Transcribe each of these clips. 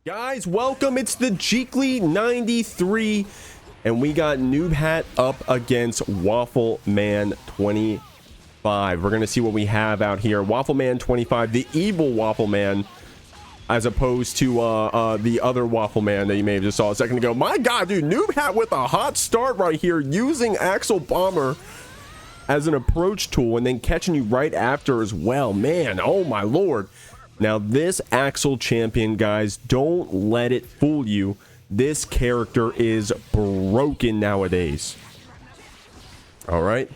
Guys, welcome. It's the Jeekly 93, and we got Noobhat up against Waffle Man 25. We're going to see what we have out here. Waffle Man 25, the evil Waffle Man, as opposed to the other Waffle Man that you may have just saw a second ago. My God, dude, Noobhat with a hot start right here, using Axle Bomber as an approach tool, and then catching you right after as well. Man, oh my Lord. Now, this Axle champion, guys, don't let it fool you. This character is broken nowadays. All right.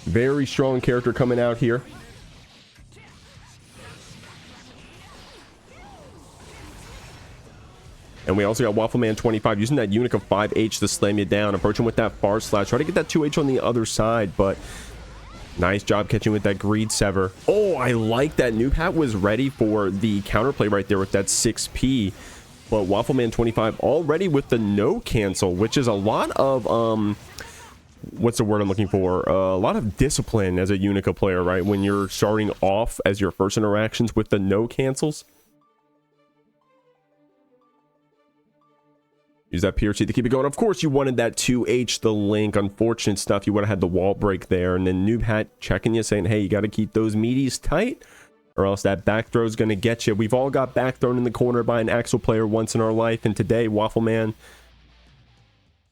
Very strong character coming out here. And we also got Waffleman 25 using that Unique of 5H to slam you down. Approach him with that far slash. Try to get that 2H on the other side, but nice job catching with that Greed Sever. Oh, I like that. Noobhat was ready for the counterplay right there with that 6P. But Waffleman 25 already with the no cancel, which is a lot of, what's the word I'm looking for? A lot of discipline as a Unica player, right? When you're starting off as your first interactions with the no cancels. Use that PRC to keep it going. Of course, you wanted that 2H, the link. Unfortunate stuff. You would have had the wall break there. And then Noobhat checking you, saying, hey, you got to keep those meaties tight, or else that back throw is going to get you. We've all got back thrown in the corner by an Axle player once in our life. And today, Waffleman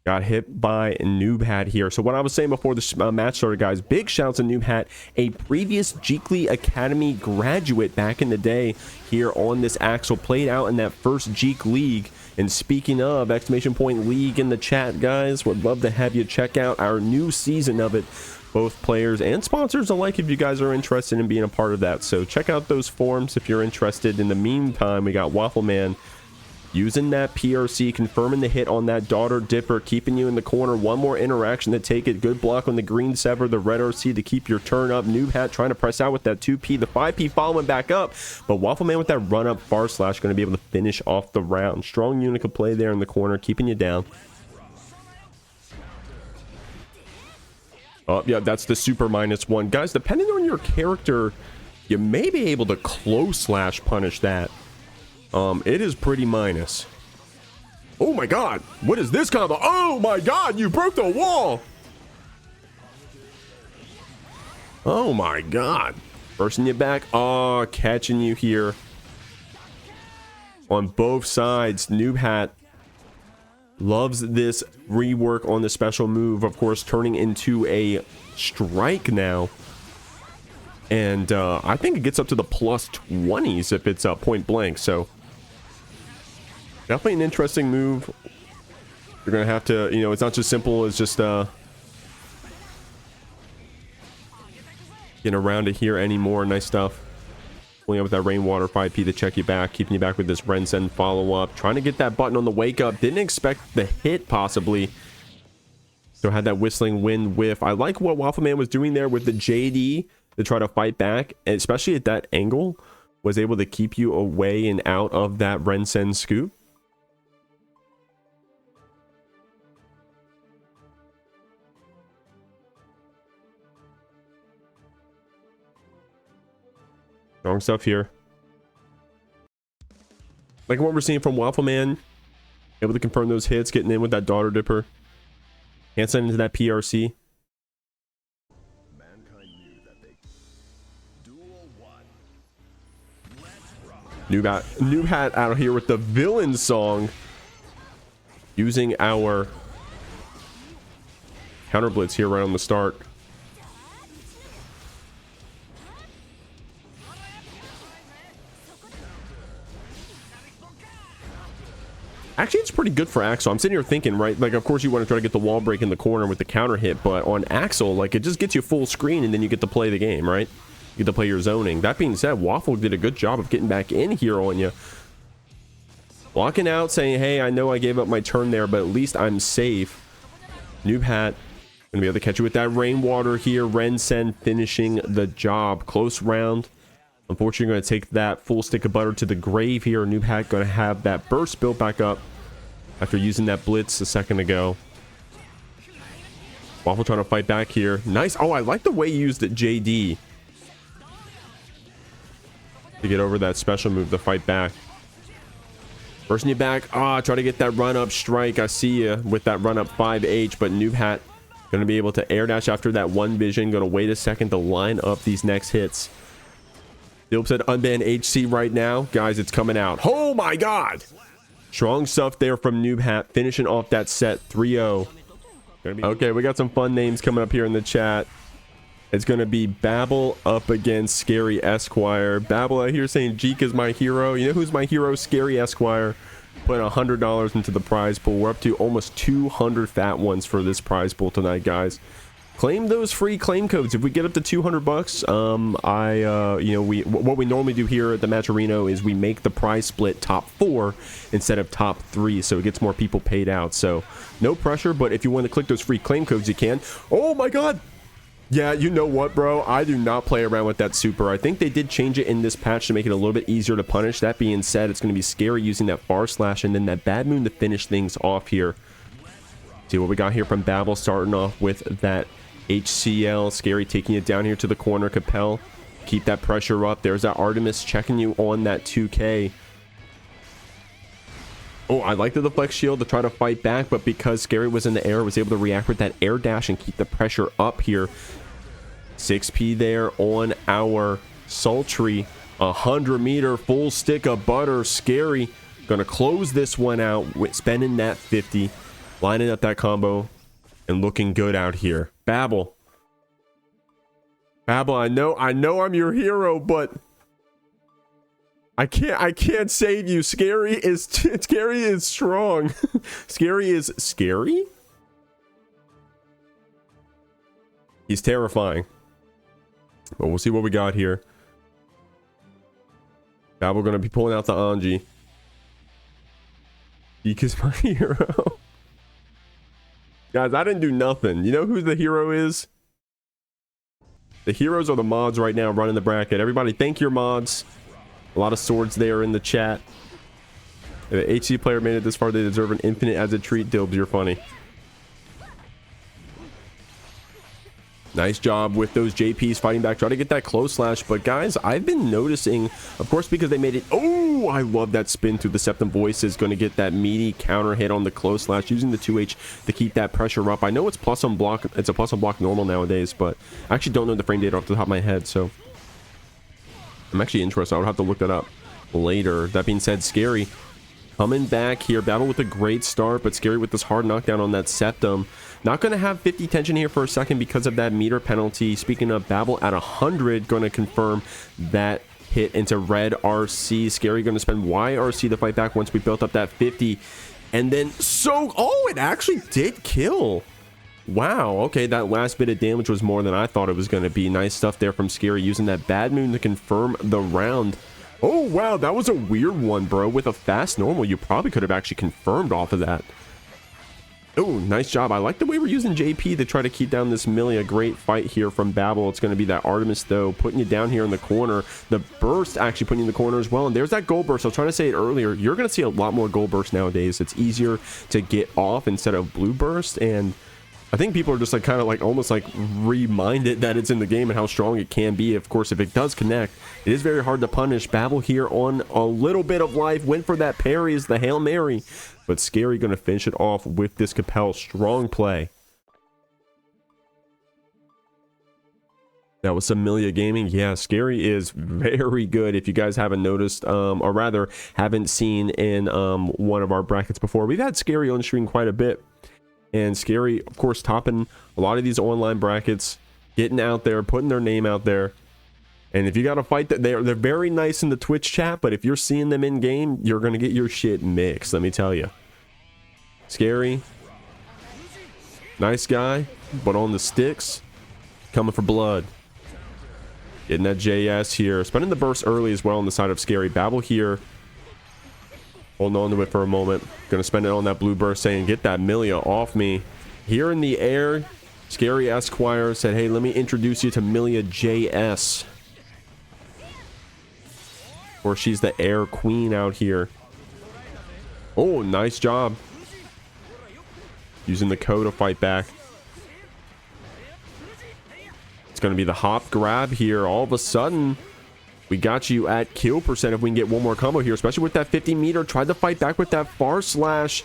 got hit by Noobhat here. So what I was saying before the match started, guys, big shouts to Noobhat, a previous Jeekly Academy graduate back in the day here on this Axle, played out in that first Jeek League. And speaking of, !league in the chat, guys. Would love to have you check out our new season of it. Both players and sponsors alike, if you guys are interested in being a part of that. So check out those forums if you're interested. In the meantime, we got Waffleman using that PRC, confirming the hit on that Daughter Dipper, keeping you in the corner. One more interaction to take it. Good block on the Green Sever, the Red RC to keep your turn up. Noobhat trying to press out with that 2P, the 5P following back up. But Waffleman with that run up far slash, going to be able to finish off the round. Strong Unica play there in the corner, keeping you down. Oh, yeah, that's the super -1. Guys, depending on your character, you may be able to close slash punish that. It is pretty minus. Oh my God, what is this combo? Oh my God, you broke the wall. Oh my God. Bursting you back. Oh, catching you here. On both sides, Noobhat loves this rework on the special move, of course, turning into a strike now. And I think it gets up to the +20s if it's point blank, so definitely an interesting move. You're gonna have to, you know, it's not just simple as just getting around it here anymore. Nice stuff. Pulling up with that Rainwater 5P to check you back, keeping you back with this Ren-Sen follow-up. Trying to get that button on the wake-up. Didn't expect the hit, possibly. So had that Whistling Wind whiff. I like what Waffleman was doing there with the JD to try to fight back, and especially at that angle, was able to keep you away and out of that Ren-Sen scoop. Strong stuff here. Like what we're seeing from Waffleman. Able to confirm those hits, getting in with that Daughter Dipper. Can't send into that PRC. Noobhat out here with the villain song. Using our counter blitz here right on the start. Actually, it's pretty good for Axle. I'm sitting here thinking, right, like, of course you want to try to get the wall break in the corner with the counter hit, but on Axle, like, it just gets you full screen and then you get to play the game, right? You get to play your zoning. That being said, Waffle did a good job of getting back in here on you. Blocking out, saying, hey, I know I gave up my turn there, but at least I'm safe. Noobhat gonna be able to catch you with that Rainwater here. Ren-Sen finishing the job. Close round. Unfortunately, going to take that full stick of butter to the grave here. Noobhat going to have that burst built back up after using that blitz a second ago. Waffle trying to fight back here. Nice. Oh, I like the way he used it, JD, to get over that special move to fight back. Bursting you back. Try to get that run up strike. I see you with that run up 5H, but Noobhat going to be able to air dash after that one vision. Going to wait a second to line up these next hits. Dilp said unban HC right now. Guys, it's coming out. Oh my god! Strong stuff there from Noobhat, finishing off that set 3-0. Okay, we got some fun names coming up here in the chat. It's going to be Babel up against ScaryEsquire. Babel out here saying Jeek is my hero. You know who's my hero? ScaryEsquire. Putting $100 into the prize pool. We're up to almost 200 fat ones for this prize pool tonight, guys. Claim those free claim codes. If we get up to 200 bucks, you know, what we normally do here at the Matcherino is we make the prize split top 4 instead of top 3, so it gets more people paid out. So no pressure, but if you want to click those free claim codes, you can. Oh my god! Yeah, you know what, bro? I do not play around with that super. I think they did change it in this patch to make it a little bit easier to punish. That being said, it's going to be Scary using that far slash and then that bad moon to finish things off here. See what we got here from Babel, starting off with that HCL. Scary taking it down here to the corner. Capel, keep that pressure up. There's that Artemis checking you on that 2K. Oh, I like the deflect shield to try to fight back, but because Scary was in the air, was able to react with that air dash and keep the pressure up here. 6P there on our sultry 100-meter full stick of butter. Scary gonna close this one out with spending that 50, lining up that combo and looking good out here. Babel, I know I'm your hero, but I can't save you. Scary is strong. Scary is scary. He's terrifying. But we'll see what we got here. Babel gonna be pulling out the Anji. Jeek is my hero. Guys, I didn't do nothing. You know who the hero is? The heroes are the mods right now running the bracket. Everybody, thank your mods. A lot of swords there in the chat. If the HC player made it this far, they deserve an infinite as a treat. Dilbs, you're funny. Nice job with those JPs fighting back. Try to get that close slash. But guys, I've been noticing, of course, because they made it. Oh, I love that spin through the Septum Voice. Is going to get that meaty counter hit on the close slash, using the 2H to keep that pressure up. I know it's plus on block. It's a plus on block normal nowadays, but I actually don't know the frame data off the top of my head. So I'm actually interested. I would have to look that up later. That being said, Scary coming back here. Babel with a great start, but Scary with this hard knockdown on that Septum. Not going to have 50 tension here for a second because of that meter penalty. Speaking of, Babel at 100, going to confirm that hit into red RC. Scary going to spend YRC to fight back once we built up that 50. And then, oh, it actually did kill. Wow, okay, that last bit of damage was more than I thought it was going to be. Nice stuff there from Scary, using that bad moon to confirm the round. Oh, wow, that was a weird one, bro. With a fast normal, you probably could have actually confirmed off of that. Oh, nice job. I like the way we're using JP to try to keep down this Millia. Great fight here from Babel. It's going to be that Artemis, though, putting you down here in the corner. The burst actually putting you in the corner as well. And there's that gold burst. I was trying to say it earlier. You're going to see a lot more gold burst nowadays. It's easier to get off instead of blue burst. And I think people are just like kind of like almost like reminded that it's in the game and how strong it can be. Of course, if it does connect, it is very hard to punish. Babel here on a little bit of life. Went for that parry as the Hail Mary. But Scary going to finish it off with this Capel. Strong play. That was some Millia gaming. Yeah, Scary is very good. If you guys haven't noticed, or rather haven't seen in one of our brackets before, we've had Scary on stream quite a bit. And Scary, of course, topping a lot of these online brackets, getting out there, putting their name out there. And if you got to fight, that they're very nice in the Twitch chat, but if you're seeing them in game, you're going to get your shit mixed, let me tell you. Scary, nice guy, but on the sticks, coming for blood. Getting that JS here, spending the burst early as well on the side of Scary. Babel here, holding on to it for a moment. Gonna spend it on that blue burst, saying, get that Millia off me. Here in the air, ScaryEsquire said, hey, let me introduce you to Millia JS. Or she's the air queen out here. Oh, nice job. Using the Ko to fight back. It's going to be the hop grab here. All of a sudden, We got you at kill percent if we can get one more combo here, especially with that 50 meter. Tried to fight back with that far slash.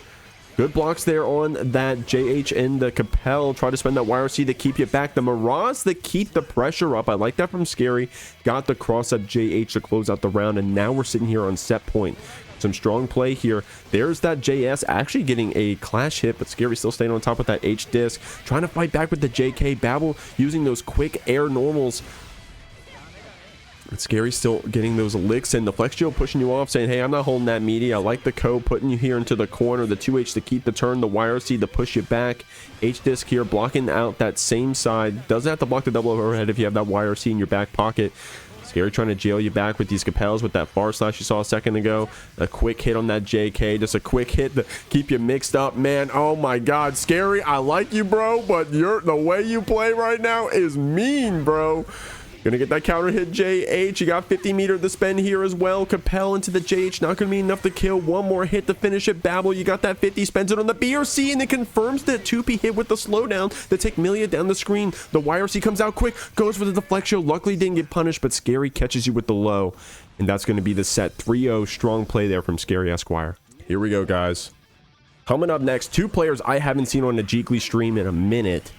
Good blocks there on that JH and the Capel. Try to spend that YRC to keep you back. The Mirage to keep the pressure up. I like that from Scary. Got the cross up JH to close out the round. And now we're sitting here on set point. Some strong play here. There's that JS actually getting a clash hit, but Scary still staying on top with that H disc. Trying to fight back with the JK. Babel using those quick air normals. But Scary still getting those licks in. The Flex Shield pushing you off, saying, hey, I'm not holding that meaty. I like the Co putting you here into the corner. The 2H to keep the turn. The YRC to push you back. H-Disc here blocking out that same side. Doesn't have to block the double overhead if you have that YRC in your back pocket. Scary trying to jail you back with these Capels with that far slash you saw a second ago. A quick hit on that JK. Just a quick hit to keep you mixed up, man. Oh my God, Scary, I like you, bro, but the way you play right now is mean, bro. Gonna get that counter hit JH. You got 50 meter to spend here as well. Capel into the JH. Not gonna be enough to kill. One more hit to finish it. Babel, you got that 50. Spends it on the BRC and it confirms that 2P hit with the slowdown to take Millia down the screen. The YRC comes out quick. Goes for the deflection. Luckily didn't get punished, but Scary catches you with the low. And that's gonna be the set. 3-0. Strong play there from ScaryEsquire. Here we go, guys. Coming up next, two players I haven't seen on the Jeekly stream in a minute.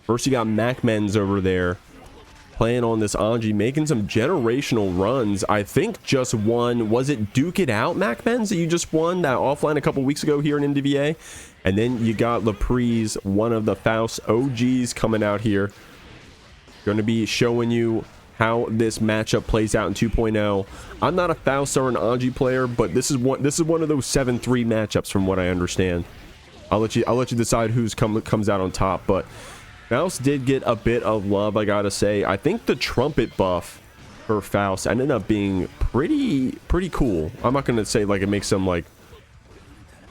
First, you got MacMens over there. Playing on this Anji, making some generational runs. I think just won, was it Duke It Out, MacMens, that you just won that offline a couple weeks ago here in NDVA? And then you got Lapriz, one of the Faust OGs, coming out here. Going to be showing you how this matchup plays out in 2.0. I'm not a Faust or an Anji player, but this is one of those 7-3 matchups from what I understand. I'll let you decide who's comes out on top, but Faust did get a bit of love, I gotta say. I think the trumpet buff for Faust ended up being pretty cool. I'm not gonna say like it makes them like,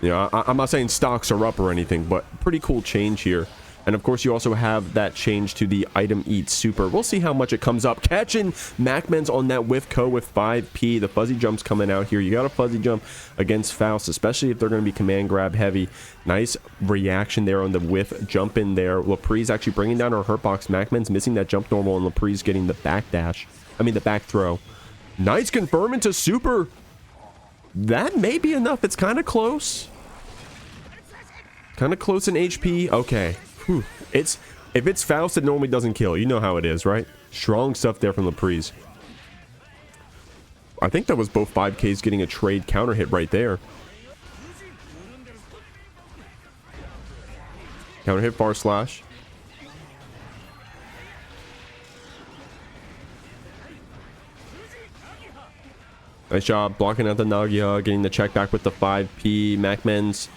you know, I'm not saying stocks are up or anything, but pretty cool change here. And of course you also have that change to the item eat super. We'll see how much it comes up. Catching MacMens on that whiff Co with 5P. The fuzzy jump's coming out here. You got a fuzzy jump against Faust, especially if they're going to be command grab heavy. Nice reaction there on the whiff jump in there. Lapriz actually bringing down her hurt box. MacMens missing that jump normal, and Lapriz getting the back dash. I mean the back throw. Nice confirm into super. That may be enough. It's kind of close. Kind of close in HP. Okay. Whew. If it's Faust, it normally doesn't kill. You know how it is, right? Strong stuff there from Lapriz. I think that was both 5Ks getting a trade counter hit right there. Counter hit bar slash. Nice job blocking out the Nagoriyuki, getting the check back with the 5P. MacMens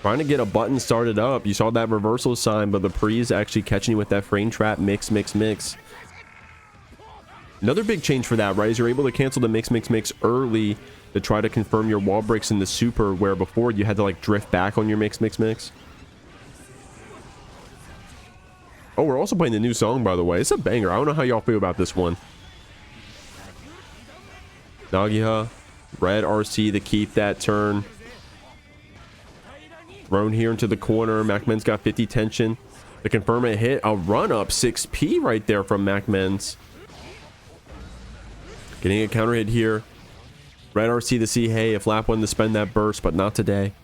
trying to get a button started up. You saw that reversal sign, but the Lapriz actually catching you with that frame trap. Mix. Another big change for that, right, is you're able to cancel the mix early to try to confirm your wall breaks in the super, where before you had to like drift back on your mix. Oh, we're also playing the new song, by the way. It's a banger. I don't know how y'all feel about this one. Nagoriyuki, red RC to keep that turn. Thrown here into the corner. MacMens got 50 tension to confirm a hit. A run up 6P right there from MacMens. Getting a counter hit here. Red RC to see, hey, if Lap wanted to spend that burst, but not today.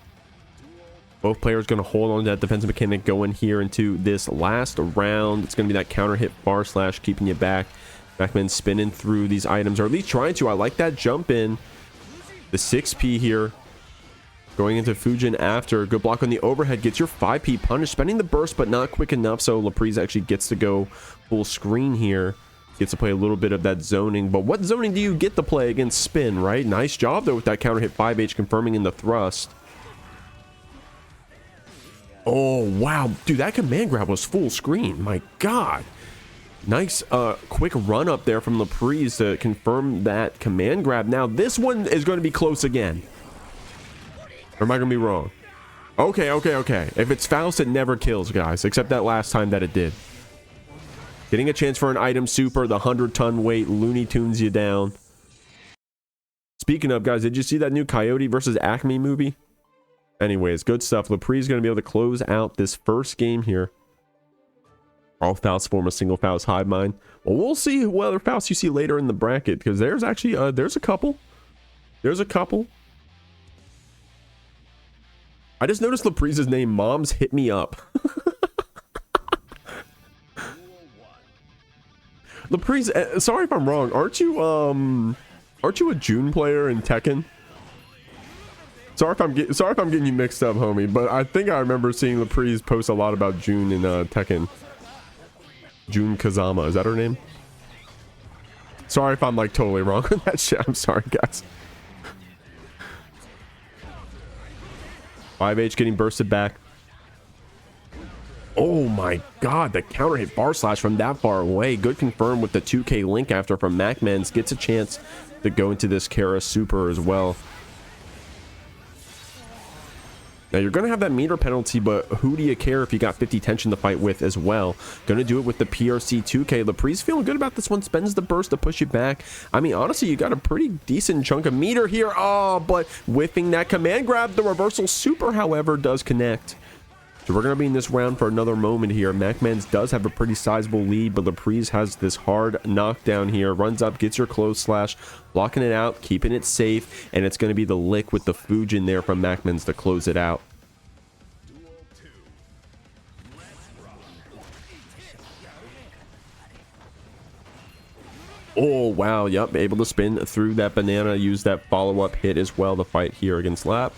Both players going to hold on to that defensive mechanic going here into this last round. It's going to be that counter hit bar slash keeping you back. MacMens spinning through these items, or at least trying to. I like that jump in. The 6P here. Going into Fujin after. Good block on the overhead. Gets your 5P punish. Spending the burst, but not quick enough. So Lapriz actually gets to go full screen here. Gets to play a little bit of that zoning. But what zoning do you get to play against spin, right? Nice job, though, with that counter hit 5H confirming in the thrust. Oh, wow. Dude, that command grab was full screen. My God. Nice quick run up there from Lapriz to confirm that command grab. Now, this one is going to be close again. Or am I going to be wrong? Okay. If it's Faust, it never kills, guys. Except that last time that it did. Getting a chance for an item super. The 100-ton weight Looney Tunes you down. Speaking of, guys, did you see that new Coyote versus Acme movie? Anyways, good stuff. Lapriz is going to be able to close out this first game here. All Faust form a single Faust hive mind. Well, we'll see what other Faust you see later in the bracket, because there's actually there's a couple. There's a couple. I just noticed Lapriz's name. Moms hit me up. Lapriz, sorry if I'm wrong. Aren't you a June player in Tekken? Sorry if I'm getting you mixed up, homie. But I think I remember seeing Lapriz post a lot about June in Tekken. June Kazama, is that her name? Sorry if I'm like totally wrong on that shit. I'm sorry, guys. 5H getting bursted back. Oh my god, the counter hit bar slash from that far away. Good confirm with the 2K link after from MacMens. Gets a chance to go into this Kara super as well. Now you're going to have that meter penalty, but who do you care if you got 50 tension to fight with as well? Going to do it with the PRC 2K. Lapriz feeling good about this one. Spends the burst to push you back. I mean, honestly, you got a pretty decent chunk of meter here. Oh, but whiffing that command grab. The reversal super, however, does connect. So we're going to be in this round for another moment here. MacMens does have a pretty sizable lead, but Lapriz has this hard knockdown here. Runs up, gets your close slash, blocking it out, keeping it safe, and it's going to be the lick with the Fujin there from MacMens to close it out. Oh, wow. Yep, able to spin through that banana, use that follow-up hit as well to fight here against Lap.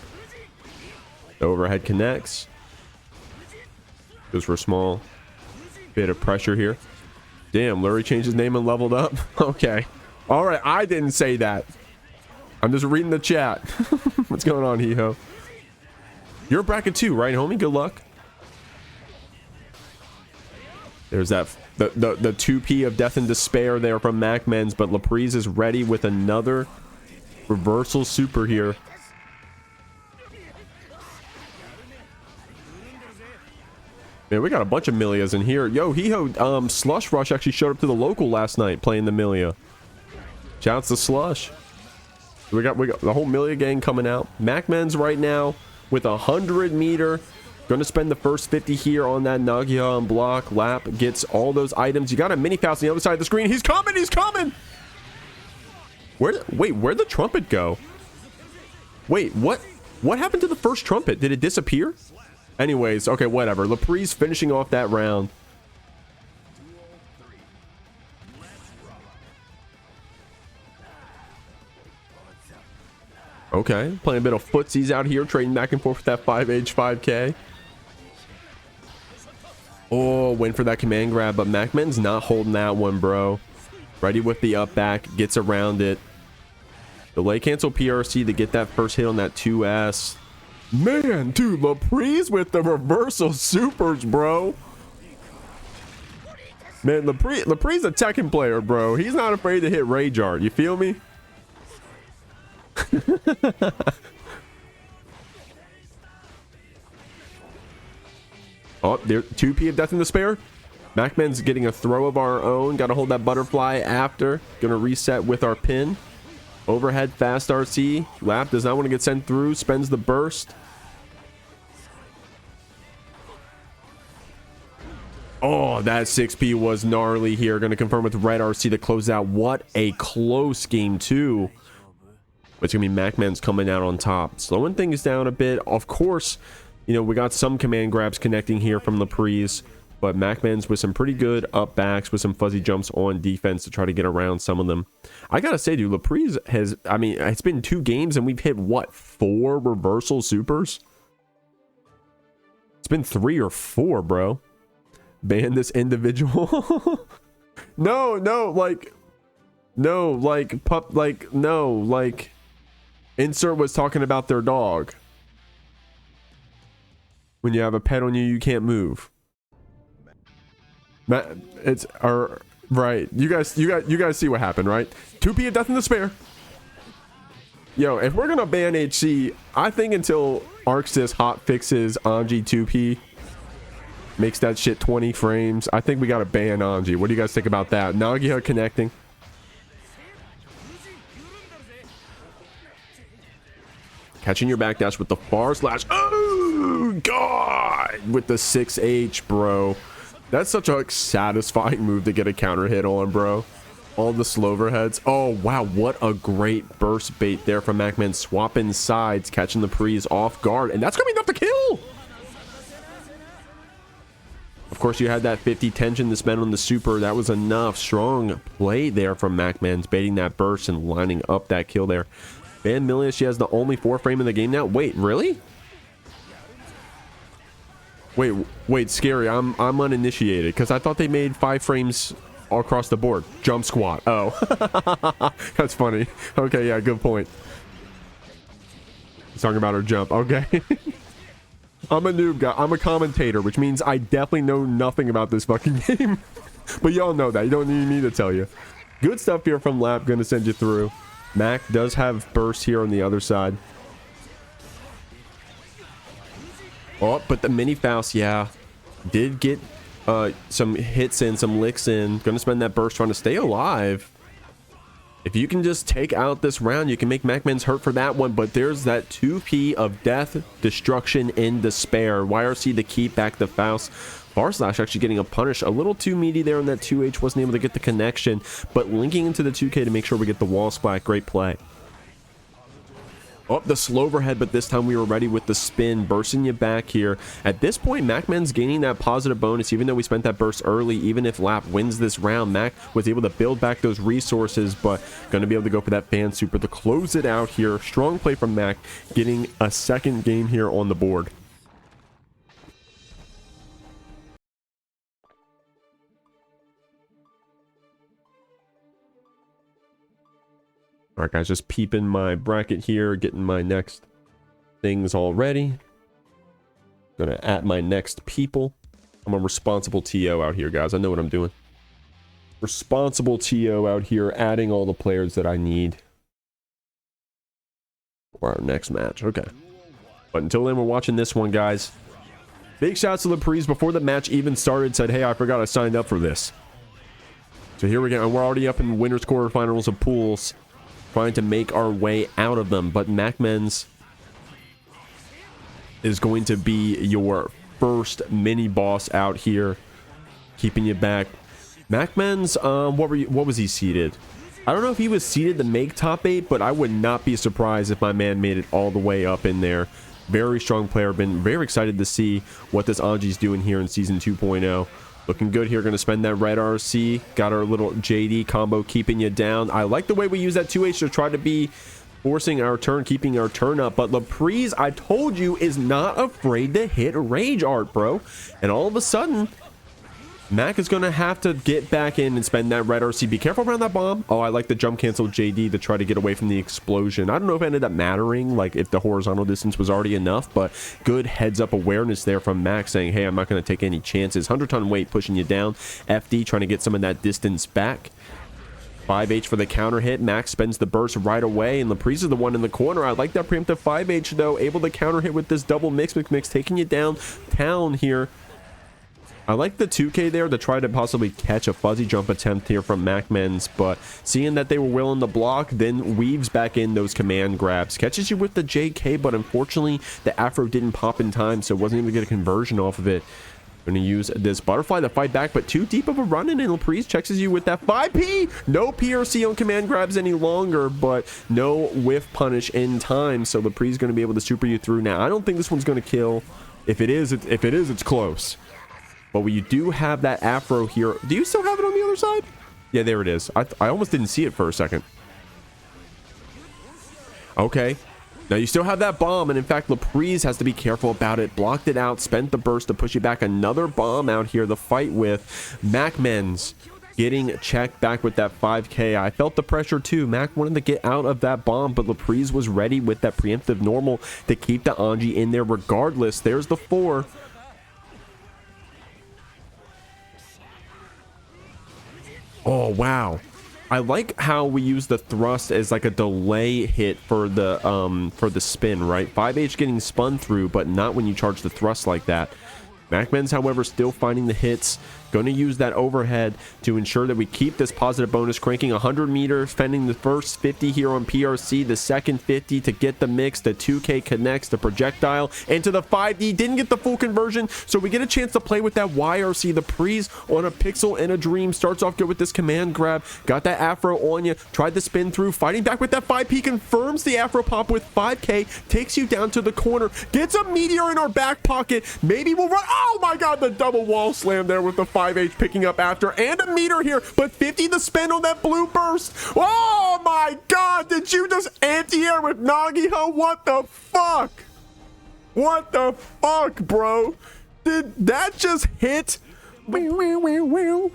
The overhead connects. Goes for a small bit of pressure here. Damn, Yuri changed his name and leveled up. Okay. All right, I didn't say that. I'm just reading the chat. What's going on, Hee Ho? You're bracket 2, right, homie? Good luck. There's that the 2P of death and despair there from MacMens, but Lapriz is ready with another reversal super here. Man, we got a bunch of Millias in here. Yo, Hee Ho, Slush Rush actually showed up to the local last night playing the Millia. Shouts to Slush. We got the whole Millia gang coming out. MacMens right now with 100 meter. Going to spend the first 50 here on that Nagia on block. Lap gets all those items. You got a mini Faust on the other side of the screen. He's coming! He's coming! Wait, where'd the trumpet go? Wait, what? What happened to the first trumpet? Did it disappear? Anyways, okay, whatever. Lapriz finishing off that round. Okay, playing a bit of footsies out here, trading back and forth with that 5H 5K. Oh, went for that command grab, but MacMens not holding that one, bro. Ready with the up back, gets around it. Delay cancel PRC to get that first hit on that 2S. Man, dude, Lapriz with the reversal supers, bro. Man, Lapriz a Tekken player, bro. He's not afraid to hit Rage Art. You feel me? Oh, there 2P of death and despair. MacMens getting a throw of our own. Got to hold that butterfly after. Gonna reset with our pin. Overhead fast RC. Lap does not want to get sent through. Spends the burst. Oh, that 6P was gnarly here. Going to confirm with Red RC to close out. What a close game, too. It's going to be MacMens coming out on top. Slowing things down a bit. Of course, you know, we got some command grabs connecting here from Lapriz. But MacMens with some pretty good up backs with some fuzzy jumps on defense to try to get around some of them. I gotta say, dude, Lapriz has, I mean, it's been 2 games and we've hit, what, 4 reversal supers? It's been 3 or 4, bro. Ban this individual. No, insert was talking about their dog. When you have a pet on you, you can't move. It's our right. You guys see what happened, right? 2P of death and despair. Yo, if we're gonna ban HC, I think until Arxis hot fixes Anji 2P, makes that shit 20 frames, I think we gotta ban Anji. What do you guys think about that? Nagia connecting. Catching your backdash with the far slash. Oh god, with the 6H, bro. That's such a like, satisfying move to get a counter hit on, bro. All the slower heads. Oh, wow. What a great burst bait there from MacMens. Swapping sides, catching the Lapriz off guard. And that's going to be enough to kill. Of course, you had that 50 tension to spend on the super. That was enough. Strong play there from MacMens, baiting that burst and lining up that kill there. And Millia, she has the only 4 frame in the game now. Wait, really? Wait, Scary. I'm uninitiated because I thought they made 5 frames all across the board. Jump squat. Oh, that's funny. Okay, yeah, good point. He's talking about her jump. Okay. I'm a noob guy. I'm a commentator, which means I definitely know nothing about this fucking game. But y'all know that. You don't need me to tell you. Good stuff here from Lap. Gonna send you through. Mac does have burst here on the other side. Oh, but the mini Faust, yeah, did get some hits in, some licks in. Gonna spend that burst trying to stay alive. If you can just take out this round, you can make MacMens hurt for that one. But there's that 2P of death, destruction, and despair. YRC to keep back the Faust. Barslash actually getting a punish. A little too meaty there on that 2H. Wasn't able to get the connection. But linking into the 2K to make sure we get the wall splat. Great play. Oh, the slow overhead, but this time we were ready with the spin, bursting you back here. At this point, MacMens gaining that positive bonus, even though we spent that burst early. Even if Lap wins this round, Mac was able to build back those resources, but going to be able to go for that fan super to close it out here. Strong play from Mac, getting a second game here on the board. All right, guys, just peeping my bracket here, getting my next things all ready. Gonna add my next people. I'm a responsible TO out here, guys. I know what I'm doing. Responsible TO out here, adding all the players that I need for our next match. Okay. But until then, we're watching this one, guys. Big shouts to Lapriz before the match even started. Said, hey, I forgot I signed up for this. So here we go. And we're already up in winners quarterfinals of pools. Trying to make our way out of them, but MacMens is going to be your first mini boss out here, keeping you back. MacMens, what was he seeded? I don't know if he was seeded to make top 8, but I would not be surprised if my man made it all the way up in there. Very strong player. Been very excited to see what this Anji's doing here in season 2.0. Looking good here. Going to spend that red RC. Got our little JD combo keeping you down. I like the way we use that 2H to try to be forcing our turn, keeping our turn up. But Lapriz, I told you, is not afraid to hit rage art, bro. And all of a sudden, Mac is going to have to get back in and spend that red RC. Be careful around that bomb. Oh, I like the jump cancel JD to try to get away from the explosion. I don't know if it ended up mattering, like if the horizontal distance was already enough, but good heads up awareness there from Mac saying, hey, I'm not going to take any chances. 100-ton weight pushing you down. FD trying to get some of that distance back. 5H for the counter hit. Max spends the burst right away, and Lapriz is the one in the corner. I like that preemptive 5H, though. Able to counter hit with this double mix, taking you downtown here. I like the 2K there to try to possibly catch a fuzzy jump attempt here from MacMens, but seeing that they were willing to block, then weaves back in those command grabs. Catches you with the JK, but unfortunately, the Afro didn't pop in time, so wasn't able to get a conversion off of it. Going to use this butterfly to fight back, but too deep of a run in, and Lapriz checks you with that 5P. No PRC on command grabs any longer, but no whiff punish in time, so Lapriz going to be able to super you through now. I don't think this one's going to kill. If it is, it's close. But we do have that Afro here. Do you still have it on the other side? Yeah, there it is. I almost didn't see it for a second. Okay. Now you still have that bomb, and in fact, Lapriz has to be careful about it. Blocked it out, spent the burst to push you back. Another bomb out here to fight with. MacMens getting checked back with that 5K. I felt the pressure too. Mac wanted to get out of that bomb, but Lapriz was ready with that preemptive normal to keep the Anji in there regardless. There's the 4. Oh, wow. I like how we use the thrust as like a delay hit for the spin, right? 5H getting spun through, but not when you charge the thrust like that. MacMens, however, still finding the hits. Going to use that overhead to ensure that we keep this positive bonus cranking. 100 meters, fending the first 50 here on PRC, the second 50 to get the mix. The 2K connects the projectile into the 5D. Didn't get the full conversion, so we get a chance to play with that YRC. The Lapriz on a pixel in a dream. Starts off good with this command grab. Got that Afro on you. Tried the spin through. Fighting back with that 5P. Confirms the Afro pop with 5K. Takes you down to the corner. Gets a meteor in our back pocket. Maybe we'll run. Oh my god, the double wall slam there with the 5H picking up after. And a meter here, but 50 to spend on that blue burst. Oh my god, did you just anti-air with Nagoriyuki? What the fuck? What the fuck, bro? Did that just hit? Yo,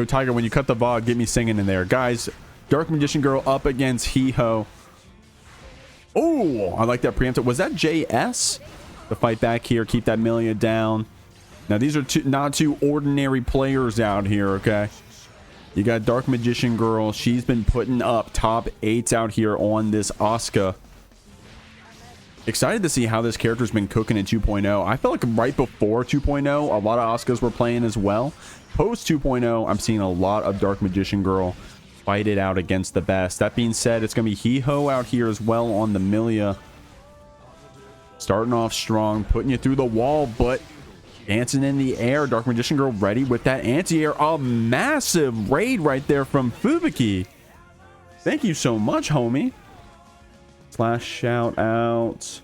Tiger, when you cut the VOD, get me singing in there. Guys, Dark Magician Girl up against Hee Ho. Oh, I like that preemptive. Was that JS? The fight back here, keep that Millia down. Now, these are not two ordinary players out here, okay? You got Dark Magician Girl. She's been putting up top 8s out here on this Asuka. Excited to see how this character's been cooking in 2.0. I felt like right before 2.0, a lot of Asukas were playing as well. Post 2.0, I'm seeing a lot of Dark Magician Girl fight it out against the best. That being said, it's going to be Hee Ho out here as well on the Millia. Starting off strong, putting you through the wall, but dancing in the air. Dark Magician Girl ready with that anti-air. A massive raid right there from Fubuki. Thank you so much, homie. Slash shout out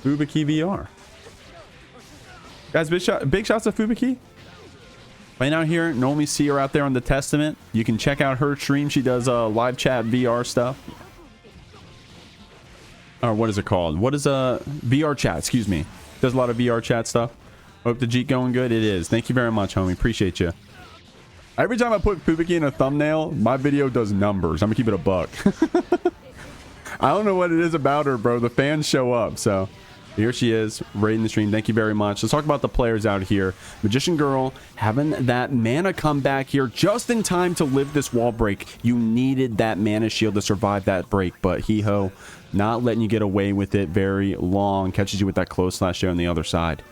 Fubuki VR. Guys, big shouts to Fubuki. Playing out here. Normally see her out there on the Testament. You can check out her stream. She does live chat VR stuff. Or what is it called? What is VR chat? Excuse me. Does a lot of VR chat stuff. Hope the Jeek going good. It is. Thank you very much, homie. Appreciate you. Every time I put Fubuki in a thumbnail, my video does numbers. I'm gonna keep it a buck. I don't know what it is about her, bro. The fans show up, so here she is, raiding the stream. Thank you very much. Let's talk about the players out here. Magician Girl having that mana come back here just in time to live this wall break. You needed that mana shield to survive that break, but Hee Ho not letting you get away with it very long. Catches you with that close slash there on the other side.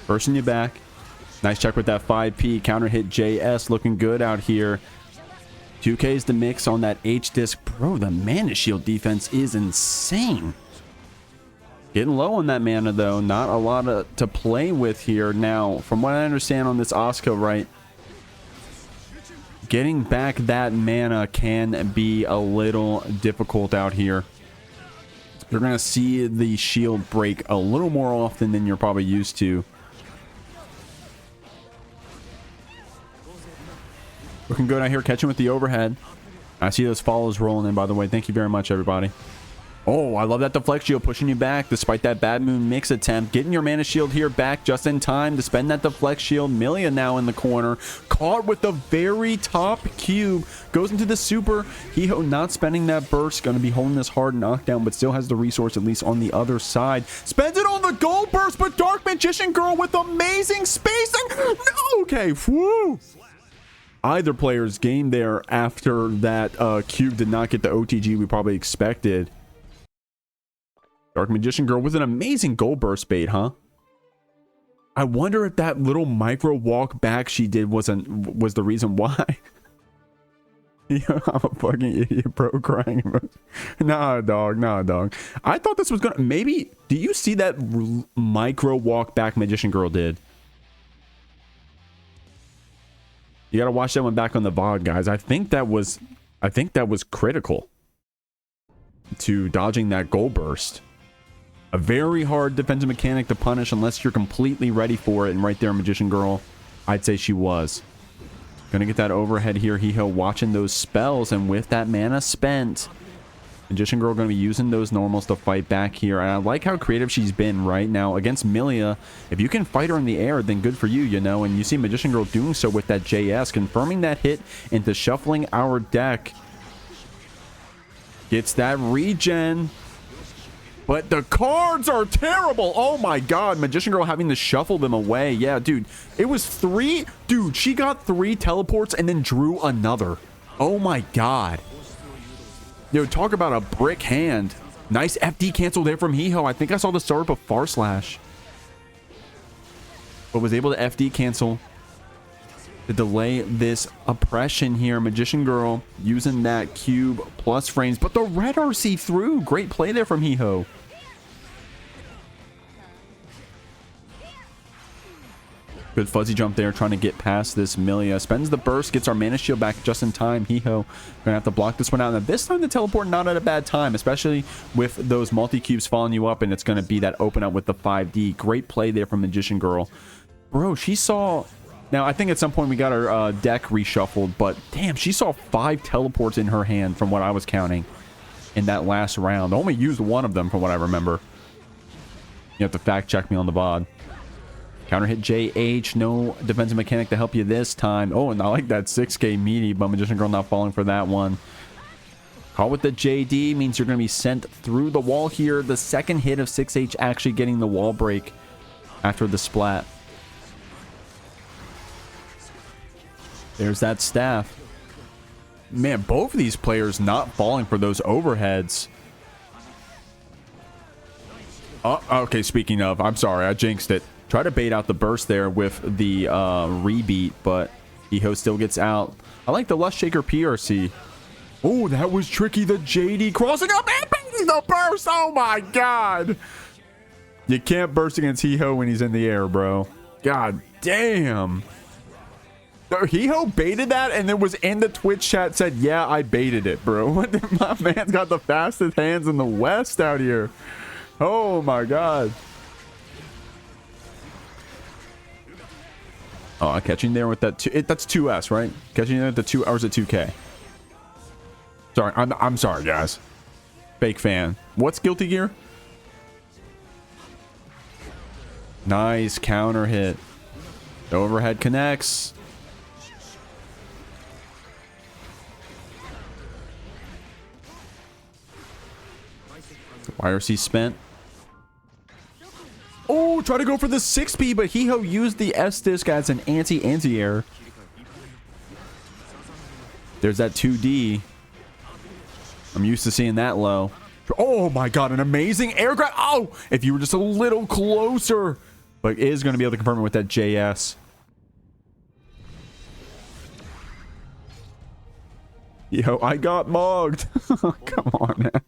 Bursting you back. Nice check with that 5P. Counter hit JS. Looking good out here. 2K's the mix on that H-disc. Bro, the mana shield defense is insane. Getting low on that mana, though. Not a lot to play with here. Now, from what I understand on this Asuka, right, getting back that mana can be a little difficult out here. You're going to see the shield break a little more often than you're probably used to. Looking good out here, catching with the overhead. I see those follows rolling in, by the way. Thank you very much, everybody. Oh, I love that deflect shield pushing you back despite that bad moon mix attempt. Getting your mana shield here back just in time to spend that deflect shield. Millia now in the corner. Caught with the very top cube. Goes into the super. Hee Ho not spending that burst. Going to be holding this hard knockdown, but still has the resource at least on the other side. Spends it on the gold burst, but Dark Magician Girl with amazing spacing. No, okay, whoo. Either player's game there after that cube did not get the OTG we probably expected. Dark Magician Girl with an amazing gold burst bait, huh? I wonder if that little micro walk back she did was the reason why. Yeah, I'm a fucking idiot, bro, crying. Nah, dog, nah, dog. I thought this was gonna maybe. Do you see that micro walk back Magician Girl did? You gotta watch that one back on the VOD, guys. I think that was critical to dodging that gold burst. A very hard defensive mechanic to punish unless you're completely ready for it. And right there, Magician Girl, I'd say she was. Gonna get that overhead here. Hee Ho watching those spells, and with that mana spent, Magician Girl going to be using those normals to fight back here. And I like how creative she's been right now against Millia. If you can fight her in the air, then good for you, you know. And you see Magician Girl doing so with that JS, confirming that hit into shuffling our deck. Gets that regen. But the cards are terrible. Oh my god. Magician Girl having to shuffle them away. Yeah, dude. It was 3. Dude, she got 3 teleports and then drew another. Oh my god. Yo, talk about a brick hand. Nice FD cancel there from Hee Ho. I think I saw the start of Far Slash, but was able to FD cancel to delay this oppression here. Magician Girl using that cube plus frames, but the red RC through. Great play there from Hee Ho. Good fuzzy jump there, trying to get past this Millia. Spends the burst, gets our mana shield back just in time. Hee Ho gonna have to block this one out. Now this time the teleport not at a bad time, especially with those multi-cubes following you up, and it's gonna be that open up with the 5D. Great play there from Magician Girl. Bro, she saw... Now, I think at some point we got our deck reshuffled, but damn, she saw 5 teleports in her hand from what I was counting in that last round. Only used one of them from what I remember. You have to fact check me on the VOD. Counter hit JH, no defensive mechanic to help you this time. Oh, and I like that 6K meaty, but Magician Girl not falling for that one. Call with the JD means you're going to be sent through the wall here. The second hit of 6H actually getting the wall break after the splat. There's that staff. Man, both of these players not falling for those overheads. Oh, okay, speaking of, I'm sorry, I jinxed it. Try to bait out the burst there with the rebeat, but Hee Ho still gets out. I like the Lust Shaker PRC. Oh, that was tricky. The JD crossing up and baiting the burst. Oh my god. You can't burst against Hee Ho when he's in the air, bro. God damn. Hee Ho baited that and then was in the Twitch chat said, yeah, I baited it, bro. My man's got the fastest hands in the West out here. Oh my god. Oh, catching there with that that's 2S, right? Catching there at the 2 hours at 2K. Sorry, I'm sorry, guys. Fake fan. What's Guilty Gear? Nice counter hit. The overhead connects. YRC spent. Oh, try to go for the 6P, but Hee Ho used the S-Disc as an anti-air. There's that 2D. I'm used to seeing that low. Oh my god, an amazing air grab. Oh, if you were just a little closer. But is going to be able to confirm it with that JS. Yo, I got mugged. Come on, man.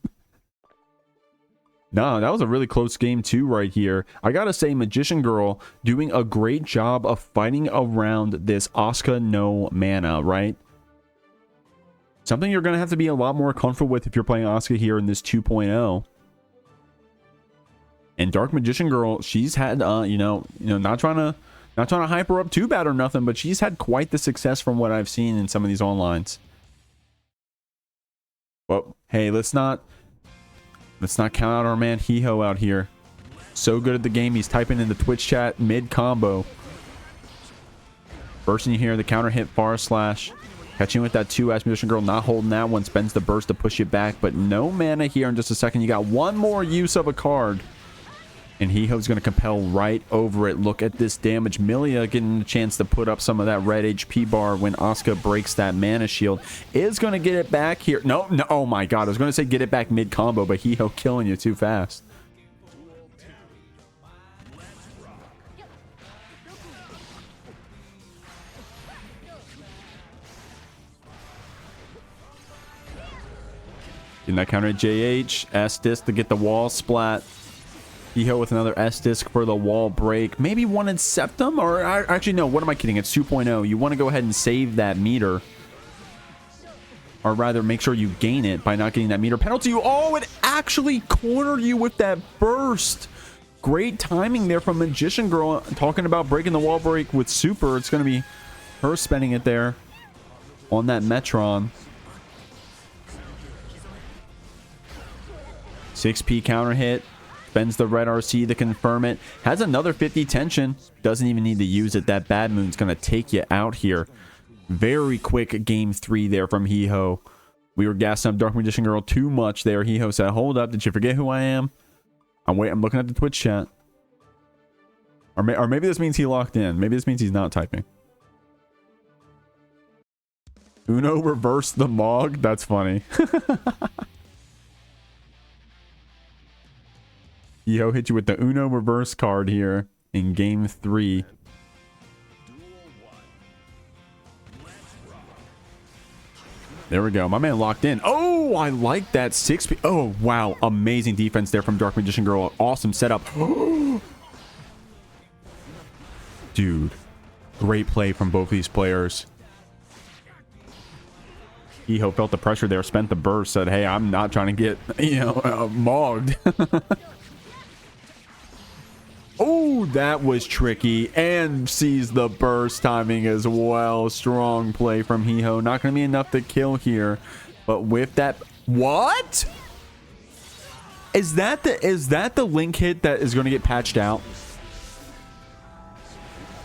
No, that was a really close game too right here. I gotta say, Magician Girl doing a great job of fighting around this Asuka no mana, right? Something you're gonna have to be a lot more comfortable with if you're playing Asuka here in this 2.0. And Dark Magician Girl, she's had you know, not trying to hype her up too bad or nothing, but she's had quite the success from what I've seen in some of these onlines. Well, hey, let's not count out our man Hee Ho out here. So good at the game, he's typing in the Twitch chat mid-combo. Bursting you here, the counter hit Far Slash. Catching with that 2S. Magician Girl not holding that one. Spends the burst to push it back, but no mana here in just a second. You got one more use of a card. And Hee Ho's going to compel right over it. Look at this damage. Millia getting a chance to put up some of that red HP bar when Asuka breaks that mana shield. Is going to get it back here. No, oh my god. I was going to say get it back mid-combo, but Hee Ho killing you too fast. In that counter at JH. S-Disc to get the wall splat. Hee Ho with another S-Disc for the wall break. Maybe wanted Septum? Or actually, no. What am I kidding? It's 2.0. You want to go ahead and save that meter. Or rather, make sure you gain it by not getting that meter penalty. Oh, it actually cornered you with that burst. Great timing there from Magician Girl. Talking about breaking the wall break with Super. It's going to be her spending it there on that Metron. 6P counter hit. Spends the red RC to confirm it. Has another 50 tension. Doesn't even need to use it. That Bad Moon's going to take you out here. Very quick game 3 there from Hee Ho. We were gassing up Dark Magician Girl too much there. Hee Ho said, hold up. Did you forget who I am? I'm looking at the Twitch chat. Or maybe this means he locked in. Maybe this means he's not typing. Uno reverse the Mog. That's funny. Hee Ho hit you with the Uno reverse card here in game 3. There we go. My man locked in. Oh, I like that 6P. Oh, wow. Amazing defense there from Dark Magician Girl. Awesome setup. Dude. Great play from both these players. Hee Ho felt the pressure there, spent the burst, said, hey, I'm not trying to get, mogged. Oh, that was tricky, and sees the burst timing as well. Strong play from Hee Ho. Not going to be enough to kill here, but with that, what? Is that the link hit that is going to get patched out?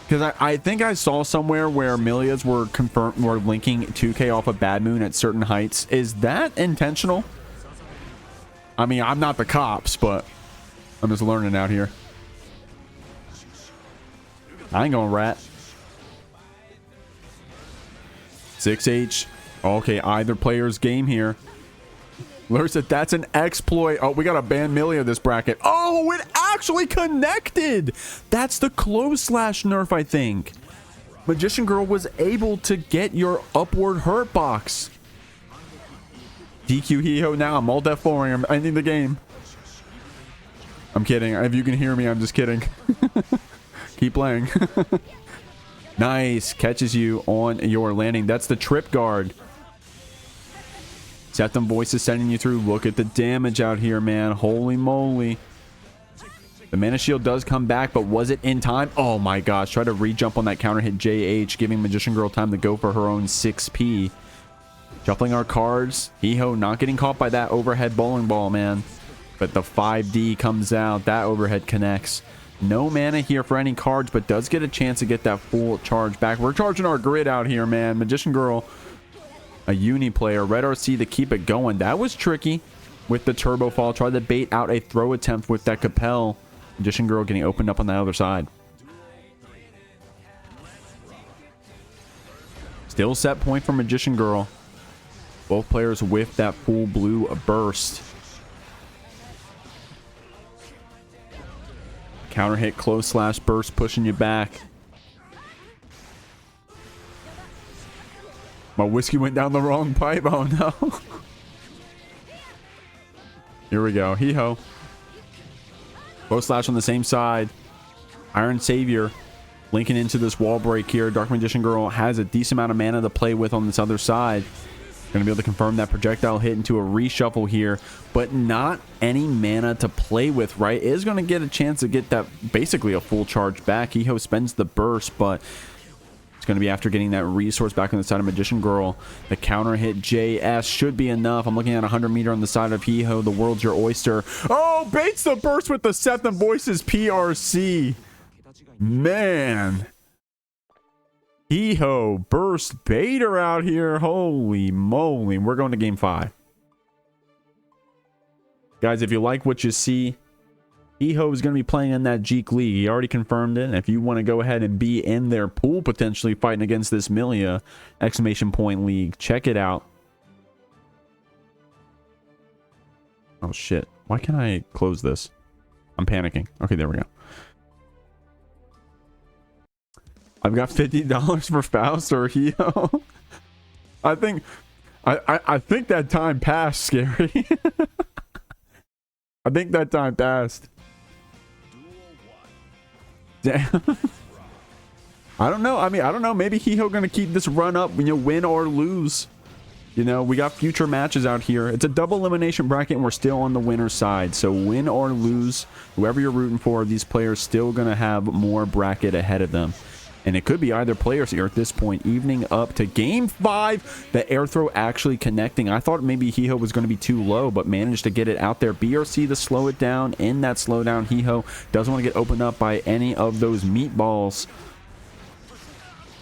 Because I think I saw somewhere where Millias were linking 2K off of Bad Moon at certain heights. Is that intentional? I mean, I'm not the cops, but I'm just learning out here. I ain't gonna rat. 6H. Okay, either player's game here. Lur said that's an exploit. Oh, we got to ban Millia this bracket. Oh, it actually connected. That's the close slash nerf, I think. Magician Girl was able to get your upward hurt box. DQ Hee Ho now. I'm all deaf flooring. I'm ending the game. I'm kidding. If you can hear me, I'm just kidding. Keep playing. Nice. Catches you on your landing. That's the trip guard. Septum Voice is sending you through. Look at the damage out here, man. Holy moly. The mana shield does come back, but was it in time? Oh my gosh. Try to re-jump on that counter hit JH, giving Magician Girl time to go for her own 6P. Shuffling our cards. Hee Ho not getting caught by that overhead bowling ball, man. But the 5D comes out. That overhead connects. No mana here for any cards, but does get a chance to get that full charge back. We're charging our grid out here, man. Magician Girl, a uni player. Red RC to keep it going. That was tricky with the turbo fall. Tried to bait out a throw attempt with that Capel. Magician Girl getting opened up on the other side. Still set point for Magician Girl. Both players with that full blue burst. Counter hit, close slash, burst, pushing you back. My whiskey went down the wrong pipe. Oh no. Here we go. Hee Ho. Close slash on the same side. Iron Savior linking into this wall break here. Dark Magician Girl has a decent amount of mana to play with on this other side. Going to be able to confirm that projectile hit into a reshuffle here, but not any mana to play with, right? Is going to get a chance to get that basically a full charge back. Hee Ho spends the burst, but it's going to be after getting that resource back on the side of Magician Girl. The counter hit JS should be enough. I'm looking at 100 meter on the side of Hee Ho. The world's your oyster. Oh, baits the burst with the Septum Voices PRC. Man. Hee Ho burst baiter out here. Holy moly. We're going to game 5. Guys, if you like what you see, Hee Ho is going to be playing in that Jeekly. He already confirmed it. If you want to go ahead and be in their pool, potentially fighting against this Millia exclamation point league, check it out. Oh, shit. Why can't I close this? I'm panicking. Okay, there we go. I've got $50 for Faust or Hee Ho. I think that time passed, Scary. I think that time passed. Damn. I don't know. I mean, I don't know. Maybe Hee Ho gonna keep this run up, win or lose. We got future matches out here. It's a double elimination bracket and we're still on the winner's side. So win or lose, whoever you're rooting for, these players still gonna have more bracket ahead of them. And it could be either players here at this point, evening up to game 5. The air throw actually connecting. I thought maybe Hee Ho was going to be too low, but managed to get it out there. BRC to slow it down. In that slowdown, Hee Ho doesn't want to get opened up by any of those meatballs.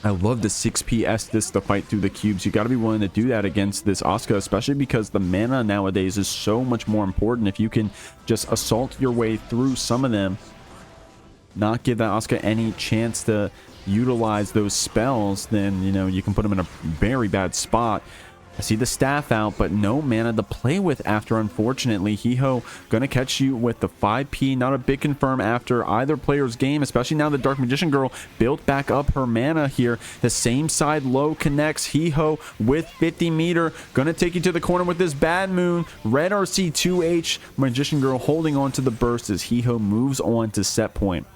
I love the 6P Estus to fight through the cubes. You got to be willing to do that against this Asuka, especially because the mana nowadays is so much more important. If you can just assault your way through some of them, not give that Asuka any chance to utilize those spells, then, you know, you can put them in a very bad spot. I see the staff out, but no mana to play with after, unfortunately. Hee Ho gonna catch you with the 5P. Not a big confirm after either player's game, especially now the Dark Magician Girl built back up her mana here. The same side low connects. Hee Ho with 50 meter. Gonna take you to the corner with this Bad Moon. Red RC 2H. Magician Girl holding on to the burst as Hee Ho moves on to set point.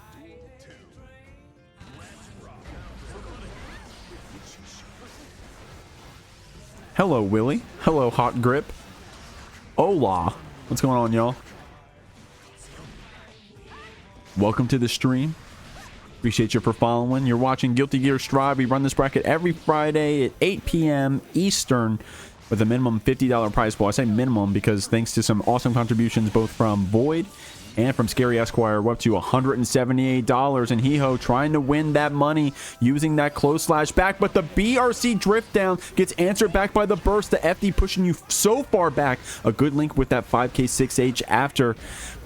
Hello, Willie. Hello, Hot Grip. Hola. What's going on, y'all? Welcome to the stream. Appreciate you for following. You're watching Guilty Gear Strive. We run this bracket every Friday at 8 p.m. Eastern with a minimum $50 prize pool. I say minimum because thanks to some awesome contributions both from Void and from ScaryEsquire, we're up to $178, and Hee Ho trying to win that money using that close slash back, but the BRC drift down gets answered back by the burst. The FD pushing you so far back. A good link with that 5k 6H after,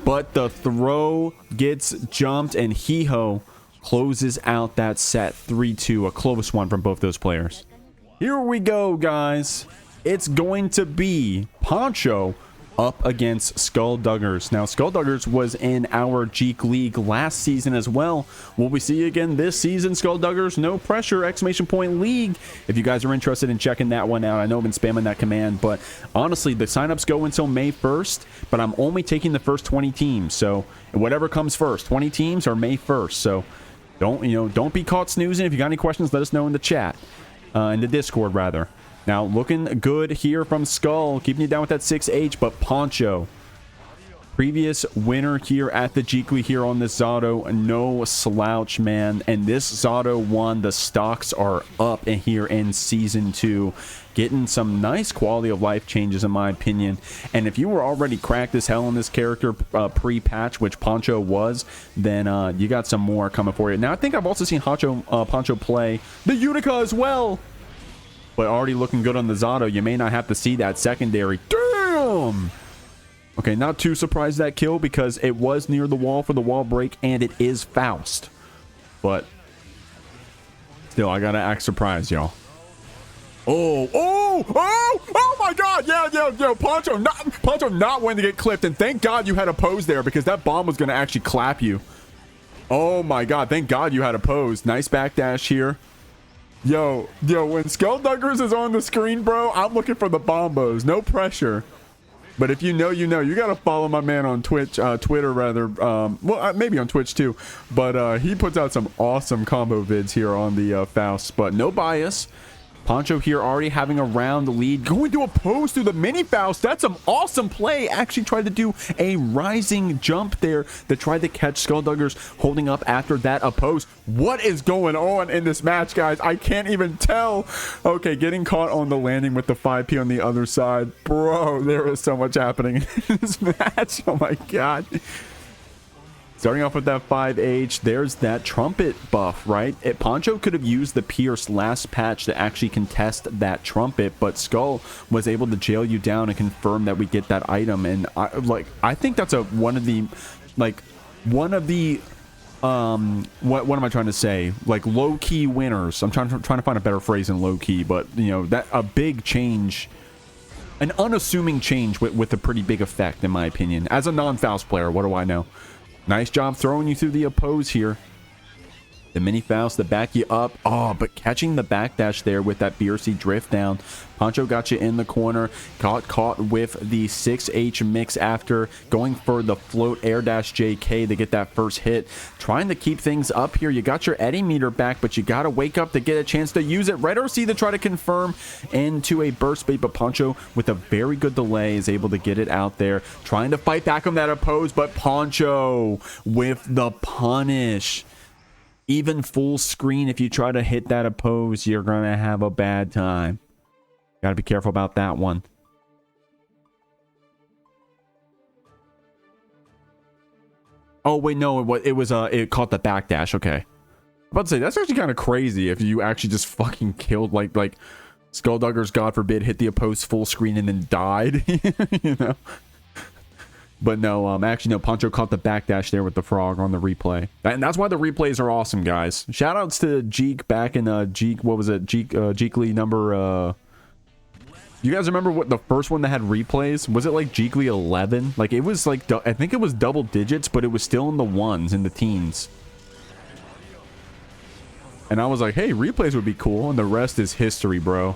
but the throw gets jumped, and Hee Ho closes out that set 3-2, a close one from both those players. Here we go, guys. It's going to be Poncho up against SkullDuggers. Now, SkullDuggers was in our Jeek League last season as well. Will we see you again this season, SkullDuggers? No pressure, exclamation point league. If you guys are interested in checking that one out, I know I've been spamming that command, but honestly, the signups go until May 1st, but I'm only taking the first 20 teams. So whatever comes first, 20 teams or May 1st. So don't be caught snoozing. If you got any questions, let us know in the chat, in the Discord rather. Now, looking good here from Skull, keeping you down with that 6H, but Poncho, previous winner here at the Jeekly here on this Zato, no slouch, man. And this Zato one, the stocks are up in here in Season 2, getting some nice quality of life changes, in my opinion. And if you were already cracked as hell on this character pre-patch, which Poncho was, then you got some more coming for you. Now, I think I've also seen Poncho play the Utica as well. But already looking good on the Zato. You may not have to see that secondary. Damn! Okay, not too surprised that kill because it was near the wall for the wall break and it is Faust. But still, I gotta act surprised, y'all. Oh my god! Yeah, Poncho not wanting to get clipped, and thank God you had a pose there because that bomb was gonna actually clap you. Oh my god, thank God you had a pose. Nice backdash here. Yo, when SkullDuggers is on the screen, bro, I'm looking for the bombos. No pressure. But if you know, you know. You got to follow my man on Twitch, Twitter, rather. Well, maybe on Twitch, too. But he puts out some awesome combo vids here on the Faust. But no bias. Poncho here already having a round lead. Going to a pose through the mini Faust. That's some awesome play. Actually tried to do a rising jump there that tried to catch SkullDuggers holding up after that oppose. What is going on in this match, guys? I can't even tell. Okay, getting caught on the landing with the 5P on the other side. Bro, there is so much happening in this match. Oh my god. Starting off with that 5H, there's that trumpet buff, right? Poncho could have used the Pierce last patch to actually contest that trumpet, but Skull was able to jail you down and confirm that we get that item. And I think that's one of the what am I trying to say? Like low-key winners. I'm trying to find a better phrase than low-key, but you know, that a big change, an unassuming change with a pretty big effect, in my opinion. As a non-Faust player, what do I know? Nice job throwing you through the oppose here. The mini Faust to back you up. Oh, but catching the backdash there with that BRC drift down. Poncho got you in the corner. Got caught with the 6H mix after going for the float air dash JK to get that first hit. Trying to keep things up here. You got your Eddie meter back, but you got to wake up to get a chance to use it. Red RC to try to confirm into a burst bait, but Poncho with a very good delay is able to get it out there. Trying to fight back on that oppose, but Poncho with the punish. Even full screen, if you try to hit that oppose, you're going to have a bad time. Got to be careful about that one. Oh, wait, no, it caught the backdash. Okay. I'm about to say, that's actually kind of crazy if you actually just fucking killed, like SkullDuggers, God forbid, hit the oppose full screen and then died. You know? But no, actually, no, Poncho caught the backdash there with the frog on the replay. And that's why the replays are awesome, guys. Shout outs to Jeek back in Jeek, what was it? Jeekly number, you guys remember what the first one that had replays? Was it like Jeekly 11? Like it was like, I think it was double digits, but it was still in the ones, in the teens. And I was like, hey, replays would be cool. And the rest is history, bro.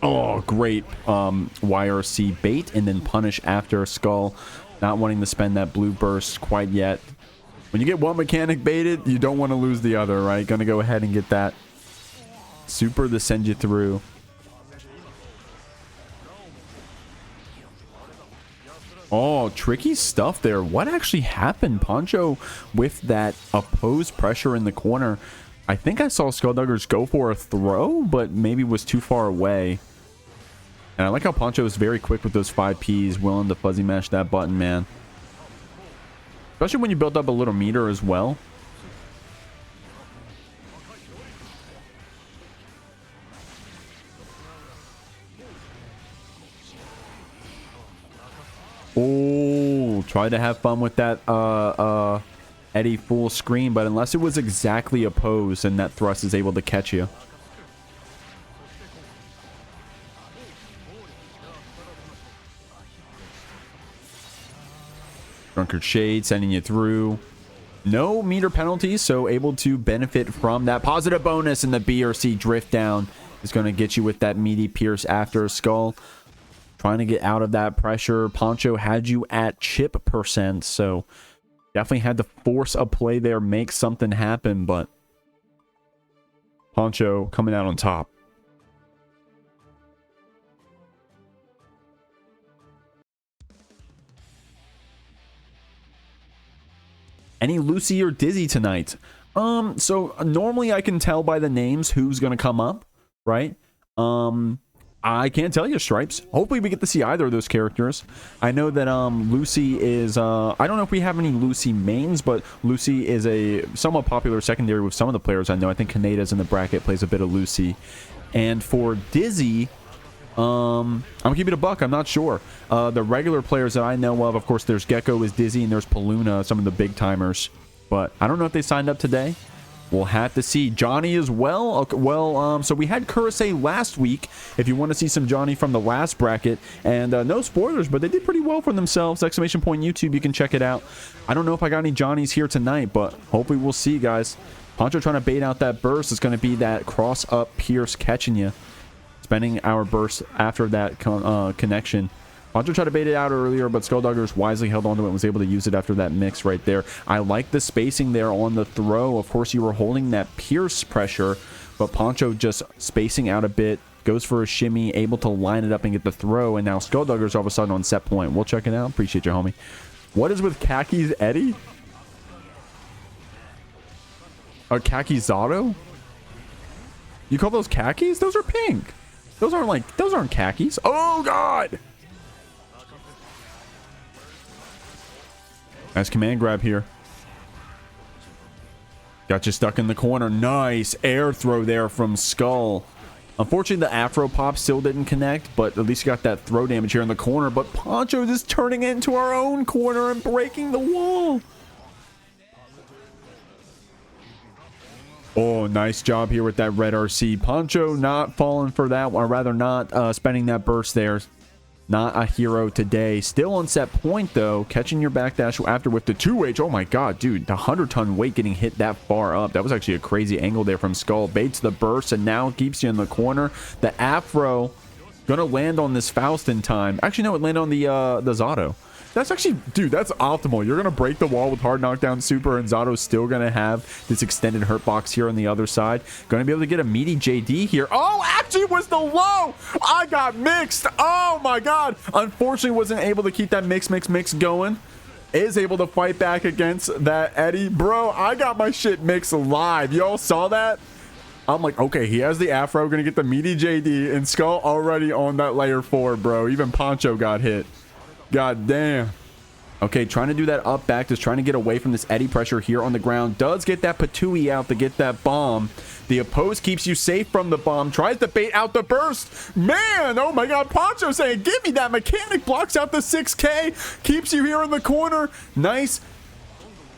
Oh, great YRC bait and then punish after Skull. Not wanting to spend that blue burst quite yet. When you get one mechanic baited, you don't want to lose the other, right? Gonna go ahead and get that super to send you through. Oh, tricky stuff there. What actually happened? Poncho with that opposed pressure in the corner. I think I saw SkullDuggers go for a throw, but maybe was too far away. And I like how Poncho is very quick with those 5Ps, willing to fuzzy mesh that button, man. Especially when you build up a little meter as well. Oh, try to have fun with that Eddie full screen, but unless it was exactly opposed, and that thrust is able to catch you. Drunkard Shade sending you through. No meter penalties, so able to benefit from that positive bonus, and the BRC drift down is going to get you with that meaty pierce after Skull. Trying to get out of that pressure. Poncho had you at chip percent, so definitely had to force a play there, make something happen, but Poncho coming out on top. Any Lucy or Dizzy tonight? So normally I can tell by the names who's gonna come up, right? I can't tell you, Stripes. Hopefully we get to see either of those characters. I know that Lucy is I don't know if we have any Lucy mains, but Lucy is a somewhat popular secondary with some of the players I know. I think Kaneda's in the bracket, plays a bit of Lucy. And for Dizzy, I'm gonna keep it a buck, I'm not sure. The regular players that I know of course, there's Gecko is Dizzy, and there's Paluna, some of the big timers. But I don't know if they signed up today. We'll have to see. Johnny as well. Okay, well, so we had Kurisei last week. If you want to see some Johnny from the last bracket, and no spoilers, but they did pretty well for themselves. Exclamation point YouTube, you can check it out. I don't know if I got any Johnnies here tonight, but hopefully we'll see, guys. Poncho trying to bait out that burst. It's going to be that cross up pierce catching you. Spending our burst after that connection. Poncho tried to bait it out earlier, but SkullDuggers wisely held onto it and was able to use it after that mix right there. I like the spacing there on the throw. Of course, you were holding that pierce pressure, but Poncho just spacing out a bit, goes for a shimmy, able to line it up and get the throw, and now SkullDuggers all of a sudden on set point. We'll check it out. Appreciate you, homie. What is with Khakis Eddie? Or Khaki Zato? You call those khakis? Those are pink. Those aren't khakis. Oh, God! Nice command grab here. Got you stuck in the corner. Nice air throw there from Skull. Unfortunately, the Afro pop still didn't connect, but at least you got that throw damage here in the corner. But Poncho just turning it into our own corner and breaking the wall. Oh, nice job here with that red RC. Poncho not falling for that, or rather not spending that burst there. Not a hero today. Still on set point, though. Catching your backdash after with the 2H. Oh, my God, dude. The 100-ton weight getting hit that far up. That was actually a crazy angle there from Skull. Baits the burst and now keeps you in the corner. The Afro gonna land on this Faust in time. Actually, no, it landed on the Zato. That's actually, dude, that's optimal. You're gonna break the wall with hard knockdown super, and Zato's still gonna have this extended hurt box here on the other side. Gonna be able to get a meaty JD here. Oh, actually was the low. I got mixed. Oh my God. Unfortunately, wasn't able to keep that mix going. Is able to fight back against that Eddie. Bro, I got my shit mixed live. Y'all saw that? I'm like, okay, he has the Afro, gonna get the meaty JD, and Skull already on that layer 4, bro. Even Poncho got hit. God damn. Okay, trying to do that up back, just trying to get away from this Eddie pressure here on the ground. Does get that Patui out to get that bomb. The oppose keeps you safe from the bomb. Tries to bait out the burst. Man, oh my god, Poncho saying, give me that mechanic. Blocks out the 6K. Keeps you here in the corner. Nice.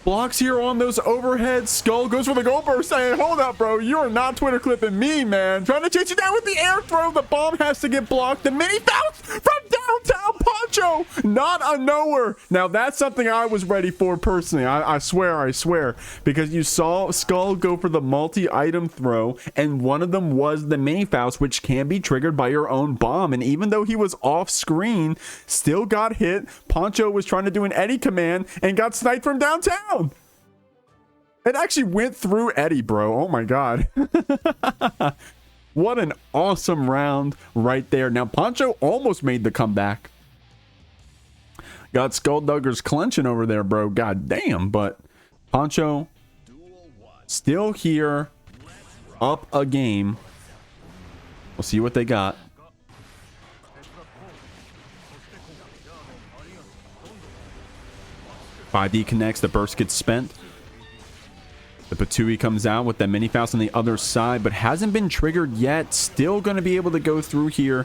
Blocks here on those overheads. Skull goes for the goal burst saying, hold up, bro. You are not Twitter clipping me, man. Trying to chase you down with the air throw. The bomb has to get blocked. The mini bounce from downtown Poncho. Not a knower. Now, that's something I was ready for personally. I swear. Because you saw Skull go for the multi-item throw, and one of them was the mini Faust, which can be triggered by your own bomb. And even though he was off screen, still got hit. Poncho was trying to do an Eddie command and got sniped from downtown. It actually went through Eddie, bro. Oh my god. What an awesome round right there. Now, Poncho almost made the comeback. Got SkullDuggers clenching over there, bro. God damn. But Poncho still here, up a game. We'll see what they got. .5D connects, the burst gets spent. The Patui comes out with that mini Faust on the other side, but hasn't been triggered yet. Still going to be able to go through here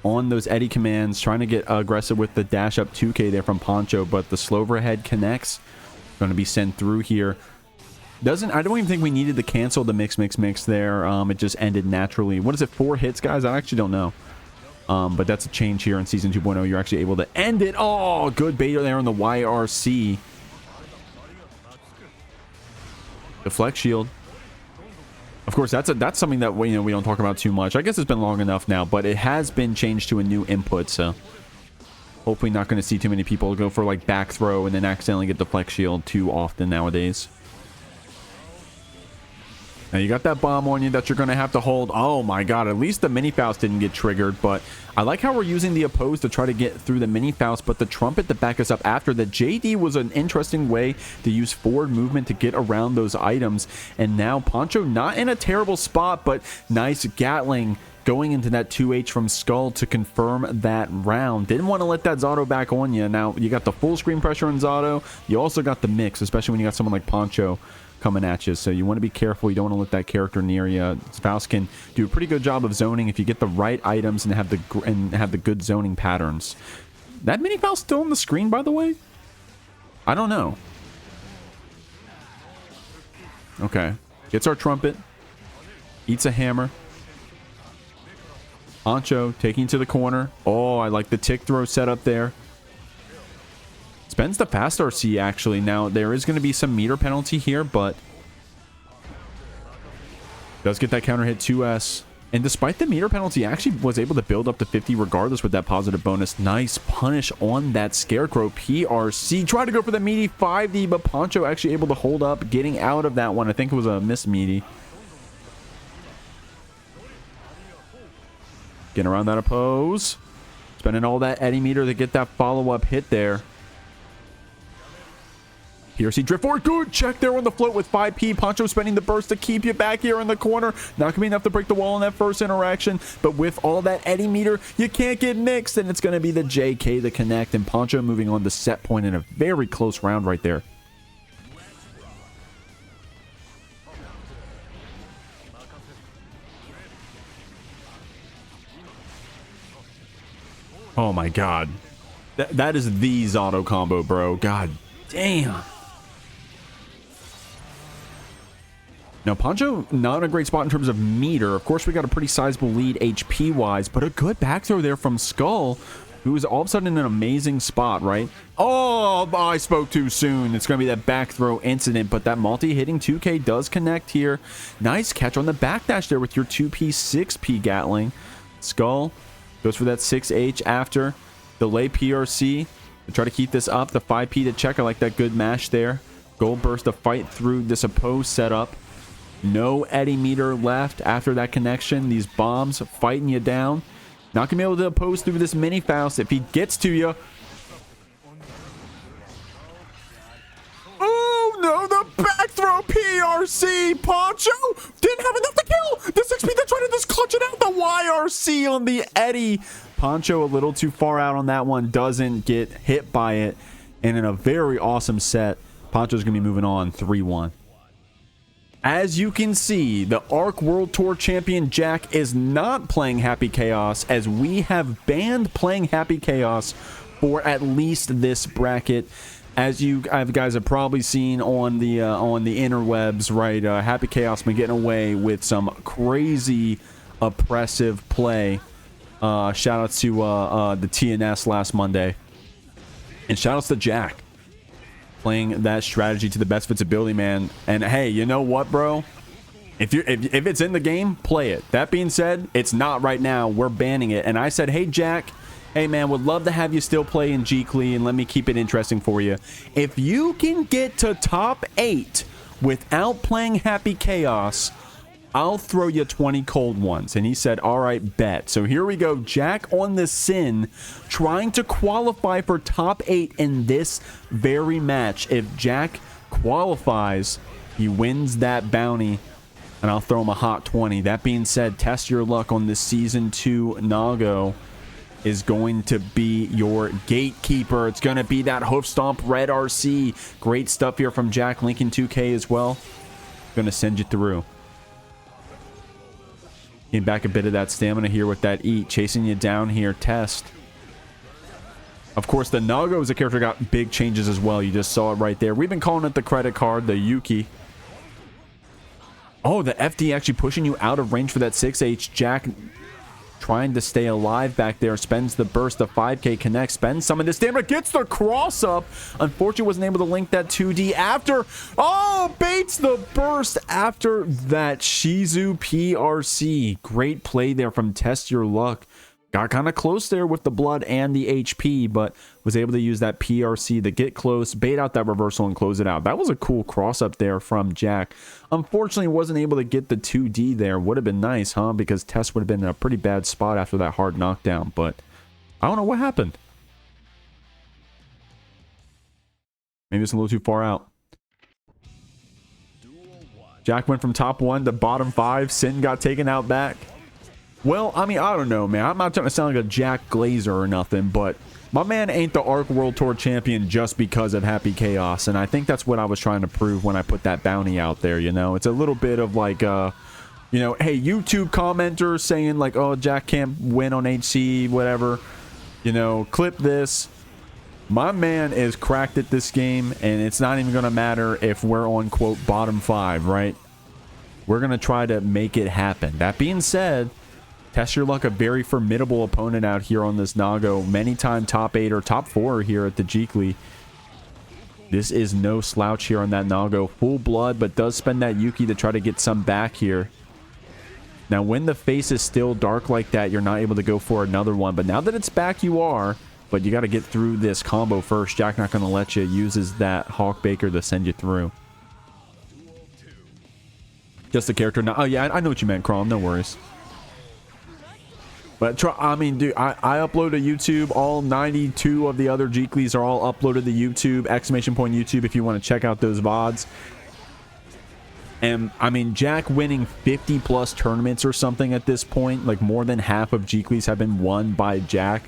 on those Eddie commands, trying to get aggressive with the dash up 2K there from Poncho, but the slow overhead connects. Going to be sent through here. I don't even think we needed to cancel the mix there. It just ended naturally. What is it, 4 hits, guys? I actually don't know. But that's a change here in Season 2.0. You're actually able to end it. Oh, good bait there on the YRC. Deflect shield. Of course, that's something that we don't talk about too much. I guess it's been long enough now, but it has been changed to a new input, so hopefully not going to see too many people go for like back throw and then accidentally get deflect shield too often nowadays. Now you got that bomb on you that you're going to have to hold. Oh my god, at least the mini Faust didn't get triggered, but I like how we're using the oppose to try to get through the mini Faust, but the trumpet to back us up after. The JD was an interesting way to use forward movement to get around those items, and now Poncho not in a terrible spot, but nice Gatling going into that 2H from Skull to confirm that round. Didn't want to let that Zato back on you. Now you got the full screen pressure in Zato. You also got the mix, especially when you got someone like Poncho coming at you, so you want to be careful. You don't want to let that character near you. Faust can do a pretty good job of zoning if you get the right items and have the good zoning patterns. That mini Faust still on the screen, by the way? I don't know. Okay, gets our trumpet, eats a hammer. Poncho taking to the corner. Oh, I like the tick throw setup there. Spends the fast RC, actually. Now, there is going to be some meter penalty here, but does get that counter hit 2S. And despite the meter penalty, actually was able to build up to 50 regardless with that positive bonus. Nice punish on that Scarecrow PRC. Tried to go for the meaty 5D, but Poncho actually able to hold up, getting out of that one. I think it was a miss meaty. Getting around that oppose. Spending all that Eddie meter to get that follow-up hit there. PRC drift forward. Good check there on the float with 5P. Poncho spending the burst to keep you back here in the corner. Not going to be enough to break the wall in that first interaction. But with all that Eddie meter, you can't get mixed. And it's going to be the JK to connect. And Poncho moving on to set point in a very close round right there. Oh my god. That is the Zato combo, bro. God damn. Now, Poncho not in a great spot in terms of meter. Of course, we got a pretty sizable lead HP-wise, but a good back throw there from Skull, who is all of a sudden in an amazing spot, right? Oh, I spoke too soon. It's going to be that back throw incident, but that multi-hitting 2K does connect here. Nice catch on the backdash there with your 2P, 6P Gatling. Skull goes for that 6H after. Delay PRC to try to keep this up. The 5P to check. I like that good mash there. Gold burst to fight through this opposed setup. No Eddie meter left after that connection. These bombs fighting you down. Not going to be able to oppose through this mini Faust if he gets to you. Oh no, the back throw PRC. Poncho didn't have enough to kill. The 6P that tried to just clutch it out. The YRC on the Eddie. Poncho a little too far out on that one. Doesn't get hit by it. And in a very awesome set, Poncho's going to be moving on 3-1. As you can see, the ARC World Tour champion Jack is not playing Happy Chaos, as we have banned playing Happy Chaos for at least this bracket. As you guys have probably seen on the interwebs, right? Happy Chaos been getting away with some crazy oppressive play. Shout out to the TNS last Monday, and shout outs to Jack playing that strategy to the best of its ability, man. And hey, you know what, bro? If it's in the game, play it. That being said, it's not right now. We're banning it. And I said, hey, Jack. Hey, man, would love to have you still play in Jeekly, and let me keep it interesting for you. If you can get to top 8 without playing Happy Chaos, I'll throw you 20 cold ones. And he said, all right, bet. So here we go. Jack on the Sin, trying to qualify for top 8 in this very match. If Jack qualifies, he wins that bounty, and I'll throw him a hot 20. That being said, test your luck on this Season 2 Nago is going to be your gatekeeper. It's going to be that hoof stomp red RC. Great stuff here from Jack. Lincoln 2K as well. Going to send you through. Getting back a bit of that stamina here with that eat. Chasing you down here. Test. Of course, the Nago as a character got big changes as well. You just saw it right there. We've been calling it the credit card, the Yuki. Oh, the FD actually pushing you out of range for that 6H. Jack trying to stay alive back there. Spends the burst. The 5K connects. Spends some of this damage. Gets the cross up. Unfortunately, wasn't able to link that 2D after. Oh, baits the burst after that Shizu PRC. Great play there from Test Your Luck. Got kind of close there with the blood and the HP, but was able to use that PRC to get close, bait out that reversal, and close it out. That was a cool cross up there from Jack. Unfortunately, wasn't able to get the 2D there. Would have been nice, huh? Because Tess would have been in a pretty bad spot after that hard knockdown, but I don't know what happened. Maybe it's a little too far out. Jack went from top 1 to bottom 5. Sin got taken out back. Well, I mean, I don't know, man. I'm not trying to sound like a Jack Glazer or nothing, but my man ain't the ARC World Tour champion just because of Happy Chaos, and I think that's what I was trying to prove when I put that bounty out there, you know? It's a little bit of like, you know, hey, YouTube commenters saying like, oh, Jack can't win on HC, whatever. You know, clip this. My man is cracked at this game, and it's not even going to matter if we're on, quote, bottom 5, right? We're going to try to make it happen. That being said, Test Your Luck, a very formidable opponent out here on this Nago. Many time top 8 or top 4 here at the Jeekly. This is no slouch here on that Nago. Full blood, but does spend that Yuki to try to get some back here. Now, when the face is still dark like that, you're not able to go for another one. But now that it's back, you are. But you got to get through this combo first. Jack not going to let you. Uses that Hawk Baker to send you through. Just the character. Now, oh, yeah, I know what you meant, Crom. No worries. But try, I mean, dude, I upload to YouTube. All 92 of the other Jeeklys are all uploaded to YouTube. Exclamation point YouTube if you want to check out those VODs. And, I mean, Jack winning 50 plus tournaments or something at this point. Like, more than half of Jeeklys have been won by Jack.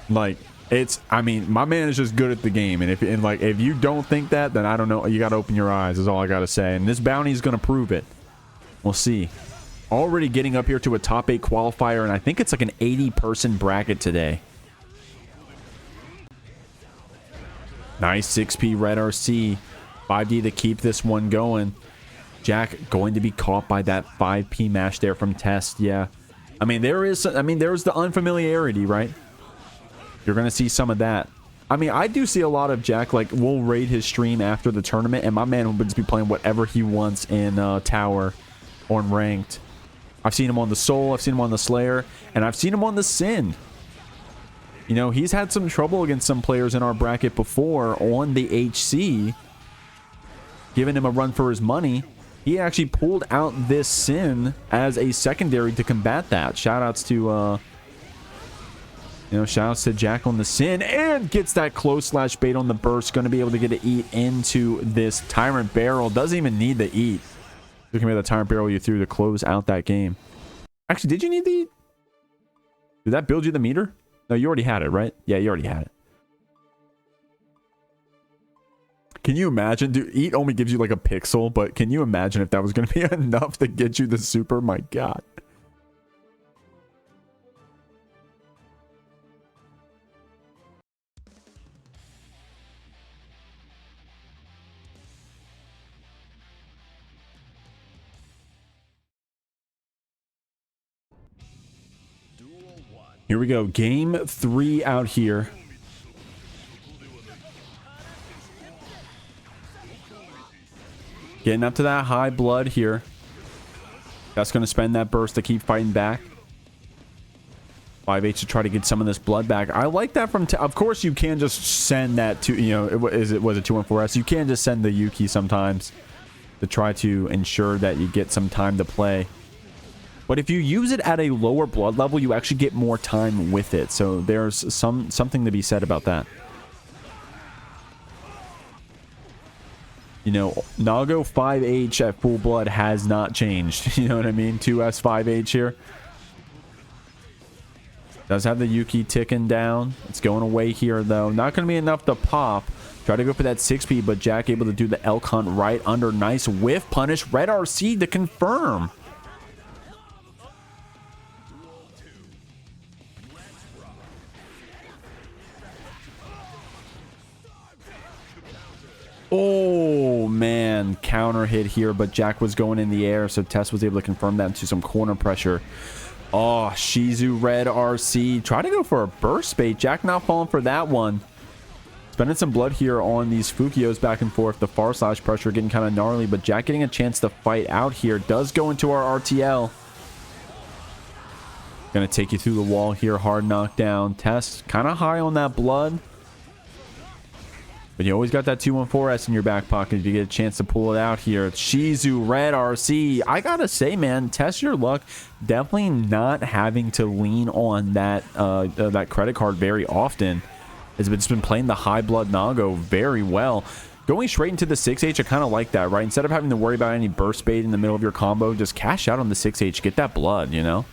Like, it's, I mean, my man is just good at the game. And if you don't think that, then I don't know. You got to open your eyes is all I got to say. And this bounty is going to prove it. We'll see. Already getting up here to a top 8 qualifier, and I think it's like an 80-person bracket today. Nice 6P red RC. 5D to keep this one going. Jack going to be caught by that 5P mash there from Test. Yeah. I mean, there's the unfamiliarity, right? You're going to see some of that. I mean, I do see a lot of Jack, like, we'll raid his stream after the tournament, and my man will just be playing whatever he wants in Tower or in Ranked. I've seen him on the Soul, I've seen him on the Slayer, and I've seen him on the Sin. You know, he's had some trouble against some players in our bracket before on the HC, giving him a run for his money. He actually pulled out this Sin as a secondary to combat that. Shoutouts to, shoutouts to Jack on the Sin, and gets that close slash bait on the burst. Going to be able to get an eat into this Tyrant Barrel. Doesn't even need the eat. Look at me, the Tyrant Barrel you threw to close out that game. Actually, did you need the... Did that build you the meter? No, you already had it, right? Yeah, you already had it. Can you imagine? Dude, eat only gives you like a pixel, but can you imagine if that was going to be enough to get you the super? My God. Here we go. Game 3 out here. Getting up to that high blood here. That's going to spend that burst to keep fighting back. 5H to try to get some of this blood back. I like that from... Of course, you can just send that to... You know, was it 214S? You can just send the Yuki sometimes to try to ensure that you get some time to play. But if you use it at a lower blood level, you actually get more time with it. So there's something to be said about that. You know, Nago 5H at full blood has not changed. You know what I mean? 2S 5H here. Does have the Yuki ticking down. It's going away here, though. Not going to be enough to pop. Try to go for that 6P, but Jack able to do the elk hunt right under. Nice whiff punish. Red RC to confirm. Oh, man. Counter hit here, but Jack was going in the air, so Tess was able to confirm that into some corner pressure. Oh, Shizu Red RC. Try to go for a burst bait. Jack not falling for that one. Spending some blood here on these Fukios back and forth. The far slash pressure getting kind of gnarly, but Jack getting a chance to fight out here. Does go into our RTL. Gonna take you through the wall here. Hard knockdown. Tess kind of high on that blood. But you always got that 214S in your back pocket if you get a chance to pull it out here. Shizu Red RC. I gotta say, man, test your luck. Definitely not having to lean on that credit card very often. It's been playing the high blood Nago very well. Going straight into the 6H, I kind of like that, right? Instead of having to worry about any burst bait in the middle of your combo, just cash out on the 6H. Get that blood, you know?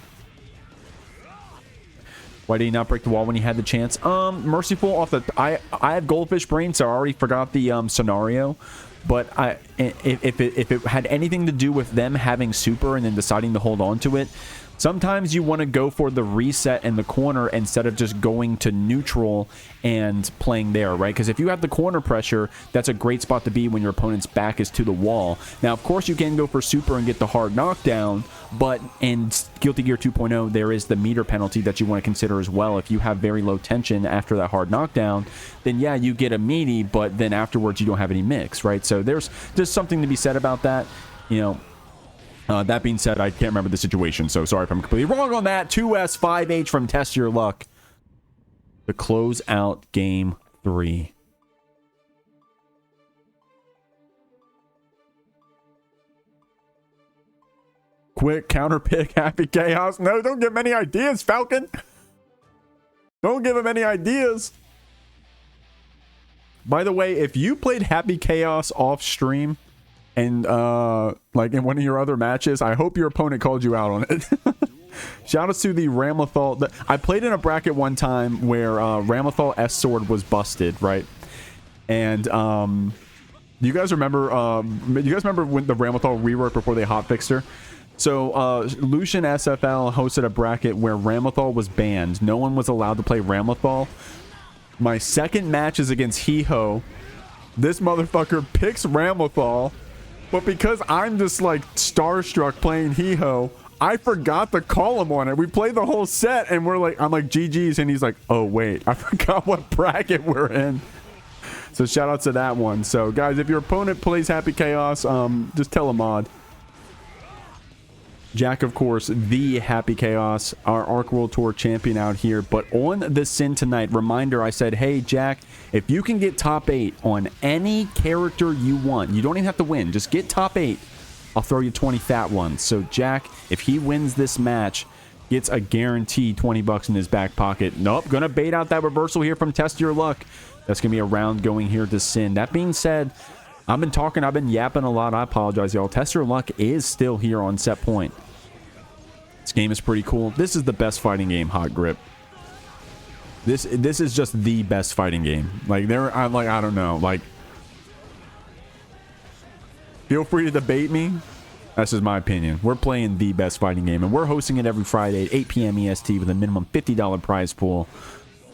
Why did he not break the wall when he had the chance? Merciful off the... I have goldfish brain, so I already forgot the scenario. But if it had anything to do with them having super and then deciding to hold on to it, sometimes you want to go for the reset in the corner instead of just going to neutral and playing there, right? Because if you have the corner pressure, that's a great spot to be when your opponent's back is to the wall. Now, of course, you can go for super and get the hard knockdown, but in Guilty Gear 2.0, there is the meter penalty that you want to consider as well. If you have very low tension after that hard knockdown, then yeah, you get a meaty, but then afterwards you don't have any mix, right? So there's just something to be said about that, you know. That being said, I can't remember the situation, so sorry if I'm completely wrong on that. 2S 5H from Test Your Luck to close out Game 3. Quick counter pick, Happy Chaos. No, don't give him any ideas, Falcon. Don't give him any ideas. By the way, if you played Happy Chaos off stream, and like in one of your other matches, I hope your opponent called you out on it. Shout out to the Ramlethal. I played in a bracket one time where Ramlethal S Sword was busted, right? And you guys remember when the Ramlethal reworked before they hotfixed her? So Lucian SFL hosted a bracket where Ramlethal was banned. No one was allowed to play Ramlethal. My second match is against Hee Ho. This motherfucker picks Ramlethal. But because I'm just like starstruck playing Hee Ho, I forgot to call him on it. We played the whole set and I'm like GG's, and he's like, oh wait, I forgot what bracket we're in. So shout out to that one. So guys, if your opponent plays Happy Chaos, just tell a mod. Jack, of course, the Happy Chaos, our Arc World Tour champion out here. But on the Sin tonight, reminder, I said, hey, Jack, if you can get top 8 on any character you want, you don't even have to win. Just get top 8. I'll throw you 20 fat ones. So, Jack, if he wins this match, gets a guaranteed 20 bucks in his back pocket. Nope, gonna bait out that reversal here from Test Your Luck. That's gonna be a round going here to Sin. That being said, I've been yapping a lot. I apologize, y'all. Test Your Luck is still here on set point. This game is pretty cool. This is the best fighting game, Hot Grip. This is just the best fighting game. Like, I'm like, I don't know. Like, Feel free to debate me. That's just my opinion. We're playing the best fighting game, and we're hosting it every Friday at 8 p.m. EST with a minimum $50 prize pool.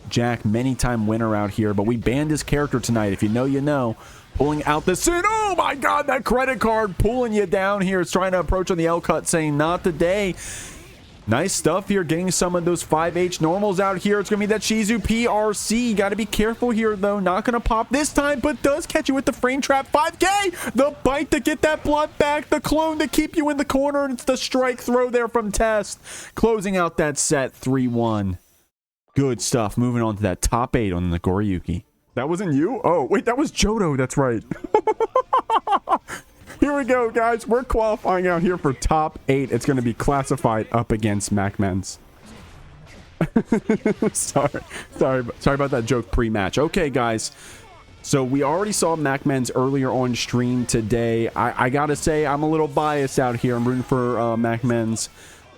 Jack, many-time winner out here, but we banned his character tonight. If you know, you know. Pulling out the sin. Oh my God, that credit card pulling you down here. It's trying to approach on the L cut, saying not today. Nice stuff here, getting some of those 5H normals out here. It's going to be that Shizu PRC. Got to be careful here, though. Not going to pop this time, but does catch you with the frame trap. 5K! The bite to get that blood back. The clone to keep you in the corner. And it's the strike throw there from Test. Closing out that set, 3-1. Good stuff. Moving on to that top 8 on the Nagoriyuki. That wasn't you? Oh, wait, that was Jodo. That's right. Here we go, guys. We're qualifying out here for top 8. It's going to be classified up against MacMens. sorry about that joke pre-match. Okay, guys. So we already saw MacMens earlier on stream today. I gotta say, I'm a little biased out here. I'm rooting for MacMens.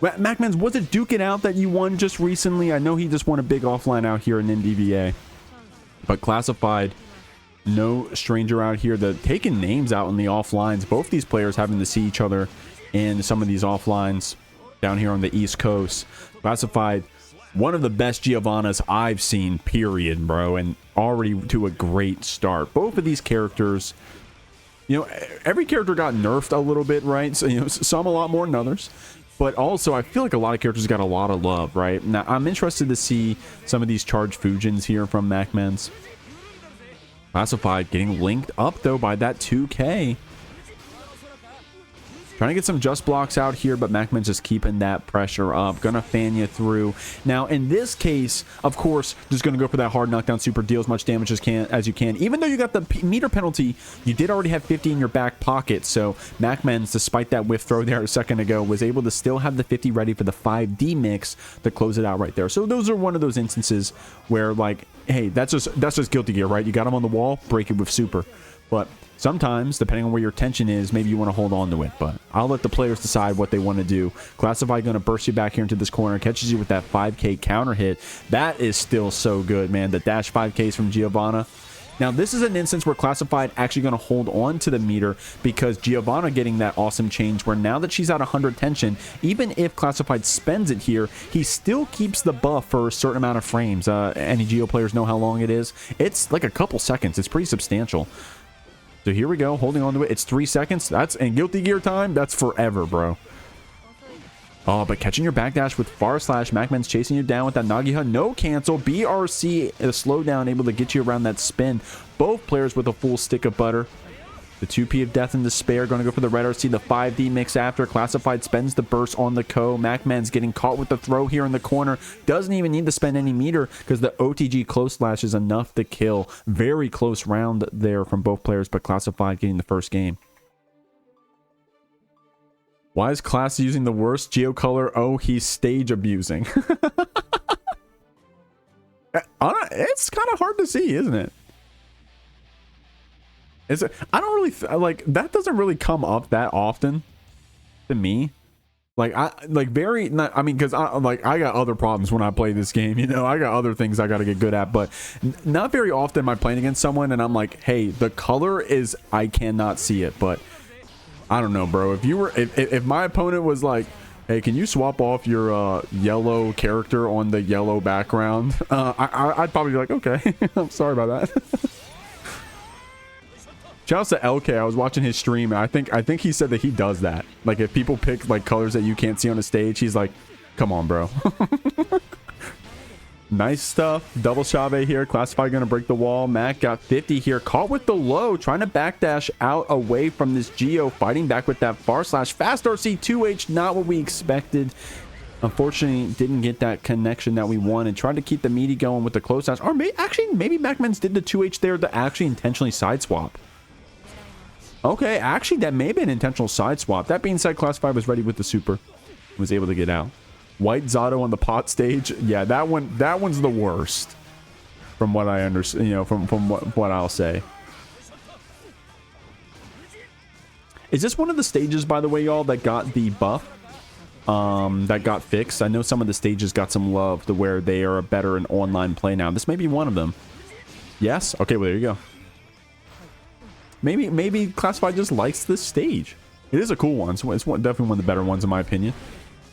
MacMens, was it Duke It Out that you won just recently? I know he just won a big offline out here in NDVA. But classified, no stranger out here. The taking names out in the offlines. Both these players having to see each other in some of these offlines down here on the East Coast. Classified, one of the best Giovannas I've seen, period, bro. And already to a great start. Both of these characters, you know, every character got nerfed a little bit, right? So, you know, some a lot more than others. But also, I feel like a lot of characters got a lot of love, right? Now, I'm interested to see some of these charged Fujins here from MacMens. Classified getting linked up, though, by that 2K. Trying to get some just blocks out here, but MacMens just keeping that pressure up. Gonna fan you through. Now, in this case, of course, just gonna go for that hard knockdown super, deal as much damage as you can. Even though you got the meter penalty, you did already have 50 in your back pocket. So MacMens, despite that whiff throw there a second ago, was able to still have the 50 ready for the 5D mix to close it out right there. So those are one of those instances where, like, hey, that's just guilty gear, right? You got him on the wall, break it with super. But sometimes, depending on where your tension is, maybe you want to hold on to it. But I'll let the players decide what they want to do. Classified going to burst you back here into this corner. Catches you with that 5K counter hit. That is still so good, man. The dash 5Ks from Giovanna. Now, this is an instance where Classified actually going to hold on to the meter because Giovanna getting that awesome change where now that she's at 100 tension, even if Classified spends it here, he still keeps the buff for a certain amount of frames. Any Geo players know how long it is. It's like a couple seconds. It's pretty substantial. So here we go, holding on to it. It's 3 seconds. That's in Guilty Gear time. That's forever, bro. Oh, but catching your backdash with far slash. MacMens chasing you down with that Nagiha. No cancel. BRC, a slowdown, able to get you around that spin. Both players with a full stick of butter. The 2P of Death and Despair going to go for the Red RC. The 5D mix after. Classified spends the burst on the Co. MacMens getting caught with the throw here in the corner. Doesn't even need to spend any meter because the OTG close slash is enough to kill. Very close round there from both players, but Classified getting the first game. Why is Class using the worst Geo color? Oh, he's stage abusing. It's kind of hard to see, isn't it? I don't really like that. Doesn't really come up that often to me. Like I mean, because I got other problems when I play this game. You know, I got other things I got to get good at. But not very often am I playing against someone and I'm like, hey, the color is, I cannot see it. But I don't know, bro. If my opponent was like, hey, can you swap off your yellow character on the yellow background? I'd probably be like, okay, I'm sorry about that. Shouts to LK. I was watching his stream, and I think he said that he does that. Like, if people pick like colors that you can't see on the stage, he's like, come on, bro. Nice stuff. Double Chave here. Classified going to break the wall. Mac got 50 here. Caught with the low. Trying to backdash out away from this Geo. Fighting back with that far slash. Fast RC 2H. Not what we expected. Unfortunately, didn't get that connection that we wanted. Tried to keep the meaty going with the close slash. Or maybe MacMens did the 2H there to actually intentionally side swap. Okay, actually, that may be an intentional side swap. That being said, Classified was ready with the super. Was able to get out. White Zato on the pot stage. Yeah, that one's the worst. From what I understand, you know, from what I'll say. Is this one of the stages, by the way, y'all, that got the buff? That got fixed? I know some of the stages got some love to where they are better in online play now. This may be one of them. Yes? Okay, well, there you go. maybe Classified just likes this stage. It is a cool one. It's definitely one of the better ones in my opinion.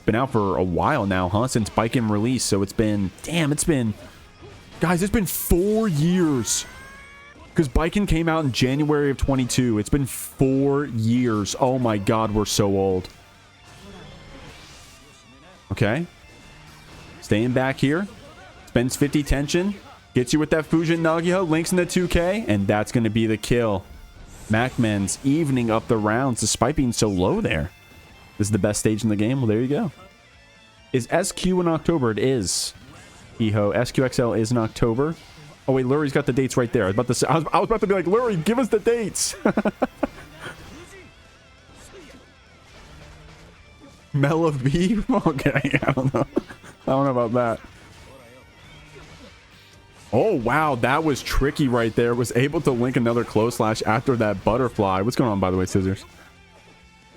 Been out for a while now, huh? Since Biken release, so it's been, damn, guys, it's been 4 years. Because Biken came out in January of 22. It's been 4 years. Oh my god, we're so old. Okay. Staying back here. Spends 50 tension. Gets you with that Fujin Nagio. Links in the 2K. And that's going to be the kill. MacMens evening up the rounds despite being so low there. This is the best stage in the game. Well, there you go. Is SQ in October? It is. Hee Ho. SQXL is in October. Oh, wait. Luri's got the dates right there. I was about to say, I was about to be like, Luri, give us the dates. Mellow beef? Okay. I don't know. I don't know about that. Oh, wow. That was tricky right there. Was able to link another close slash after that butterfly. What's going on, by the way, Scissors?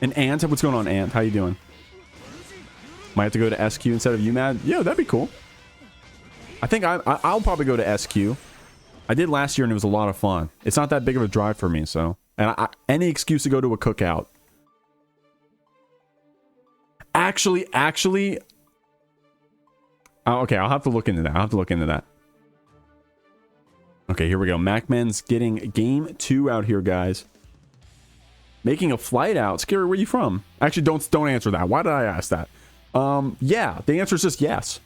And Ant, what's going on, Ant? How you doing? Might have to go to SQ instead of UMAD. Yeah, that'd be cool. I think I'll probably go to SQ. I did last year and it was a lot of fun. It's not that big of a drive for me, so. And any excuse to go to a cookout. Actually. Okay, I'll have to look into that. Okay, here we go. MacMens getting game 2 out here, guys. Making a flight out. Scary, where are you from? Actually, don't answer that. Why did I ask that? Yeah, the answer is just yes.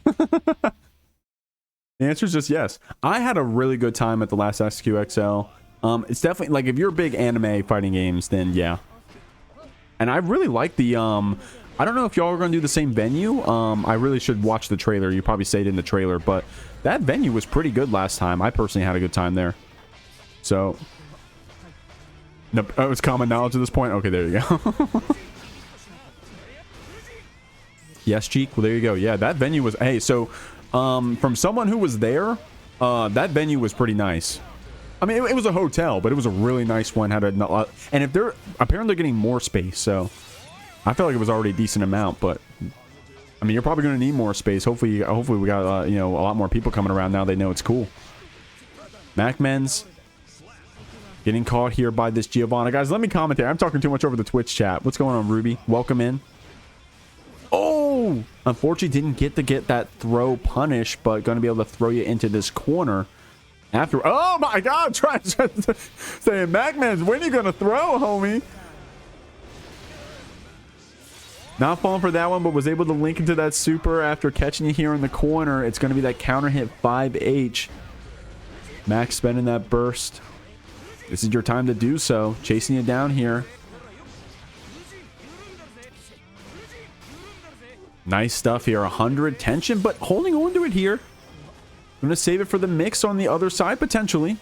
The answer is just yes. I had a really good time at the last SQXL. It's definitely, like, if you're a big anime fighting games, then yeah. And I really like the, I don't know if y'all are going to do the same venue. I really should watch the trailer. You probably say it in the trailer, but that venue was pretty good last time. I personally had a good time there. So, no, oh, it's common knowledge at this point. Okay, there you go. Yes, Cheek. Well, there you go. Yeah, that venue was, hey, so, from someone who was there, that venue was pretty nice. I mean, it was a hotel, but it was a really nice one. Had a, and if they're, apparently they're getting more space, so I felt like it was already a decent amount, but I mean, you're probably going to need more space. Hopefully we got, you know, a lot more people coming around now. They know it's cool. MacMens getting caught here by this Giovanna. Guys, let me commentate. I'm talking too much over the Twitch chat. What's going on, Ruby? Welcome in. Oh! Unfortunately, didn't get that throw punish, but going to be able to throw you into this corner. After, oh my god, trying saying, MacMens, when are you going to throw, homie? Not falling for that one, but was able to link into that super after catching you here in the corner. It's going to be that counter hit 5H. Max spending that burst. This is your time to do so. Chasing you down here. Nice stuff here. 100 tension, but holding on to it here. I'm going to save it for the mix on the other side, potentially.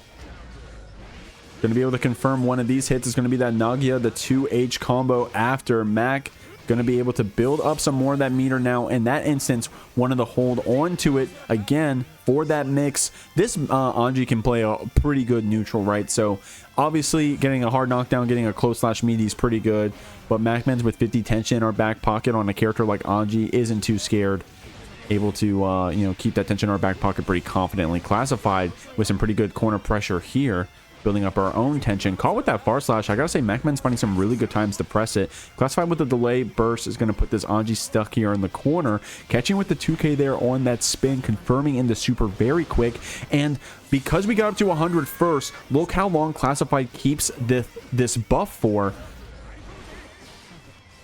Going to be able to confirm one of these hits is going to be that Nagia, the 2H combo after Mac. Going to be able to build up some more of that meter now. In that instance, wanted to hold on to it again for that mix. This Anji can play a pretty good neutral, right? So obviously getting a hard knockdown, getting a close slash meaty is pretty good. But MacMens with 50 tension in our back pocket on a character like Anji isn't too scared. Able to, you know, keep that tension in our back pocket pretty confidently. Classified with some pretty good corner pressure here. Building up our own tension. Caught with that far slash. I gotta say, MacMen's finding some really good times to press it. Classified with the delay burst is going to put this Anji stuck here in the corner. Catching with the 2K there on that spin. Confirming into super very quick. And because we got up to 100 first, look how long Classified keeps this buff for.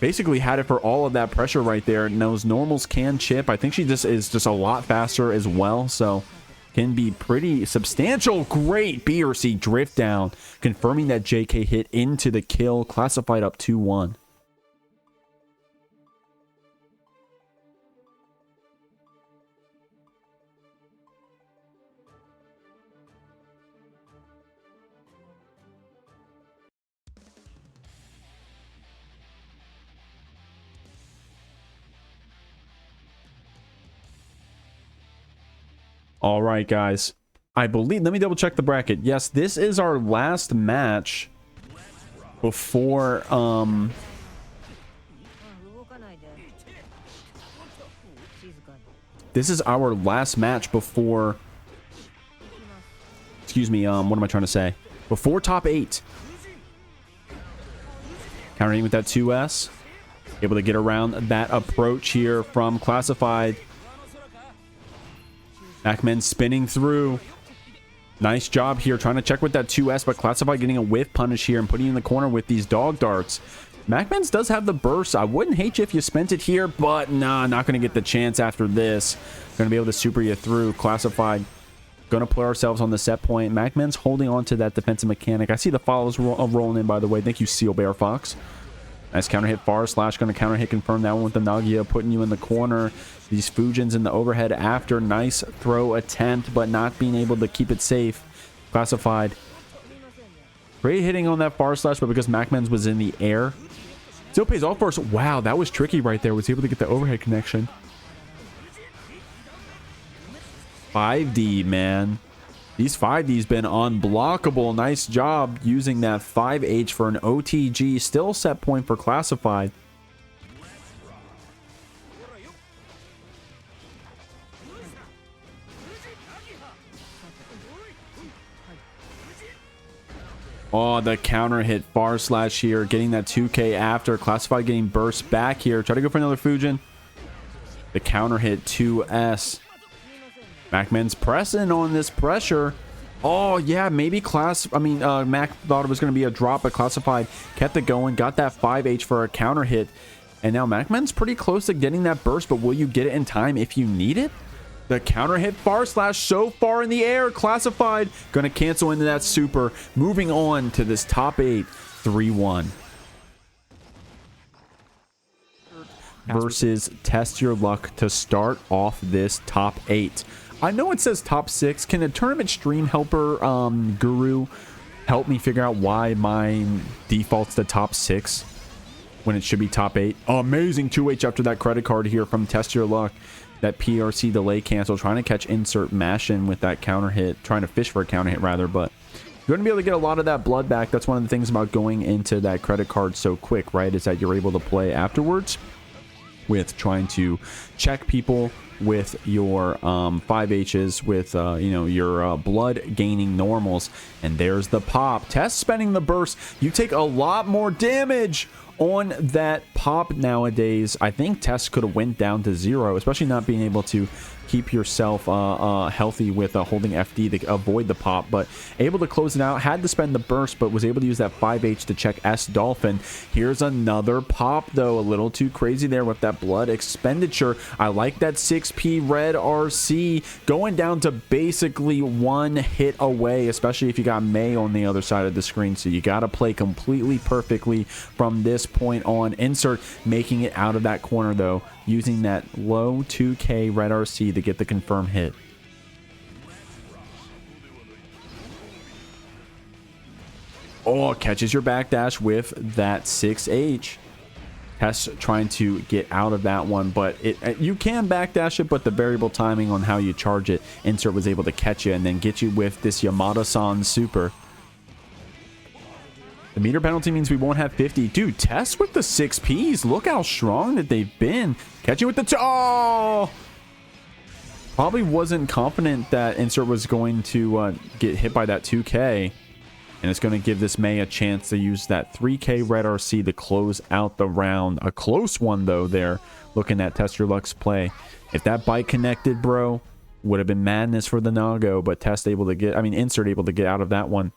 Basically had it for all of that pressure right there. And those normals can chip. I think she just is just a lot faster as well. So can be pretty substantial. Great BRC drift down, confirming that JK hit into the kill. Classified up 2-1. All right, guys. I believe, let me double check the bracket. Yes, this is our last match before this is our last match before, excuse me, what am I trying to say? before top 8. Countering with that 2S. Able to get around that approach here from Classified. MacMens spinning through. Nice job here trying to check with that 2S, but Classified getting a whiff punish here and putting you in the corner with these dog darts. MacMens does have the burst. I wouldn't hate you if you spent it here, but nah, not going to get the chance after this. Going to be able to super you through. Classified. Going to put ourselves on the set point. MacMens holding on to that defensive mechanic. I see the follows rolling in, by the way. Thank you, Seal Bear Fox. Nice counter hit. Far Slash going to counter hit confirm that one with the Nagia, putting you in the corner. These Fujins in the overhead after. Nice throw attempt, but not being able to keep it safe. Classified. Great hitting on that Far Slash, but because MacMens was in the air, still pays off for us. Wow, that was tricky right there. Was able to get the overhead connection. 5D, man. These 5Ds been unblockable. Nice job using that 5H for an OTG. Still set point for Classified. Oh, the counter hit Far Slash here. Getting that 2K after. Classified getting burst back here. Try to go for another Fujin. The counter hit 2S. MacMens pressing on this pressure. Oh, yeah, maybe Mac thought it was going to be a drop, but Classified kept it going. Got that 5H for a counter hit. And now MacMen's pretty close to getting that burst, but will you get it in time if you need it? The counter hit Far Slash so far in the air. Classified going to cancel into that super. Moving on to this top 8, 3-1. Versus Test Your Luck to start off this top 8. I know it says top 6. Can a tournament stream helper guru help me figure out why mine defaults to top 6 when it should be top 8? Amazing 2H after that credit card here from Test Your Luck. That PRC delay cancel, trying to catch insert mash in with that counter hit, trying to fish for a counter hit rather, but you're going to be able to get a lot of that blood back. That's one of the things about going into that credit card so quick, right, is that you're able to play afterwards with trying to check people with your 5Hs, with your blood gaining normals. And there's the pop. Test spending the burst. You take a lot more damage on that pop nowadays. I think Test could have went down to 0, especially not being able to keep yourself healthy with holding FD to avoid the pop, but able to close it out. Had to spend the burst, but was able to use that 5H to check S Dolphin. Here's another pop, though. A little too crazy there with that blood expenditure. I like that 6P red RC going down to basically 1 hit away, especially if you got May on the other side of the screen. So you got to play completely perfectly from this point on. Insert making it out of that corner, though, using that low 2K red RC to get the confirm hit. Oh, catches your backdash with that 6H. Test trying to get out of that one, but you can backdash it, but the variable timing on how you charge it, Insert was able to catch you and then get you with this Yamada-san super. The meter penalty means we won't have 50. Dude, Test with the 6Ps. Look how strong that they've been. Catch you with the... Oh! Probably wasn't confident that Insert was going to get hit by that 2K. And it's going to give this May a chance to use that 3K red RC to close out the round. A close one, though, there. Looking at Test Your Luck's play. If that bite connected, bro, would have been madness for the Nago. But Test able to get... Insert able to get out of that one.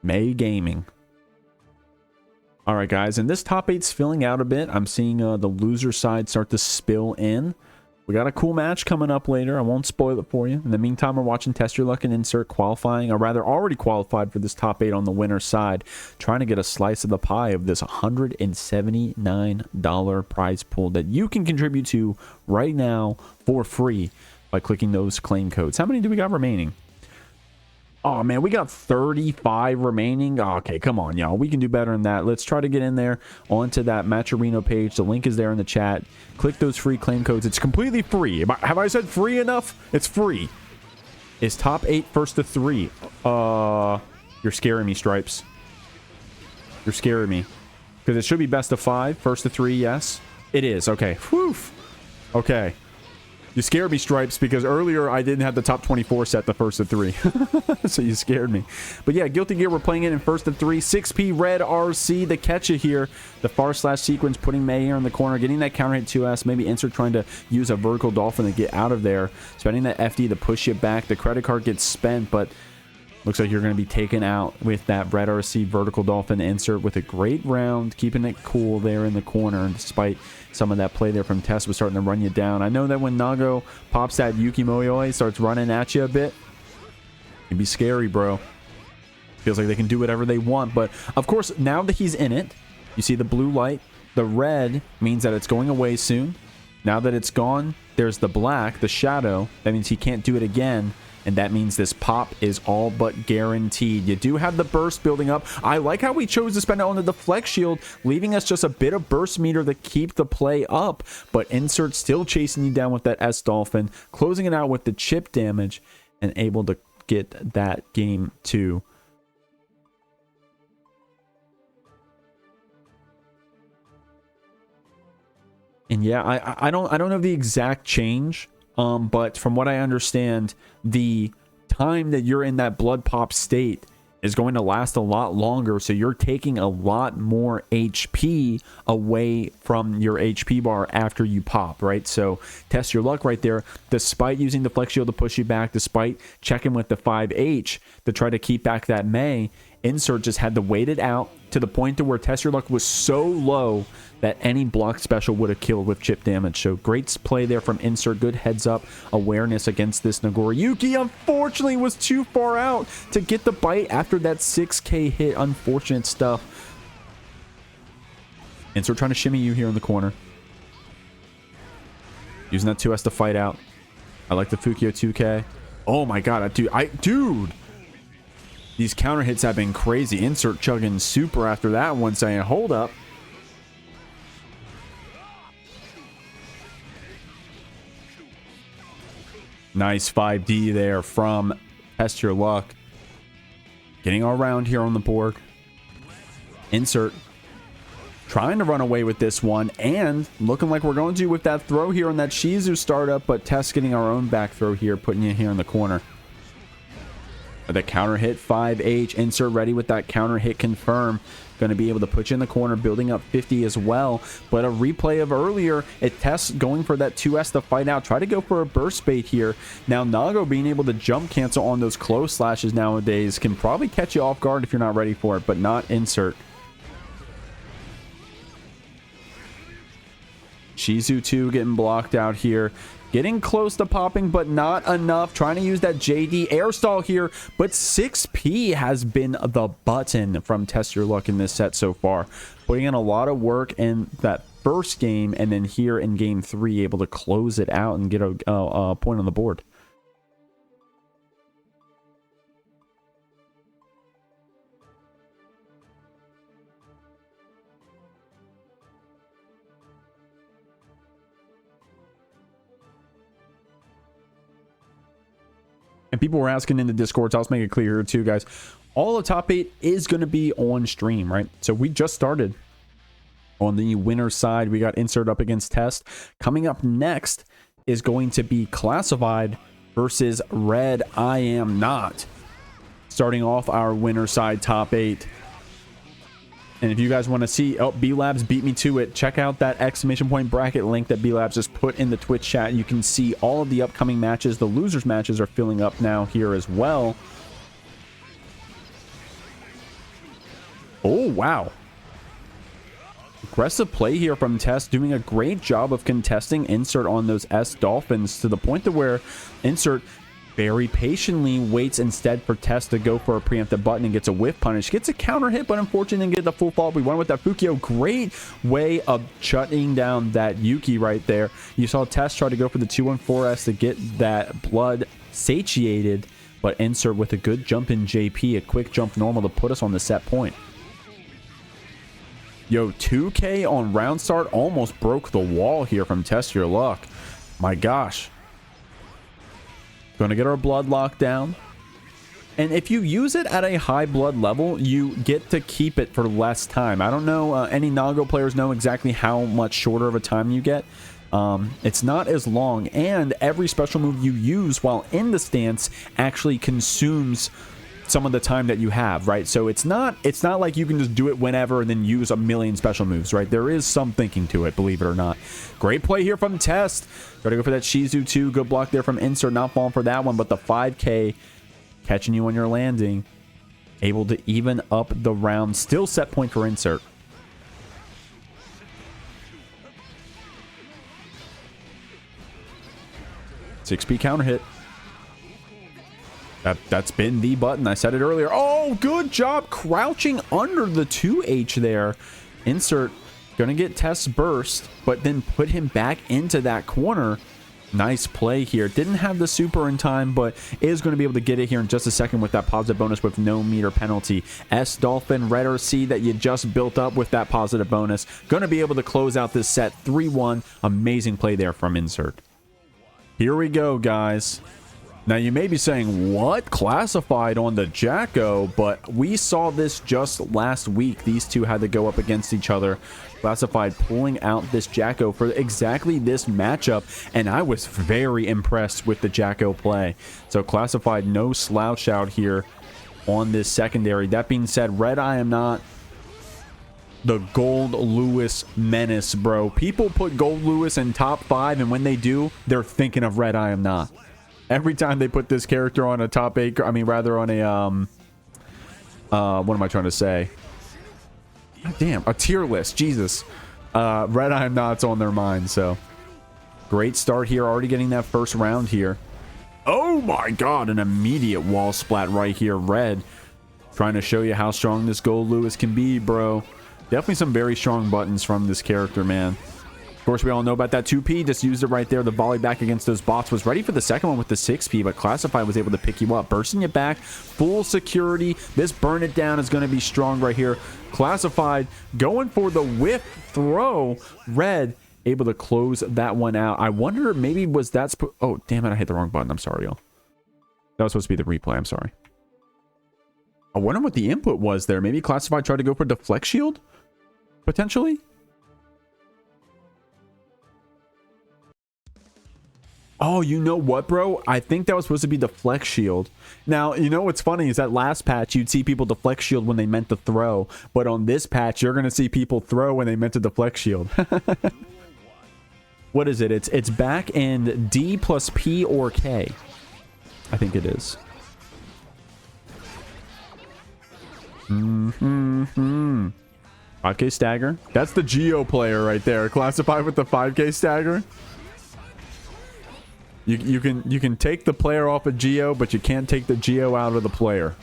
May Gaming. All right, guys, and this top 8's filling out a bit. I'm seeing the loser side start to spill in. We got a cool match coming up later. I won't spoil it for you. In the meantime, we're watching Test Your Luck and Insert qualifying, or rather already qualified for this top 8 on the winner's side, trying to get a slice of the pie of this $179 prize pool that you can contribute to right now for free by clicking those claim codes. How many do we got remaining? Oh, man, we got 35 remaining. Oh, okay, come on, y'all. We can do better than that. Let's try to get in there onto that Matcherino page. The link is there in the chat. Click those free claim codes. It's completely free. Have I said free enough? It's free. Is top 8 first to 3? You're scaring me, Stripes. You're scaring me. Because it should be best of 5. First to 3, yes. It is. Okay. Whew. Okay. You scared me, Stripes, because earlier I didn't have the top 24 set the first of 3. So you scared me. But yeah, Guilty Gear, we're playing it in first of 3. 6P Red RC, the catcha here. The far slash sequence, putting May here in the corner, getting that counter hit 2S. Maybe Insert trying to use a vertical dolphin to get out of there. Spending that FD to push you back. The credit card gets spent, but looks like you're going to be taken out with that Red RC vertical dolphin Insert with a great round, keeping it cool there in the corner, despite some of that play there from Test was starting to run you down. I know that when Nago pops that Yuki Moyoi, starts running at you a bit, it'd be scary, bro. Feels like they can do whatever they want, but of course, now that he's in it, you see the blue light. The red means that it's going away soon. Now that it's gone, there's the black, the shadow. That means he can't do it again. And that means this pop is all but guaranteed. You do have the burst building up. I like how we chose to spend it on the deflect shield, leaving us just a bit of burst meter to keep the play up. But Insert still chasing you down with that S Dolphin, closing it out with the chip damage, and able to get that game 2. And yeah, I don't know the exact change. But from what I understand, the time that you're in that blood pop state is going to last a lot longer. So you're taking a lot more HP away from your HP bar after you pop, right? So test your luck right there. Despite using the flex shield to push you back, despite checking with the 5H to try to keep back that May, Insert just had to wait it out to the point to where test your luck was so low that any block special would have killed with chip damage. So great play there from Insert. Good heads up awareness against this Nagoriyuki. Unfortunately was too far out to get the bite after that 6K hit. Unfortunate stuff. Insert trying to shimmy you here in the corner. Using that 2S to fight out. I like the Fukio 2K. Oh my god, dude. These counter hits have been crazy. Insert chugging super after that one, saying, hold up. Nice 5D there from Test Your Luck. Getting all around here on the board. Insert trying to run away with this one, and looking like we're going to with that throw here on that Shizu startup, but Test getting our own back throw here, putting you here in the corner. The counter hit 5H. Insert ready with that counter hit confirm. Going to be able to put you in the corner, building up 50 as well. But a replay of earlier, it tests going for that 2S to fight out. Try to go for a burst bait here. Now, Nago being able to jump cancel on those close slashes nowadays can probably catch you off guard if you're not ready for it, but not Insert. Shizu 2 getting blocked out here. Getting close to popping, but not enough. Trying to use that JD air stall here, but 6P has been the button from Test Your Luck in this set so far. Putting in a lot of work in that first game, and then here in game 3, able to close it out and get a point on the board. And people were asking in the Discord, so I'll just make it clear here too, guys. All of top 8 is going to be on stream, right? So we just started on the winner side. We got Insert up against Test. Coming up next is going to be Classified versus RedIAmNot. Starting off our winner side top 8. And if you guys want to see, oh, B-Labs beat me to it, check out that exclamation point bracket link that B-Labs just put in the Twitch chat. You can see all of the upcoming matches. The losers matches are filling up now here as well. Oh, wow. Aggressive play here from Test, doing a great job of contesting Insert on those S Dolphins to the point to where Insert very patiently waits instead for Test to go for a preemptive button and gets a whiff punish. Gets a counter hit, but unfortunately didn't get the full fall. We won with that Fukio. Great way of shutting down that Yuki right there. You saw Test try to go for the 214S to get that blood satiated, but Insert with a good jump in JP, a quick jump normal to put us on the set point. Yo, 2K on round start almost broke the wall here from Test Your Luck. My gosh. Going to get our blood locked down. And if you use it at a high blood level, you get to keep it for less time. I don't know, any Nago players know exactly how much shorter of a time you get. It's not as long, and every special move you use while in the stance actually consumes some of the time that you have, right? So it's not like you can just do it whenever and then use a million special moves, right? There is some thinking to it, believe it or not. Great play here from Test. Got to go for that Shizu too. Good block there from Insert. Not falling for that one, but the 5K catching you on your landing. Able to even up the round. Still set point for Insert. Six-P counter hit. That's been the button. I said it earlier. Oh, good job crouching under the 2H there. Insert going to get Test's burst, but then put him back into that corner. Nice play here. Didn't have the super in time, but is going to be able to get it here in just a second with that positive bonus with no meter penalty. S Dolphin, Red RC that you just built up with that positive bonus. Going to be able to close out this set 3-1. Amazing play there from Insert. Here we go, guys. Now, you may be saying, what? Classified on the Jacko? But we saw this just last week. These two had to go up against each other. Classified pulling out this Jacko for exactly this matchup. And I was very impressed with the Jacko play. So, Classified, no slouch out here on this secondary. That being said, RedIAmNot, the Gold Lewis menace, bro. People put Gold Lewis in top 5, and when they do, they're thinking of RedIAmNot. Every time they put this character on a top 8, I mean, rather on a, what am I trying to say? God damn, a tier list, Jesus. RedIAmNot's on their mind, so. Great start here, already getting that first round here. Oh my god, an immediate wall splat right here. Red trying to show you how strong this Gold Lewis can be, bro. Definitely some very strong buttons from this character, man. Of course, we all know about that 2P. Just used it right there. The volley back against those bots. Was ready for the second one with the 6P, but Classified was able to pick you up. Bursting it back. Full security. This burn it down is going to be strong right here. Classified going for the whip throw. Red able to close that one out. I wonder, maybe was that... Oh, damn it. I hit the wrong button. I'm sorry, y'all. That was supposed to be the replay. I'm sorry. I wonder what the input was there. Maybe Classified tried to go for deflect shield? Potentially? Oh, you know what, bro? I think that was supposed to be deflect shield. Now, you know what's funny is that last patch, you'd see people deflect shield when they meant to throw. But on this patch, you're going to see people throw when they meant to deflect shield. What is it? It's back in D plus P or K. I think it is. 5K stagger. That's the Geo player right there. Classified with the 5K stagger. You can take the player off of Geo, but you can't take the Geo out of the player.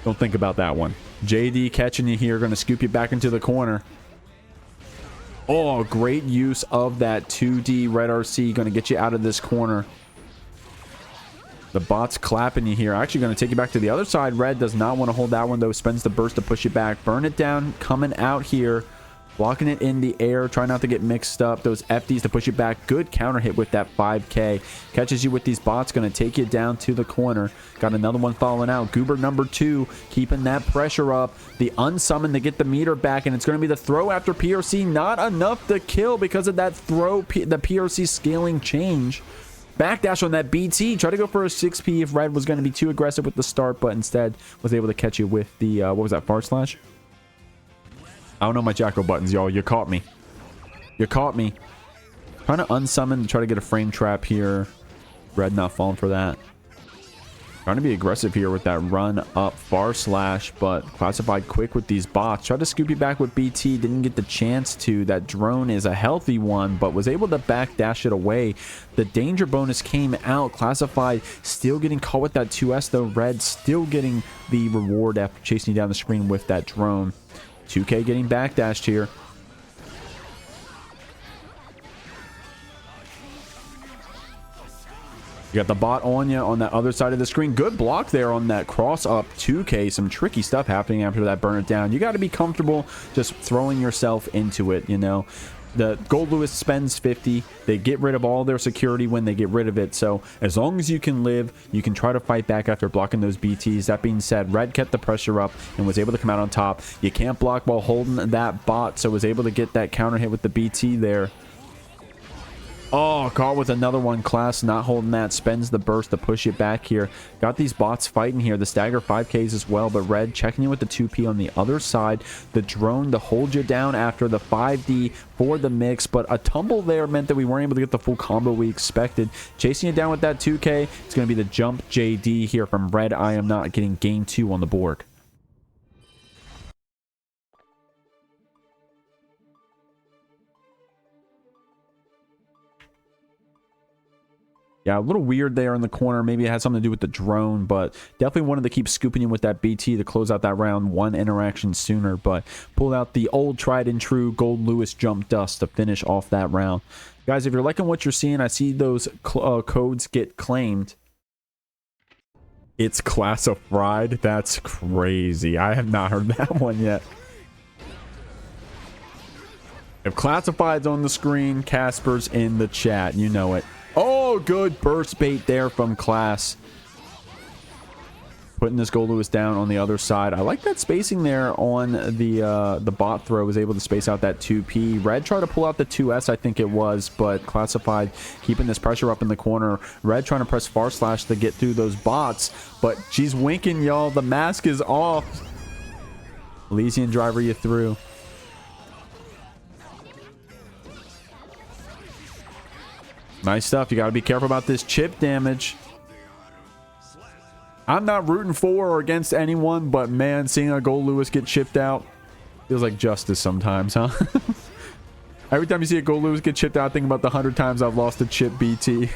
Don't think about that one. JD catching you here, going to scoop you back into the corner. Oh, great use of that 2D Red RC, going to get you out of this corner. The bot's clapping you here. Actually going to take you back to the other side. Red does not want to hold that one, though. Spends the burst to push you back. Burn it down, coming out here. Blocking it in the air. Try not to get mixed up. Those FDs to push you back. Good counter hit with that 5K. Catches you with these bots. Going to take you down to the corner. Got another one falling out. Goober number 2. Keeping that pressure up. The unsummon to get the meter back. And it's going to be the throw after PRC. Not enough to kill because of that throw. The PRC scaling change. Backdash on that BT. Try to go for a 6P if Red was going to be too aggressive with the start. But instead was able to catch you with the, what was that, fart slash? I don't know my Jacko buttons, y'all. You caught me. You caught me. Trying to unsummon to try to get a frame trap here. Red not falling for that. Trying to be aggressive here with that run up far slash, but Classified quick with these bots. Tried to scoop you back with BT. Didn't get the chance to. That drone is a healthy one, but was able to backdash it away. The danger bonus came out. Classified still getting caught with that 2S, though. Red still getting the reward after chasing you down the screen with that drone. 2K getting backdashed here. You got the bot on you on that other side of the screen. Good block there on that cross up 2K. Some tricky stuff happening after that burn it down. You got to be comfortable just throwing yourself into it, you know. The Gold Lewis spends 50. They get rid of all their security when they get rid of it. So as long as you can live, you can try to fight back after blocking those BTs. That being said, Red kept the pressure up and was able to come out on top. You can't block while holding that bot, so was able to get that counter hit with the BT there. Oh, caught with another one. Class not holding that. Spends the burst to push it back here. Got these bots fighting here. The stagger 5Ks as well. But Red checking in with the 2P on the other side. The drone to hold you down after the 5D for the mix. But a tumble there meant that we weren't able to get the full combo we expected. Chasing it down with that 2K. It's going to be the jump JD here from RedIAmNot getting game 2 on the board. Yeah, a little weird there in the corner. Maybe it had something to do with the drone, but definitely wanted to keep scooping in with that BT to close out that round one interaction sooner, but pulled out the old tried and true Gold Lewis jump dust to finish off that round. Guys, if you're liking what you're seeing, I see those codes get claimed. It's classified. That's crazy. I have not heard that one yet. If classified's on the screen, Casper's in the chat. You know it. Oh, good burst bait there from Class. Putting this Gold Lewis down on the other side. I like that spacing there on the bot throw. Was able to space out that 2P. Red tried to pull out the 2S, I think it was, but Classified keeping this pressure up in the corner. Red trying to press far slash to get through those bots, but she's winking, y'all. The mask is off. Elysian driver you through. Nice stuff. You got to be careful about this chip damage. I'm not rooting for or against anyone, but man, seeing a Gold Lewis get chipped out feels like justice sometimes, huh? Every time you see a Gold Lewis get chipped out, think about the 100 times I've lost a chip BT.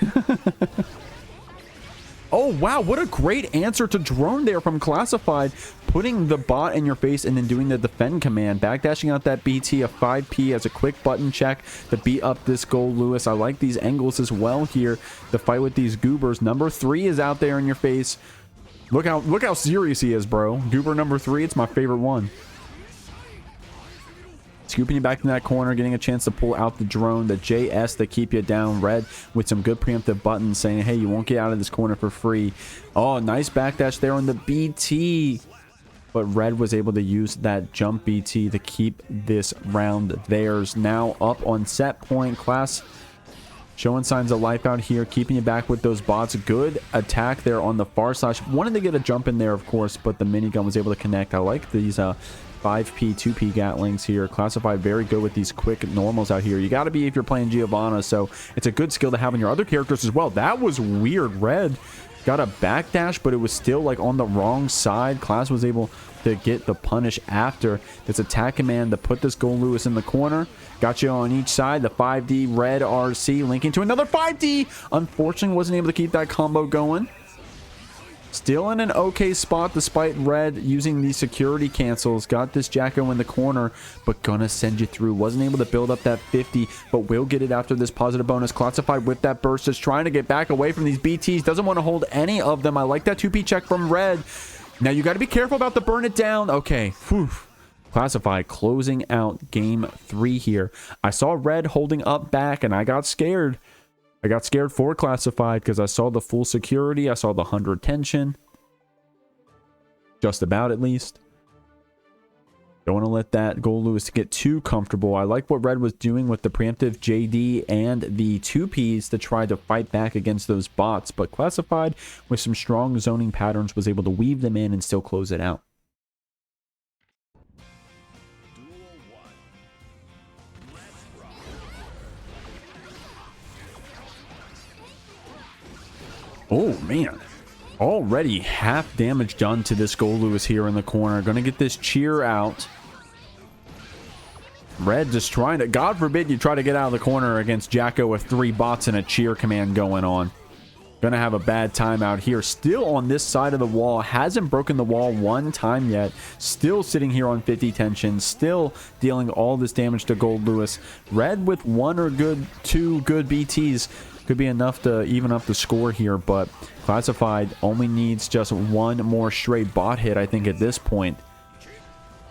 Oh, wow. What a great answer to drone there from Classified. Putting the bot in your face and then doing the defend command. Backdashing out that BT, a 5P as a quick button check to beat up this Gold Lewis. I like these angles as well here to fight with these goobers. Number 3 is out there in your face. Look how serious he is, bro. Goober number 3, it's my favorite one. Scooping you back in that corner, getting a chance to pull out the drone, the JS to keep you down. Red with some good preemptive buttons saying, hey, you won't get out of this corner for free. Oh, nice backdash there on the BT. But Red was able to use that jump BT to keep this round theirs. Now up on set point. Class showing signs of life out here, keeping you back with those bots. Good attack there on the far slash. Wanted to get a jump in there, of course, but the minigun was able to connect. I like these 5P, 2P Gatlings here. Classified very good with these quick normals out here. You got to be if you're playing Giovanna, so it's a good skill to have in your other characters as well. That was weird. Red got a backdash, but it was still like on the wrong side. Class was able to get the punish after this attack command to put this Gold Lewis in the corner. Got you on each side. The 5D Red RC linking to another 5D. Unfortunately, wasn't able to keep that combo going. Still in an okay spot despite Red using the security cancels. Got this Jacko in the corner, but gonna send you through. Wasn't able to build up that 50, but will get it after this positive bonus. Classified with that burst, just trying to get back away from these BTs. Doesn't want to hold any of them. I like that 2P check from Red. Now you got to be careful about the burn it down. Okay. Whew. Classified closing out game 3 here. I saw Red holding up back, and I got scared. I got scared for Classified because I saw the full security. I saw the 100 tension. Just about, at least. Don't want to let that Gold Lewis get too comfortable. I like what Red was doing with the preemptive JD and the 2Ps to try to fight back against those bots. But Classified, with some strong zoning patterns, was able to weave them in and still close it out. Oh, man. Already half damage done to this Gold Lewis here in the corner. Gonna get this cheer out. Red just trying to... God forbid you try to get out of the corner against Jacko with 3 bots and a cheer command going on. Gonna have a bad time out here. Still on this side of the wall. Hasn't broken the wall one time yet. Still sitting here on 50 tension. Still dealing all this damage to Gold Lewis. Red with 1 or 2 good BTs could be enough to even up the score here, but Classified only needs just 1 more straight bot hit, I think, at this point.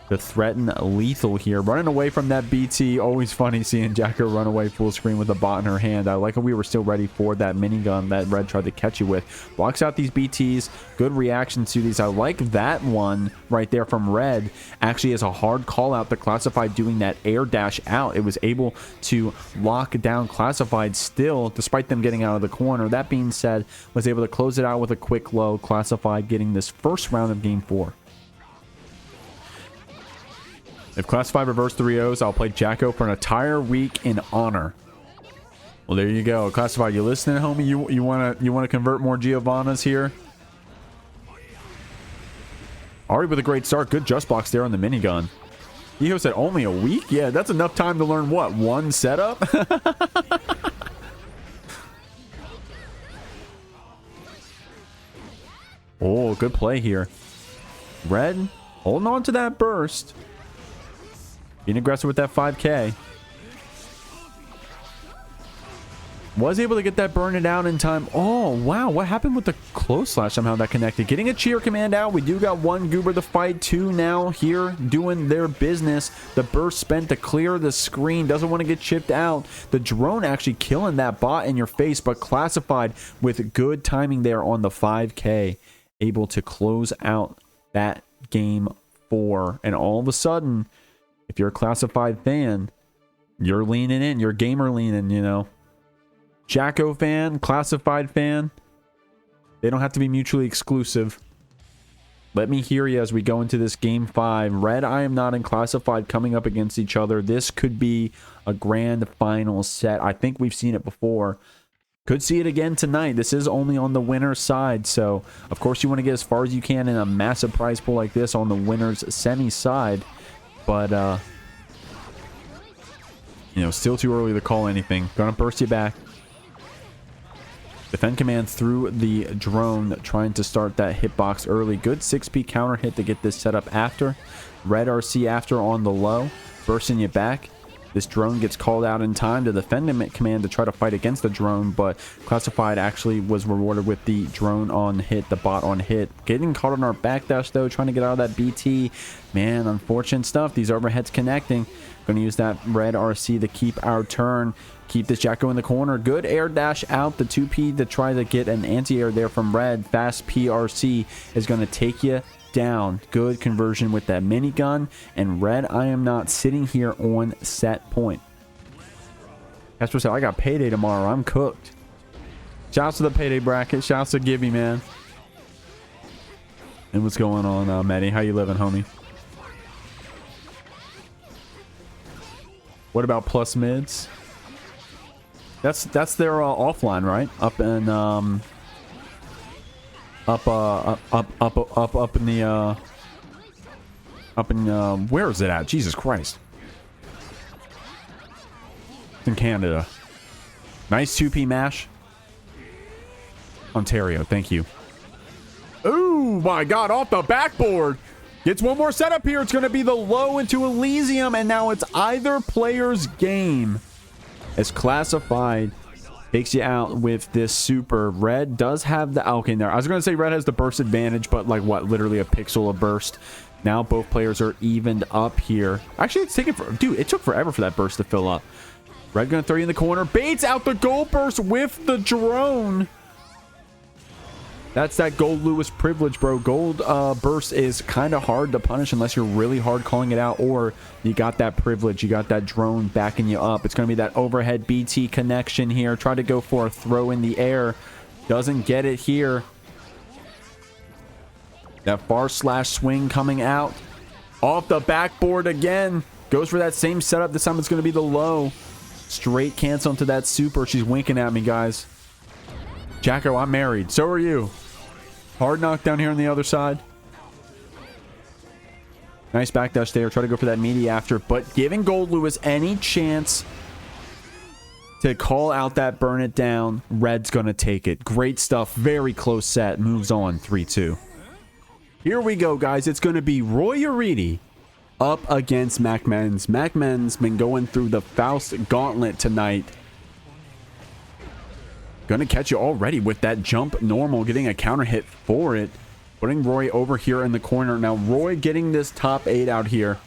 to threaten lethal here. Running away from that BT. Always funny seeing Jacko run away full screen with the bot in her hand. I like how we were still ready for that minigun that Red tried to catch you with. Blocks out these BTs. Good reaction to these. I like that one right there from Red. Actually has a hard call out. The Classified doing that air dash out. It was able to lock down Classified still, despite them getting out of the corner. That being said, was able to close it out with a quick low. Classified getting this first round of game 4. If Classified reverse 3-0s, I'll play Jacko for an entire week in honor. Well, there you go. Classified, you listening, homie? You wanna convert more Giovannas here? Already with a great start. Good just box there on the minigun. Hee Ho said only a week? Yeah, that's enough time to learn what? One setup? Oh, good play here. Red holding on to that burst. Being aggressive with that 5K. Was able to get that burn it out in time. Oh, wow. What happened with the close slash? Somehow that connected. Getting a cheer command out. We do got one goober to fight. 2 now here doing their business. The burst spent to clear the screen. Doesn't want to get chipped out. The drone actually killing that bot in your face, but Classified with good timing there on the 5K. Able to close out that game 4. And all of a sudden, if you're a Classified fan, you're leaning in. You're gamer leaning, you know. Jacko fan, Classified fan, they don't have to be mutually exclusive. Let me hear you as we go into this game 5. RedIAmNot and Classified coming up against each other. This could be a grand final set. I think we've seen it before. Could see it again tonight. This is only on the winner's side, so of course you want to get as far as you can in a massive prize pool like this on the winner's semi side. But, you know, still too early to call anything. Gonna burst you back. Defend command through the drone, trying to start that hitbox early. Good 6P counter hit to get this set up after. Red RC after on the low. Bursting you back. This drone gets called out in time to defend command to try to fight against the drone, but Classified actually was rewarded with the drone on hit, the bot on hit. Getting caught on our backdash though, trying to get out of that BT. Man, unfortunate stuff. These overheads connecting. Going to use that Red RC to keep our turn. Keep this Jacko in the corner. Good air dash out. The 2P to try to get an anti-air there from Red. Fast PRC is going to take you down. Good conversion with that minigun. And RedIAmNot sitting here on set point. Castro said, I got payday tomorrow. I'm cooked. Shouts to the payday bracket. Shouts to Gibby, man. And what's going on, Maddie? How you living, homie? What about plus mids? That's their offline, right? Up in up in where is it at? Jesus Christ. It's in Canada. Nice 2P mash. Ontario, thank you. Oh my god, off the backboard. Gets one more setup here. It's going to be the low into Elysium, and now it's either player's game. As Classified takes you out with this super. Red does have the... Okay, there. I was going to say Red has the burst advantage, but like what? Literally a pixel of burst. Now both players are evened up here. Actually, it's taken for... Dude, it took forever for that burst to fill up. Red going to throw you in the corner. Baits out the gold burst with the drone. That's that Gold Lewis privilege, bro. Gold burst is kind of hard to punish unless you're really hard calling it out, or you got that privilege. You got that drone backing you up. It's going to be that overhead BT connection here. Try to go for a throw in the air. Doesn't get it here. That far slash swing coming out. Off the backboard again. Goes for that same setup. This time it's going to be the low. Straight cancel into that super. She's winking at me, guys. Jacko, I'm married. So are you. Hard knock down here on the other side. Nice backdash there. Try to go for that meaty after, but giving Gold Lewis any chance to call out that burn it down. Red's going to take it. Great stuff. Very close set. Moves on 3-2. Here we go, guys. It's going to be Roiyariti up against MacMens. MacMens been going through the Faust gauntlet tonight. Gonna catch you already with that jump normal, getting a counter hit for it. Putting Roy over here in the corner. Now, Roy getting this top 8 out here.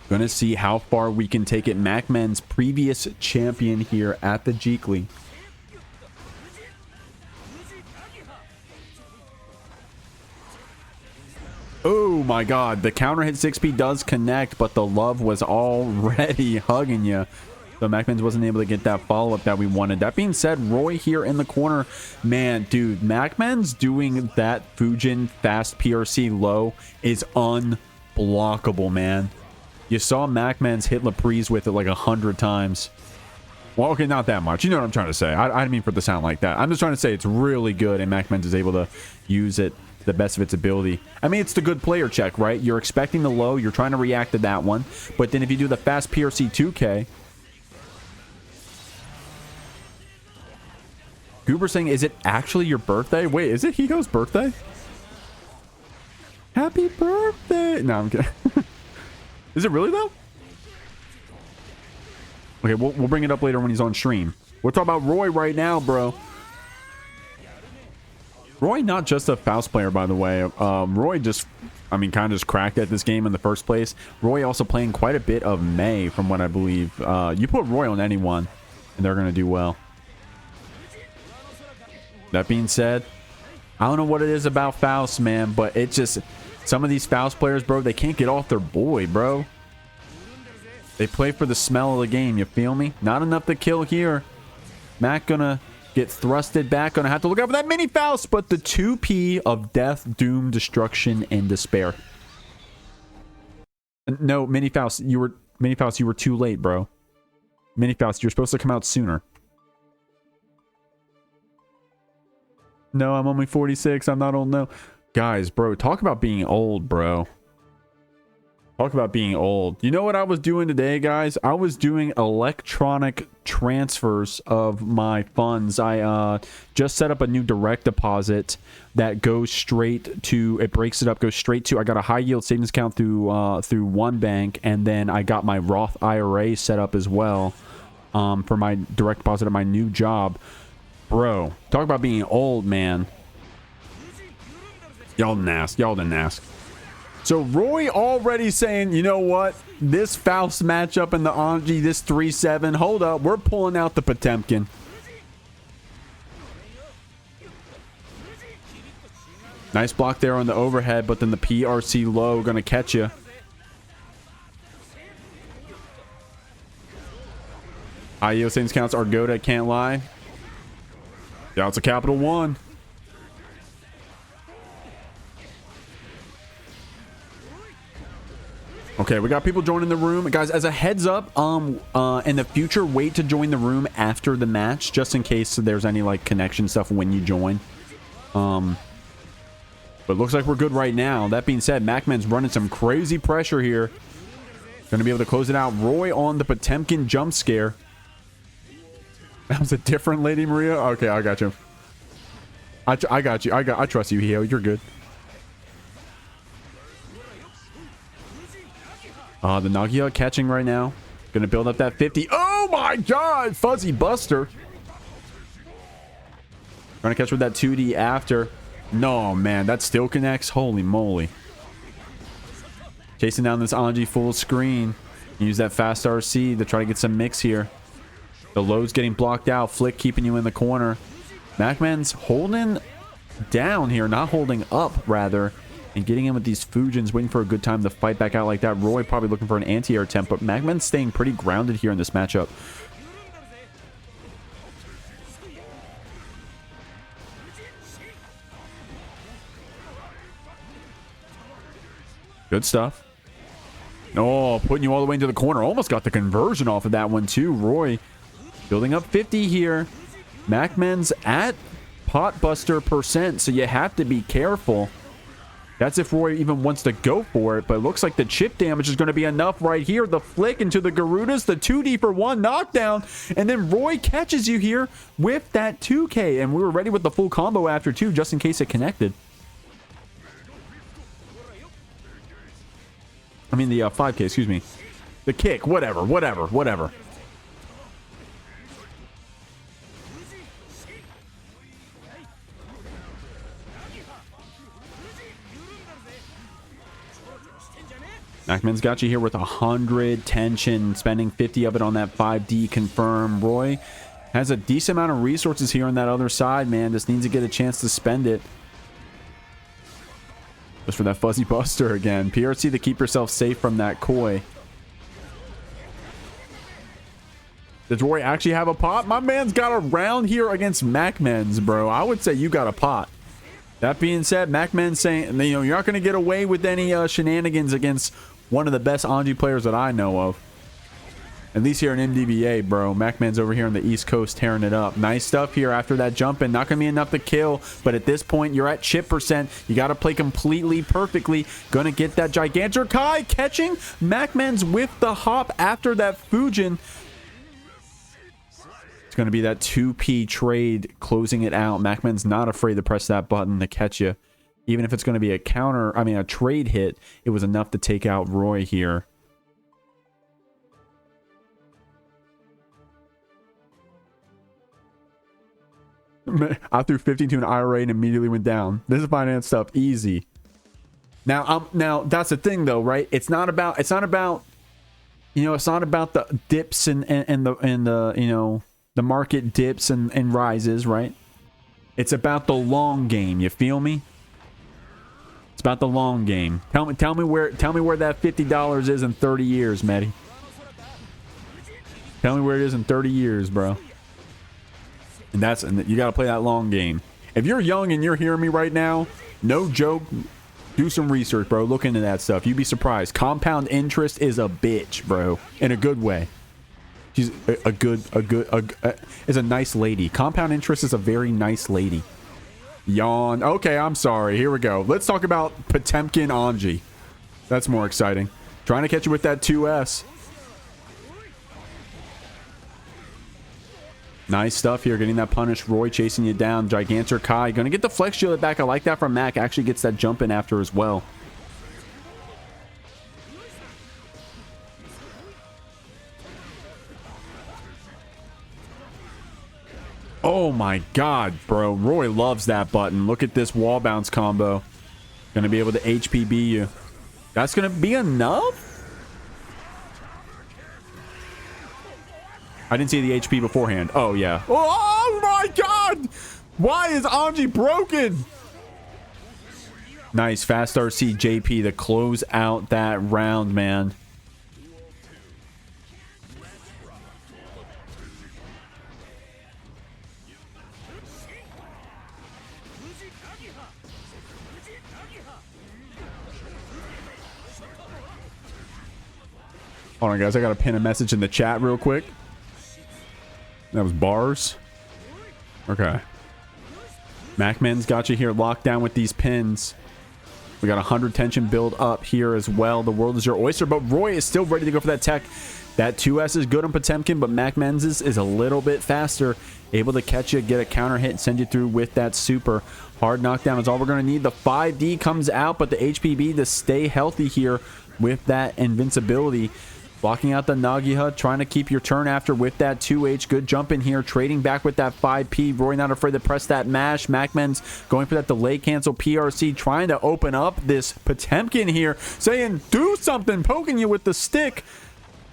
Gonna see how far we can take it. MacMens, previous champion here at the Jeekly. Oh my god, the counter hit 6P does connect, but the love was already hugging you. So MacMens wasn't able to get that follow-up that we wanted. That being said, Roy here in the corner. Man, dude, MacMens doing that Fujin fast PRC low is unblockable, man. You saw MacMens hit Lapriz with it like 100 times. Well, okay, not that much. You know what I'm trying to say. I didn't mean for it to sound like that. I'm just trying to say it's really good, and MacMens is able to use it to the best of its ability. I mean, it's the good player check, right? You're expecting the low. You're trying to react to that one. But then if you do the fast PRC 2K... Goober saying, is it actually your birthday? Wait, is it Hee Ho's birthday? Happy birthday! No, I'm kidding. Is it really, though? Okay, we'll bring it up later when he's on stream. We're talking about Roy right now, bro. Roy, not just a Faust player, by the way. Roy just, I mean, kind of just cracked at this game in the first place. Roy also playing quite a bit of May, from what I believe. You put Roy on anyone, and they're going to do well. That being said, I don't know what it is about Faust, man, but it just... Some of these Faust players, bro, they can't get off their boy, bro. They play for the smell of the game, you feel me? Not enough to kill here. Mac gonna get thrusted back. Gonna have to look out for that mini Faust, but the 2P of death, doom, destruction, and despair. No, mini Faust, you were too late, bro. Mini Faust, you're supposed to come out sooner. No, I'm only 46. I'm not old, no. Guys, bro, talk about being old, bro. Talk about being old. You know what I was doing today, guys? I was doing electronic transfers of my funds. I just set up a new direct deposit that goes straight to, it breaks it up, goes straight to, I got a high yield savings account through one bank, and then I got my Roth IRA set up as well for my direct deposit at my new job. Bro, talk about being old, man. Y'all didn't ask. Y'all didn't ask. So Roy already saying, you know what? This Faust matchup in the Anji, this 3-7. Hold up. We're pulling out the Potemkin. Nice block there on the overhead, but then the PRC low going to catch you. IEO Saints counts are good. I can't lie. Yeah, it's a capital one. Okay, we got people joining the room. Guys, as a heads up, in the future, wait to join the room after the match, just in case there's any, like, connection stuff when you join. But it looks like we're good right now. That being said, MacMen's running some crazy pressure here. Gonna be able to close it out. Roy on the Potemkin jump scare. That was a different Lady Maria? Okay, I got you. I got you. I trust you, Hee Ho. You're good. The Nagia catching right now. Gonna build up that 50. Oh my god! Fuzzy Buster. Trying to catch with that 2D after. No, man. That still connects. Holy moly. Chasing down this Anji full screen. Use that fast RC to try to get some mix here. The low's getting blocked out. Flick keeping you in the corner. MacMen's holding down here. Not holding up, rather. And getting in with these Fujins, waiting for a good time to fight back out like that. Roy probably looking for an anti-air attempt, but MacMen's staying pretty grounded here in this matchup. Good stuff. Oh, putting you all the way into the corner. Almost got the conversion off of that one too. Roy building up 50 here. MacMen's at potbuster %, so you have to be careful. That's if Roy even wants to go for it, but it looks like the chip damage is going to be enough right here. The flick into the Garudas, the 2D for 1 knockdown, and then Roy catches you here with that 2K, and we were ready with the full combo after 2, just in case it connected. I mean the 5K, excuse me. The kick, whatever. MacMens got you here with 100 tension, spending 50 of it on that 5D confirm. Roy has a decent amount of resources here on that other side, man. Just needs to get a chance to spend it. Just for that Fuzzy Buster again. PRC to keep yourself safe from that Koi. Does Roy actually have a pot? My man's got a round here against MacMens, bro. I would say you got a pot. That being said, MacMens saying, you know, you're not going to get away with any shenanigans against one of the best Anji players that I know of. At least here in MDBA, bro. MacMens over here on the East Coast tearing it up. Nice stuff here after that jump in. Not going to be enough to kill, but at this point, you're at chip percent. You got to play completely perfectly. Going to get that Gigantor Kai catching MacMens with the hop after that Fujin. It's going to be that 2P trade closing it out. MacMens not afraid to press that button to catch you. Even if it's going to be a counter, I mean a trade hit, it was enough to take out Roy here. I threw 15 to an IRA and immediately went down. This is finance stuff, easy. Now that's the thing though, right? It's not about you know, it's not about the dips and the you know, the market dips and rises, right? It's about the long game, you feel me? It's about the long game. Tell me where that $50 is in 30 years, Matty. Tell me where it is in 30 years, bro. And you got to play that long game. If you're young and you're hearing me right now, no joke, do some research, bro. Look into that stuff. You'd be surprised. Compound interest is a bitch, bro, in a good way. She's is a nice lady. Compound interest is a very nice lady. Yawn. Okay, I'm sorry. Here we go. Let's talk about Potemkin Anji. That's more exciting. Trying to catch you with that 2S. Nice stuff here. Getting that punish. Roy chasing you down. Gigantor Kai. Gonna get the flex shield back. I like that from Mac. Actually gets that jump in after as well. Oh my god, bro. Roy loves that button. Look at this wall bounce combo. Gonna be able to HPB you. That's gonna be enough? I didn't see the HP beforehand. Oh, yeah. Oh my god! Why is Anji broken? Nice. Fast RC JP to close out that round, man. Hold on, guys. I got to pin a message in the chat real quick. That was bars. Okay. MacMens got you here locked down with these pins. We got 100 tension build up here as well. The world is your oyster, but Roy is still ready to go for that tech. That 2S is good on Potemkin, but MacMens is a little bit faster. Able to catch you, get a counter hit, and send you through with that super. Hard knockdown is all we're going to need. The 5D comes out, but the HPB to stay healthy here with that invincibility. Blocking out the Nagoriyuki, trying to keep your turn after with that 2H. Good jump in here, trading back with that 5P. Roy not afraid to press that mash. MacMens going for that delay cancel. PRC trying to open up this Potemkin here, saying do something, poking you with the stick,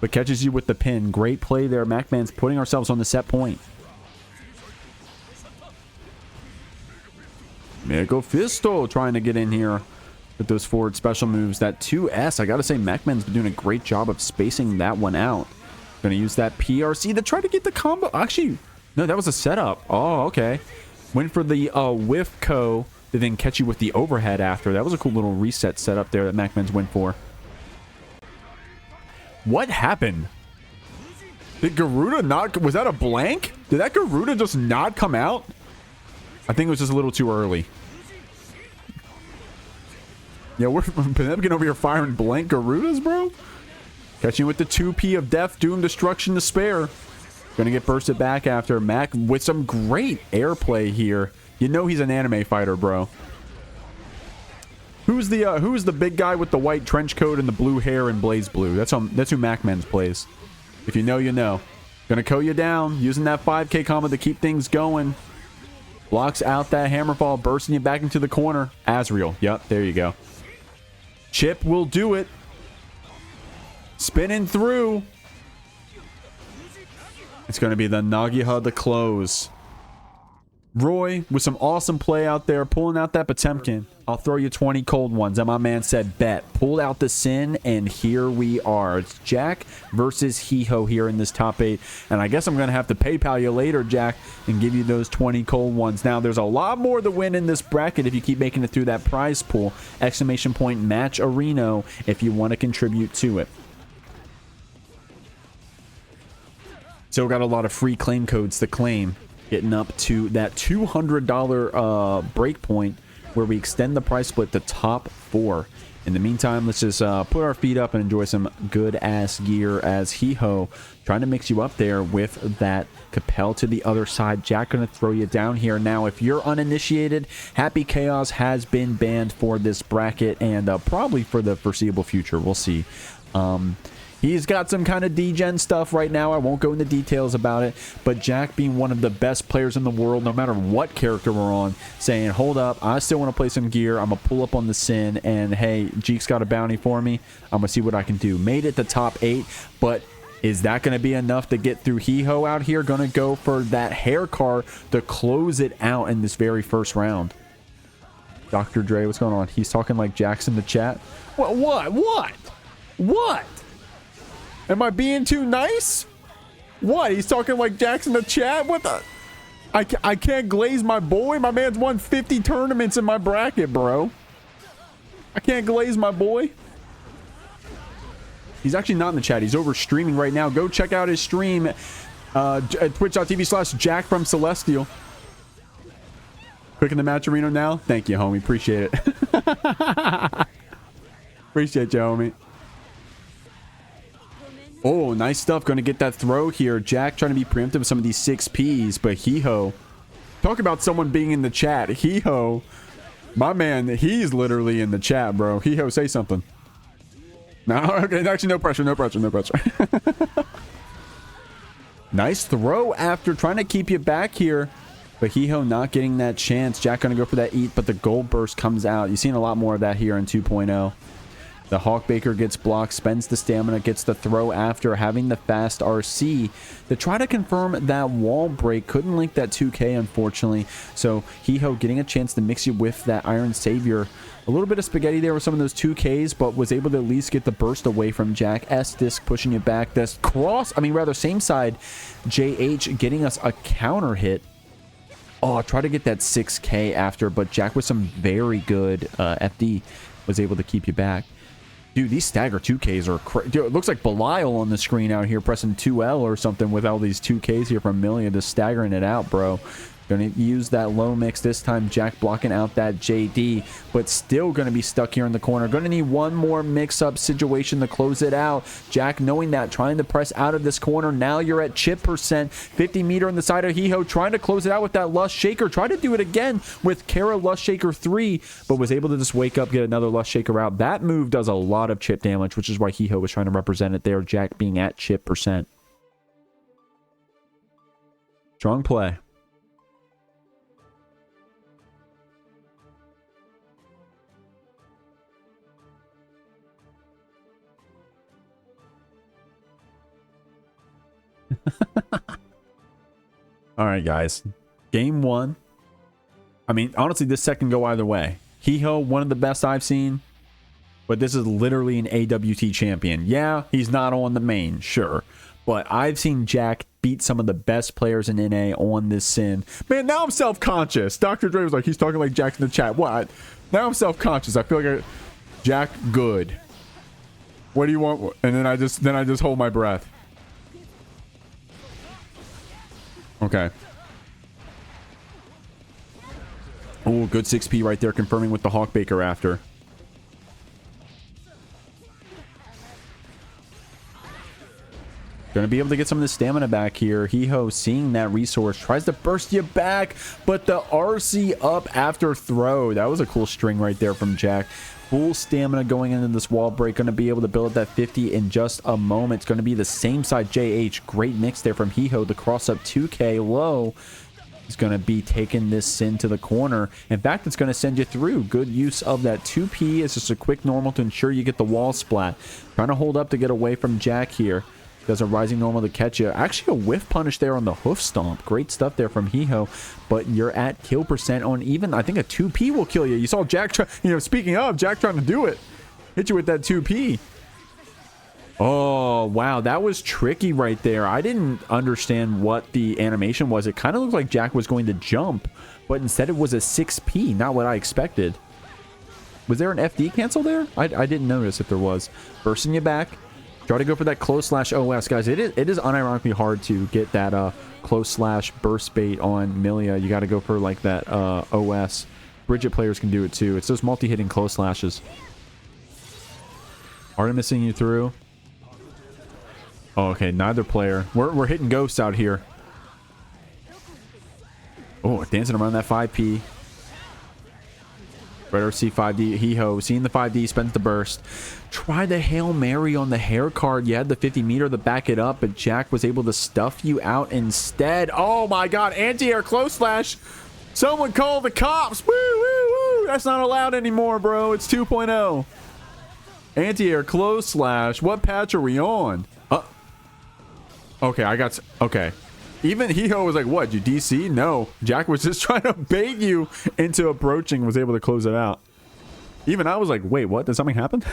but catches you with the pin. Great play there. MacMens putting ourselves on the set point. Mega Fisto trying to get in here with those forward special moves. That 2S, I gotta say, MacMen's been doing a great job of spacing that one out. Gonna use that PRC to try to get the combo. Actually, no, that was a setup. Oh, okay. Went for the whiff co to then catch you with the overhead after. That was a cool little reset setup there that MacMen's went for. What happened? Did Garuda not... Was that a blank? Did that Garuda just not come out? I think it was just a little too early. Yeah, we're Potemkin over here firing blank Garudas, bro. Catching with the 2P of death, doom, destruction to spare. Gonna get bursted back after Mac with some great airplay here. You know he's an anime fighter, bro. Who's the big guy with the white trench coat and the blue hair and Blaze Blue? That's who MacMens plays. If you know, you know. Gonna co you down, using that 5K combo to keep things going. Blocks out that hammerfall, bursting you back into the corner. Azrael. Yep, there you go. Chip will do it. Spinning through. It's going to be the Nagoriyuki to close. Roy with some awesome play out there, pulling out that Potemkin. I'll throw you 20 cold ones. And my man said bet. Pulled out the sin, and here we are. It's Jack versus Hee Ho here in this top 8. And I guess I'm going to have to PayPal you later, Jack, and give you those 20 cold ones. Now, there's a lot more to win in this bracket if you keep making it through that prize pool. Exclamation point match Areno if you want to contribute to it. Still got a lot of free claim codes to claim. Getting up to that $200 break point where we extend the price split to top 4. In the meantime, let's just put our feet up and enjoy some good-ass gear as Hee Ho trying to mix you up there with that Capel to the other side. Jack going to throw you down here. Now, if you're uninitiated, Happy Chaos has been banned for this bracket and probably for the foreseeable future. We'll see. He's got some kind of degen stuff right now. I won't go into details about it. But Jack being one of the best players in the world, no matter what character we're on, saying, hold up, I still want to play some gear. I'm going to pull up on the Sin. And, hey, Jeek's got a bounty for me. I'm going to see what I can do. Made it to top 8. But is that going to be enough to get through Hee Ho out here? Going to go for that hair car to close it out in this very first round. Dr. Dre, what's going on? He's talking like Jack's in the chat. What? Am I being too nice? What? He's talking like Jack's in the chat? What the? I can't glaze my boy. My man's won 50 tournaments in my bracket, bro. I can't glaze my boy. He's actually not in the chat. He's over streaming right now. Go check out his stream at twitch.tv/Jack from Celestial. Quick in the match arena now. Thank you, homie. Appreciate it. Appreciate you, homie. Oh, nice stuff. Going to get that throw here. Jack trying to be preemptive with some of these 6Ps, but Hee Ho. Talk about someone being in the chat. Hee Ho. My man, he's literally in the chat, bro. Hee Ho, say something. No, okay. Actually, no pressure. Nice throw after trying to keep you back here. But Hee Ho not getting that chance. Jack going to go for that eat, but the gold burst comes out. You've seen a lot more of that here in 2.0. The Hawkbaker gets blocked, spends the stamina, gets the throw after having the fast RC to try to confirm that wall break. Couldn't link that 2K, unfortunately. So Hee Ho getting a chance to mix you with that Iron Savior. A little bit of spaghetti there with some of those 2Ks, but was able to at least get the burst away from Jack. S-Disc pushing you back. This same side, JH getting us a counter hit. Oh, try to get that 6K after, but Jack with some very good FD was able to keep you back. Dude, these stagger 2Ks are Dude, it looks like Belial on the screen out here pressing 2L or something with all these 2Ks here from Millia, just staggering it out, bro. Going to use that low mix this time. Jack blocking out that JD, but still going to be stuck here in the corner. Going to need one more mix-up situation to close it out. Jack knowing that, trying to press out of this corner. Now you're at chip percent. 50 meter on the side of Hee Ho, trying to close it out with that Lust Shaker. Tried to do it again with Kara Lust Shaker 3, but was able to just wake up, get another Lust Shaker out. That move does a lot of chip damage, which is why Hee Ho was trying to represent it there. Jack being at chip percent. Strong play. All right, guys. Game 1. I mean, honestly, this set can go either way. Hee Ho, one of the best I've seen, but this is literally an AWT champion. Yeah, he's not on the main, sure, but I've seen Jack beat some of the best players in NA on this Sin. Man, now I'm self-conscious. Dr. Dre was like, he's talking like Jack in the chat. What? Now I'm self-conscious. I feel like Jack good. What do you want? And then I just hold my breath. Okay. Oh, good 6P right there, confirming with the Hawkbaker after. Gonna be able to get some of the stamina back here. Hee Ho seeing that resource, tries to burst you back, but the RC up after throw. That was a cool string right there from Jack. Full stamina going into this wall break. Going to be able to build that 50 in just a moment. It's going to be the same side JH. Great mix there from Hee Ho. The cross up 2K low. is going to be taking this Sin to the corner. In fact, it's going to send you through. Good use of that 2P. It's just a quick normal to ensure you get the wall splat. Trying to hold up to get away from Jack here. Does a rising normal to catch you. Actually, a whiff punish there on the hoof stomp. Great stuff there from Hee Ho. But you're at kill percent on even, I think a 2P will kill you. You saw Jack, speaking of, Jack trying to do it. Hit you with that 2P. Oh, wow. That was tricky right there. I didn't understand what the animation was. It kind of looked like Jack was going to jump, but instead it was a 6P. Not what I expected. Was there an FD cancel there? I didn't notice if there was. Bursting you back. Try to go for that close slash OS, guys. It is unironically hard to get that close slash burst bait on Millia. You got to go for like that OS. Bridget players can do it too. It's those multi-hitting close slashes. Artemising you through. Oh, okay, neither player. We're hitting ghosts out here. Oh, dancing around that 5P. Red RC 5D. Hee Ho seeing the 5D, spends the burst. Try the Hail Mary on the hair card. You had the 50 meter to back it up, but Jack was able to stuff you out instead. Oh my god, anti-air close slash. Someone call the cops. Woo, woo, woo. That's not allowed anymore, bro. It's 2.0. Anti-air close slash. What patch are we on? Okay, okay. Even Hee Ho was like, what, you DC? No. Jack was just trying to bait you into approaching, was able to close it out. Even I was like, wait, what? Did something happen?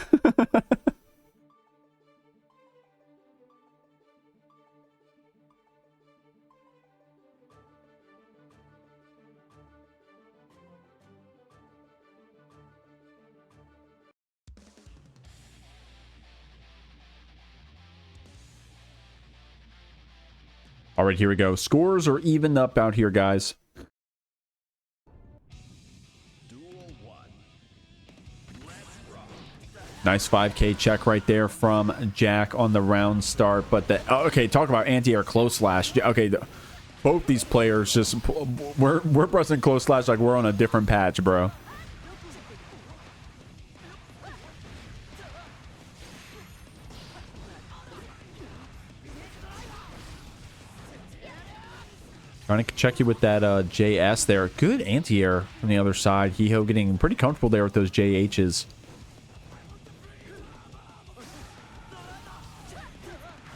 All right, here we go. Scores are evened up out here, guys. Nice 5K check right there from Jack on the round start. But okay, talk about anti-air close slash. Okay, both these players just we're pressing close slash like we're on a different patch, bro. Trying to check you with that JS there. Good anti-air on the other side. Hee Ho getting pretty comfortable there with those JHs.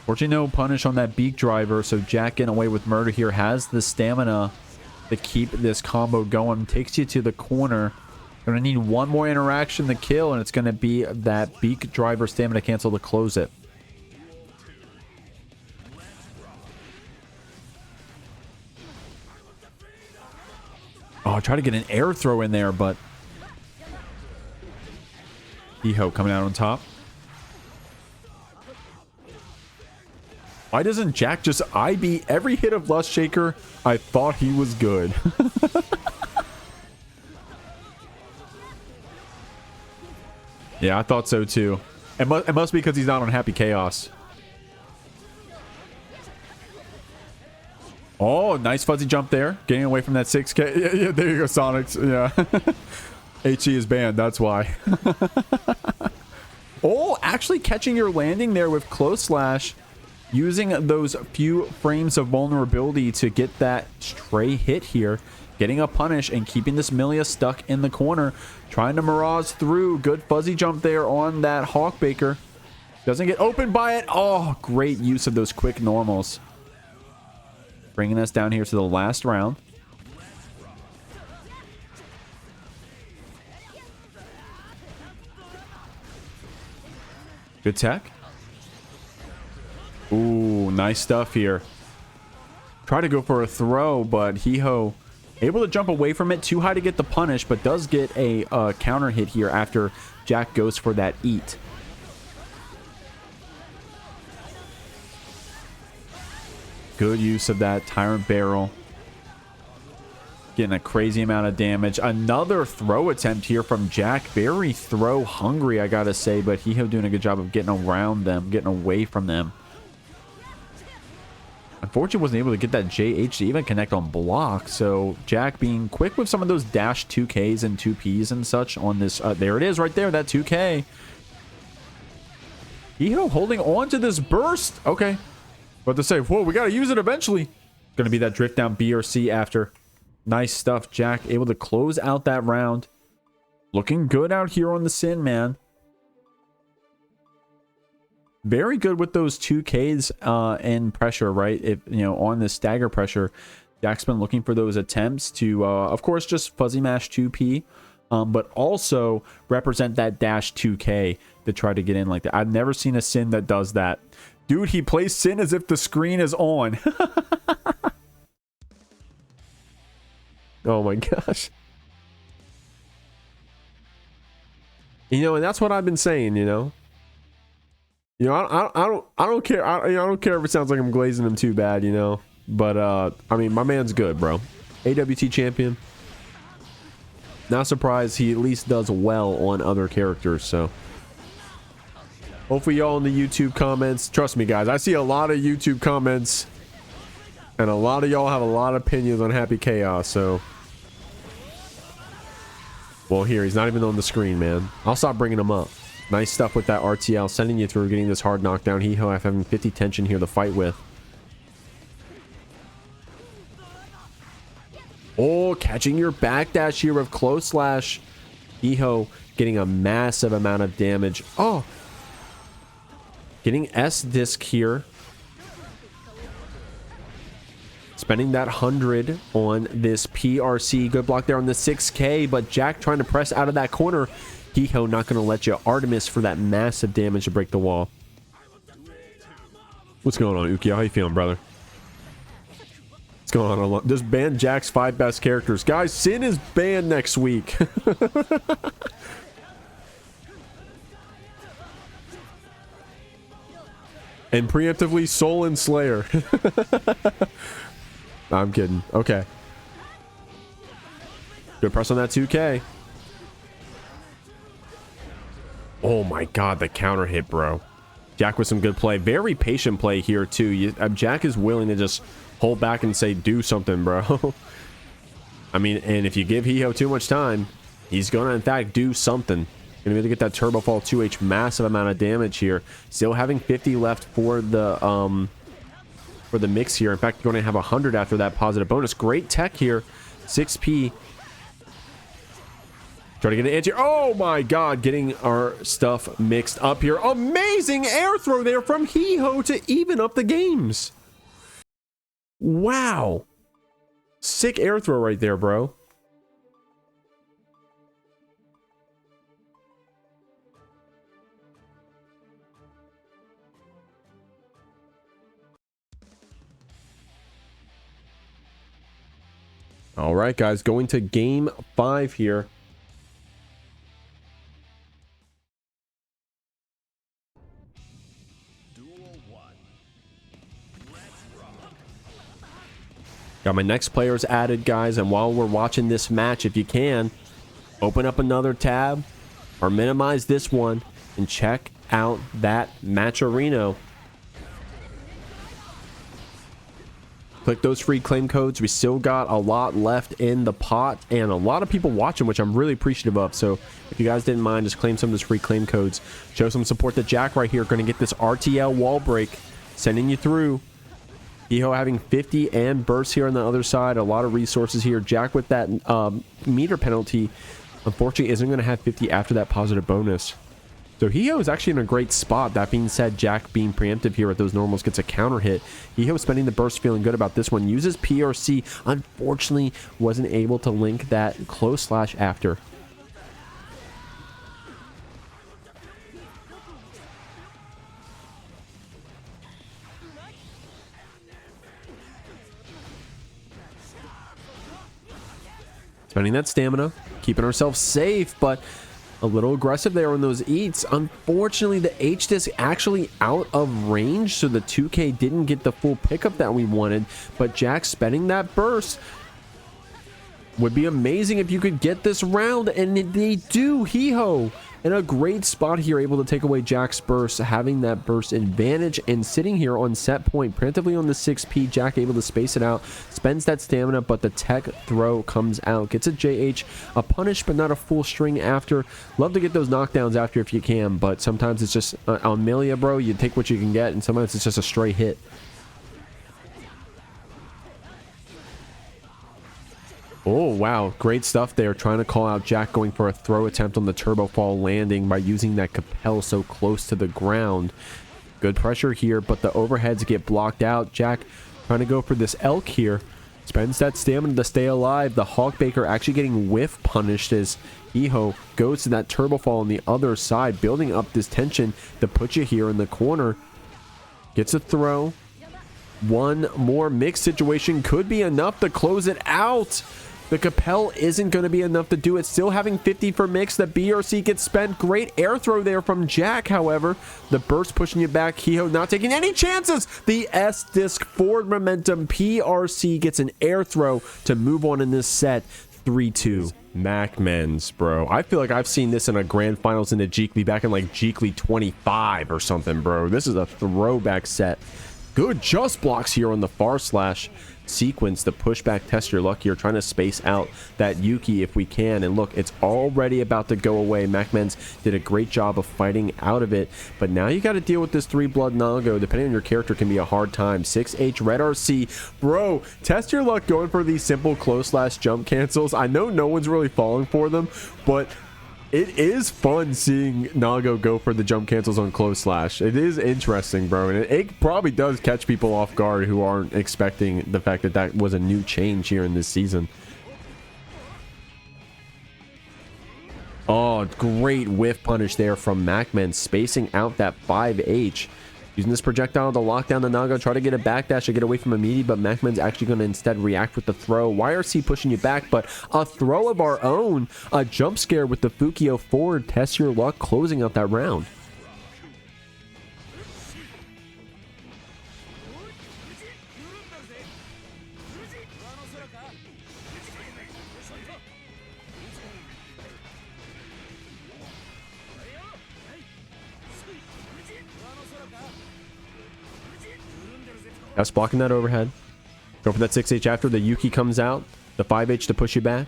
Fortunately, no punish on that beak driver, so Jack getting away with murder here. Has the stamina to keep this combo going. Takes you to the corner. Gonna need one more interaction to kill, and it's gonna be that beak driver stamina cancel to close it. Oh, try to get an air throw in there, but Hee Ho coming out on top. Why doesn't Jack just IB every hit of Lust Shaker? I thought he was good. Yeah, I thought so too. It must be because he's not on Happy Chaos. Oh, nice fuzzy jump there. Getting away from that 6K. Yeah, there you go, Sonics. Yeah. HE is banned. That's why. Oh, actually catching your landing there with close slash. Using those few frames of vulnerability to get that stray hit here. Getting a punish and keeping this Millia stuck in the corner. Trying to mirage through. Good fuzzy jump there on that Hawkbaker. Doesn't get opened by it. Oh, great use of those quick normals. Bringing us down here to the last round. Good tech. Ooh, nice stuff here. Try to go for a throw, but Hee Ho able to jump away from it. Too high to get the punish, but does get a counter hit here after Jack goes for that eat. Good use of that Tyrant Barrel. Getting a crazy amount of damage. Another throw attempt here from Jack. Very throw hungry, I gotta say, but Hee Ho doing a good job of getting around them, getting away from them. Unfortunately, wasn't able to get that JH to even connect on block. So Jack being quick with some of those dash 2Ks and 2Ps and such on this. There it is right there, that 2K. Hee Ho holding on to this burst. Okay. But to say, whoa, we got to use it eventually. Going to be that drift down B or C after. Nice stuff, Jack. Able to close out that round. Looking good out here on the Sin, man. Very good with those 2Ks and pressure, right? If you know, on the stagger pressure, Jack's been looking for those attempts to, of course, just fuzzy mash 2P, but also represent that dash 2K to try to get in like that. I've never seen a Sin that does that. Dude, he plays Sin as if the screen is on. Oh my gosh. You know, and that's what I've been saying, you know. You know, I don't care. I don't care if it sounds like I'm glazing him too bad, you know. But I mean, my man's good, bro. AWT champion. Not surprised he at least does well on other characters, so hopefully y'all in the YouTube comments, trust me guys, I see a lot of YouTube comments and a lot of y'all have a lot of opinions on Happy Chaos, so well, here, he's not even on the screen, man. I'll stop bringing him up. Nice stuff with that RTL, sending you through, getting this hard knockdown. Hee Ho having 50 tension here to fight with. Oh, catching your backdash here with close slash. Hee Ho getting a massive amount of damage. Oh, getting S disc here. Spending that 100 on this PRC. Good block there on the 6K, but Jack trying to press out of that corner. Hee Ho not going to let you. Artemis for that massive damage to break the wall. What's going on, Uki? How you feeling, brother? What's going on? Just ban Jack's 5 best characters. Guys, Sin is banned next week. And preemptively Soul and Slayer. I'm kidding. Okay. Good press on that 2K. Oh my god, the counter hit, bro. Jack with some good play. Very patient play here, too. Jack is willing to just hold back and say, do something, bro. I mean, and if you give Hee Ho too much time, he's going to, in fact, do something. Going to be able to get that Turbo Fall 2H. Massive amount of damage here. Still having 50 left for the mix here. In fact, going to have 100 after that positive bonus. Great tech here. 6P. Try to get an anti. Oh my god, getting our stuff mixed up here. Amazing air throw there from Hee Ho to even up the games. Wow. Sick air throw right there, bro. All right, guys, going to game 5 here. Got my next players added, guys, and while we're watching this match, if you can, open up another tab or minimize this one and check out that match arena. Click those free claim codes. We still got a lot left in the pot and a lot of people watching, which I'm really appreciative of. So if you guys didn't mind, just claim some of those free claim codes. Show some support to Jack right here. Going to get this RTL wall break, sending you through. Hee Ho having 50 and burst here on the other side. A lot of resources here. Jack with that meter penalty, unfortunately, isn't going to have 50 after that positive bonus. So Hee Ho is actually in a great spot. That being said, Jack being preemptive here at those normals gets a counter hit. Hee Ho spending the burst, feeling good about this one. Uses PRC. Unfortunately, wasn't able to link that close slash after. Spending that stamina, keeping ourselves safe, but a little aggressive there on those eats. Unfortunately, the H-Disc actually out of range, so the 2K didn't get the full pickup that we wanted, but Jack spending that burst. Would be amazing if you could get this round, and they do. Hee Ho in a great spot here, able to take away Jack's burst, having that burst advantage, and sitting here on set point, preemptively on the 6P. Jack able to space it out, spends that stamina, but the tech throw comes out, gets a JH, a punish, but not a full string after. Love to get those knockdowns after if you can, but sometimes it's just on Millia, bro, you take what you can get, and sometimes it's just a stray hit. Oh, wow. Great stuff there. Trying to call out Jack going for a throw attempt on the turbo fall landing by using that Capel so close to the ground. Good pressure here, but the overheads get blocked out. Jack trying to go for this elk here. Spends that stamina to stay alive. The Hawkbaker actually getting whiff punished as Hee Ho goes to that turbo fall on the other side, building up this tension to put you here in the corner. Gets a throw. One more mix situation could be enough to close it out. The Capel isn't going to be enough to do it. Still having 50 for mix. The BRC gets spent. Great air throw there from Jack, however. The burst pushing you back. Hee Ho not taking any chances. The S-Disc forward momentum. PRC gets an air throw to move on in this set. 3-2. MacMens, bro. I feel like I've seen this in a grand finals in the Jeekly back in like Jeekly 25 or something, bro. This is a throwback set. Good just blocks here on the far slash sequence to push back Test Your Luck here, trying to space out that Yuki if we can. And look, it's already about to go away. MacMens did a great job of fighting out of it, but now you got to deal with this 3-blood Nago. Depending on your character, can be a hard time. 6H Red RC, bro. Test Your Luck going for these simple close slash jump cancels. I know no one's really falling for them, but it is fun seeing Nago go for the jump cancels on close slash. It is interesting, bro, and it probably does catch people off guard who aren't expecting the fact that that was a new change here in this season. Oh, great whiff punish there from MacMens, spacing out that 5H. Using this projectile to lock down the Nago, try to get a backdash or get away from a meaty, but MacMen's actually going to instead react with the throw. YRC pushing you back, but a throw of our own. A jump scare with the Fukio forward. Test Your Luck closing out that round. That's blocking that overhead. Go for that 6H after. The Yuki comes out. The 5H to push you back.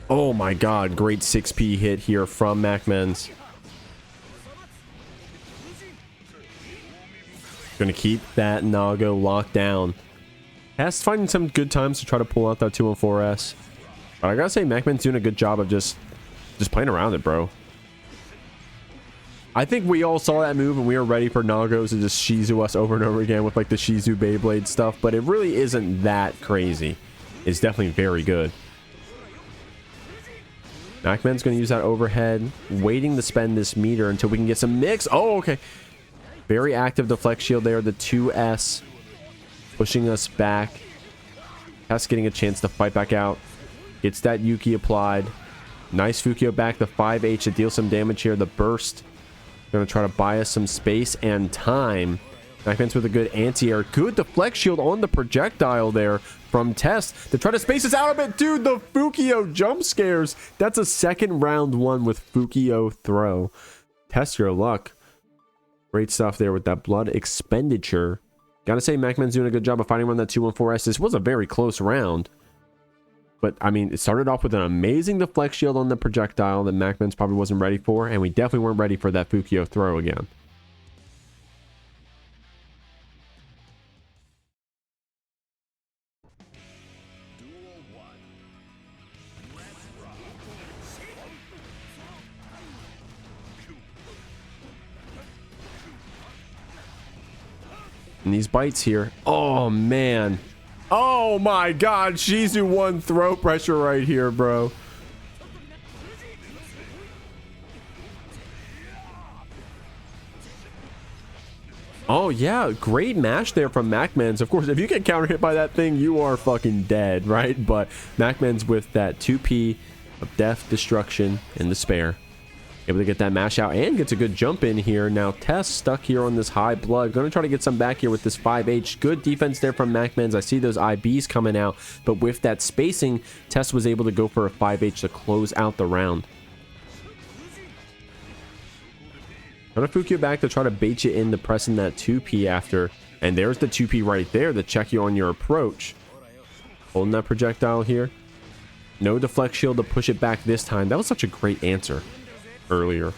Oh my god. Great 6P hit here from MacMens. Gonna keep that Nago locked down. Has finding some good times to try to pull out that 214S. But I gotta say, MacMen's doing a good job of just playing around it, bro. I think we all saw that move and we were ready for Nagos to just Shizu us over and over again with like the Shizu Beyblade stuff, but it really isn't that crazy. It's definitely very good. MacMen's going to use that overhead, waiting to spend this meter until we can get some mix. Oh, okay. Very active deflect shield there. The 2S pushing us back. Tess getting a chance to fight back out. Gets that Yuki applied. Nice Fukio back. The 5H to deal some damage here. The burst. Going to try to buy us some space and time. MacMens with a good anti-air. Good deflect shield on the projectile there from Test to try to space us out a bit. Dude, the Fukio jump scares. That's a second round one with Fukio throw. Test Your Luck. Great stuff there with that blood expenditure. Gotta say, MacMen's doing a good job of fighting around that 214S. This was a very close round. But, I mean, it started off with an amazing deflect shield on the projectile that MacMens probably wasn't ready for, and we definitely weren't ready for that Fukio throw again. And these bites here. Oh, man. Oh my god, Shizu won throw pressure right here, bro. Oh yeah, great match there from MacMens. Of course, if you get counter hit by that thing, you are fucking dead, right? But MacMens with that 2P of death, destruction, and despair. Able to get that mash out and gets a good jump in here. Now Tess stuck here on this high blood. Going to try to get some back here with this 5H. Good defense there from MacMens. I see those IBs coming out, but with that spacing, Tess was able to go for a 5H to close out the round. Going to Fukio back to try to bait you into pressing that 2P after. And there's the 2P right there to check you on your approach. Holding that projectile here. No deflect shield to push it back this time. That was such a great answer earlier.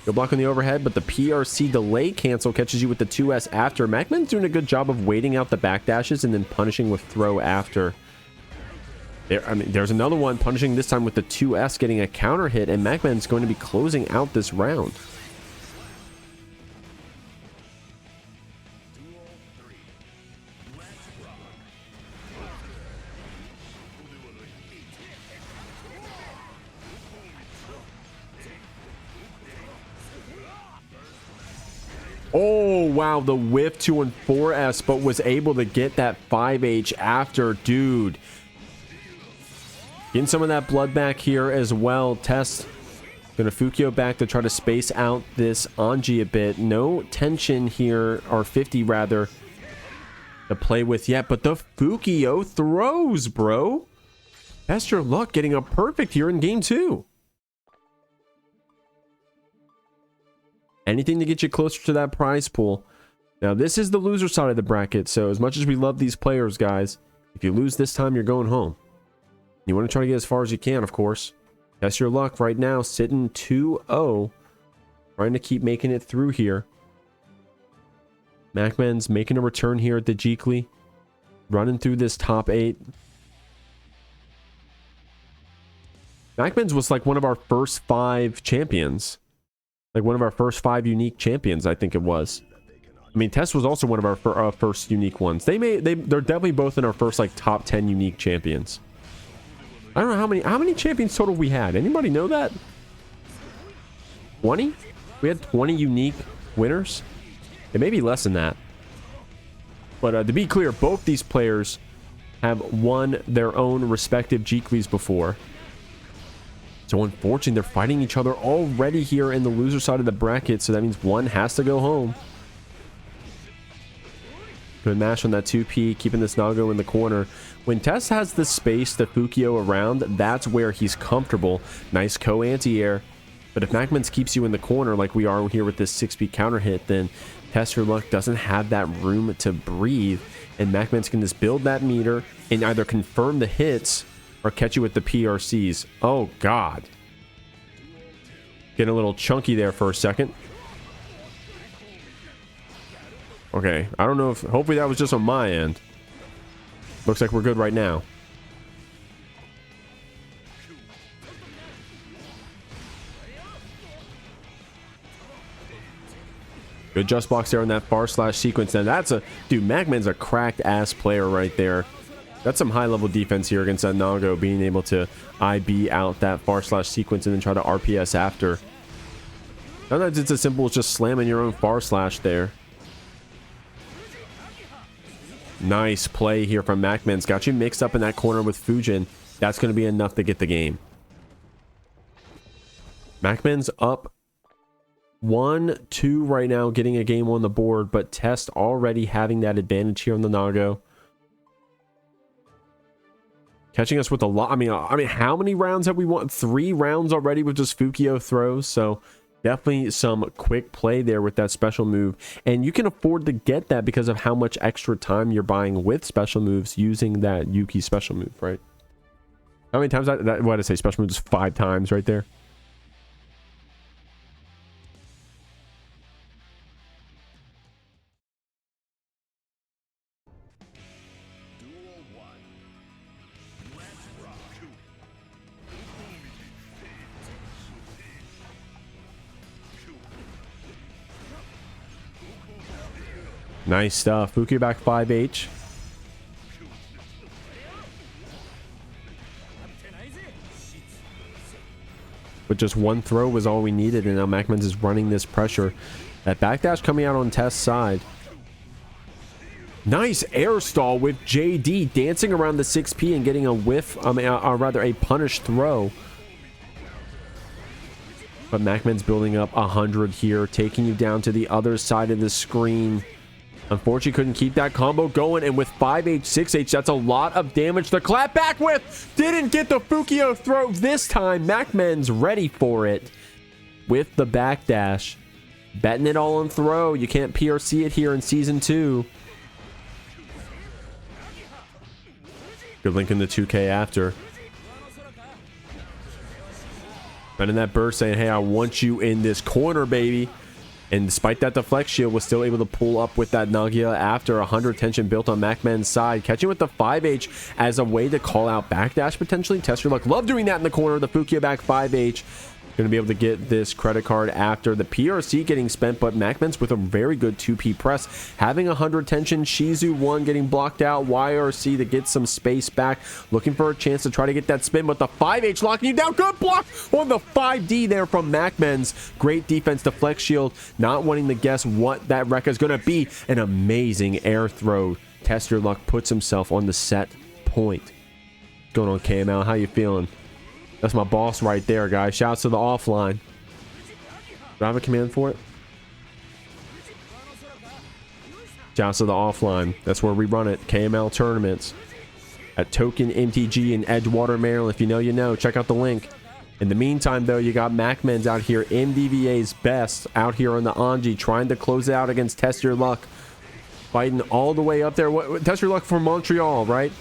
Good block on the overhead, but the PRC delay cancel catches you with the 2S after. MacMen's doing a good job of waiting out the backdashes and then punishing with throw after. There's another one punishing this time with the 2S getting a counter hit, and MacMen's going to be closing out this round. Oh, wow, the whiff 2 and 4S, but was able to get that 5H after. Dude. Getting some of that blood back here as well. Test gonna Fukio back to try to space out this Anji a bit. No tension here, or 50 rather, to play with yet, but the Fukio throws, bro. Test your luck getting a perfect here in game 2. Anything to get you closer to that prize pool. Now, this is the loser side of the bracket, so as much as we love these players, guys, if you lose this time, you're going home. You want to try to get as far as you can, of course. Test your luck right now, sitting 2-0. Trying to keep making it through here. MacMens making a return here at the Jeekly. Running through this top 8. MacMens was like one of our first 5 champions. Like one of our first 5 unique champions, I think it was. I mean, Test was also one of our first unique ones. They're definitely both in our first like top 10 unique champions. I don't know how many champions total we had. Anybody know that? 20? We had 20 unique winners. It may be less than that. But to be clear, both these players have won their own respective Jeeklys before. So unfortunately, they're fighting each other already here in the loser side of the bracket. So that means one has to go home. Good mash on that 2P, keeping this Nago in the corner. When Test has the space to Fukio around, that's where he's comfortable. Nice co-anti-air. But if MacMens keeps you in the corner like we are here with this 6P counter hit, then Test Your Luck doesn't have that room to breathe. And MacMens can just build that meter and either confirm the hits or catch you with the PRCs. Oh, God. Getting a little chunky there for a second. Okay, I don't know if... Hopefully that was just on my end. Looks like we're good right now. Good just blocks there on that far slash sequence. Now that's a... Dude, MacMen's a cracked ass player right there. That's some high level defense here against that Nago, being able to IB out that far slash sequence and then try to RPS after. Sometimes it's as simple as just slamming your own far slash there. Nice play here from MacMens. Got you mixed up in that corner with Fujin. That's going to be enough to get the game. MacMens up 1-2 right now, getting a game on the board, but Test already having that advantage here on the Nago. Catching us with a lot. I mean, how many rounds have we won? 3 rounds already with just Fukio throws. So definitely some quick play there with that special move. And you can afford to get that because of how much extra time you're buying with special moves using that Yuki special move, right? How many times what did I say? Special move just 5 times right there. Nice stuff. Fuki back 5H. But just one throw was all we needed, and now MacMens is running this pressure. That backdash coming out on Test's side. Nice air stall with JD dancing around the 6P and getting a whiff, rather a punish throw. But MacMen's building up 100 here, taking you down to the other side of the screen. Unfortunately, couldn't keep that combo going, and with 5H, 6H, that's a lot of damage to clap back with. Didn't get the Fukio throw this time. MacMen's ready for it with the backdash. Betting it all on throw. You can't PRC it here in Season 2. Good link in the 2K after. Spending that burst saying, hey, I want you in this corner, baby. And despite that deflect shield, was still able to pull up with that Nagia after 100 tension built on MacMen's side. Catching with the 5H as a way to call out backdash potentially. Test your luck. Love doing that in the corner. The Fukia back 5H. Going to be able to get this credit card after the PRC getting spent, but MacMens with a very good 2P press. Having 100 tension, Shizu 1 getting blocked out, YRC to get some space back. Looking for a chance to try to get that spin, but the 5H locking you down. Good block on the 5D there from MacMens. Great defense, deflect shield. Not wanting to guess what that Rekka is going to be. An amazing air throw. Test Your Luck puts himself on the set point. What's going on, KML? How you feeling? That's my boss right there, guys. Shouts to the offline. Do I have a command for it? Shouts to the offline. That's where we run it. KML tournaments at Token MTG in Edgewater, Maryland. If you know, you know. Check out the link. In the meantime, though, you got MacMens out here. MDVA's best out here on the Anji, trying to close it out against Test Your Luck. Fighting all the way up there. Test Your Luck from Montreal, right?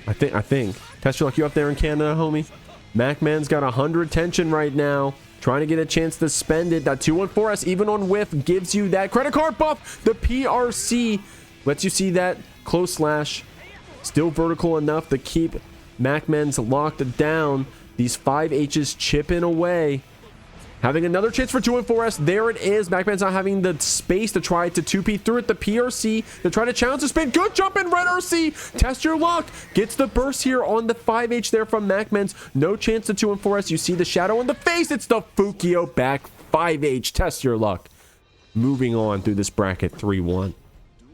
I think. Test Your Luck, you up there in Canada, homie? MacMen's got 100 tension right now. Trying to get a chance to spend it. That 214S, even on whiff, gives you that credit card buff. The PRC lets you see that close slash. Still vertical enough to keep MacMen's locked down. These 5Hs chipping away. Having another chance for 214S. There it is. MacMen's not having the space to try to 2P through it. The PRC to try to challenge the spin. Good jump in Red RC. Test Your Luck. Gets the burst here on the 5H there from MacMen's. No chance to 214S. You see the shadow in the face. It's the Fukio back 5H. Test Your Luck. Moving on through this bracket 3-1.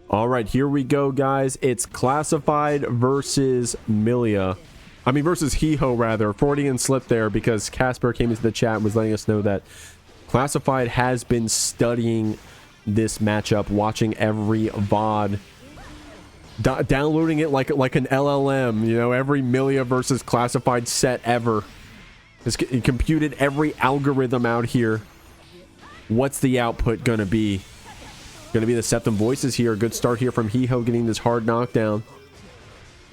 All right, here we go, guys. It's Classified versus Millia. I mean, versus Hee Ho, rather. Freudian slip there because Casper came into the chat and was letting us know that Classified has been studying this matchup, watching every VOD, downloading it like an LLM, you know, every Millia versus Classified set ever. He computed every algorithm out here. What's the output going to be? Going to be the Septum Voices here. Good start here from Hee Ho getting this hard knockdown.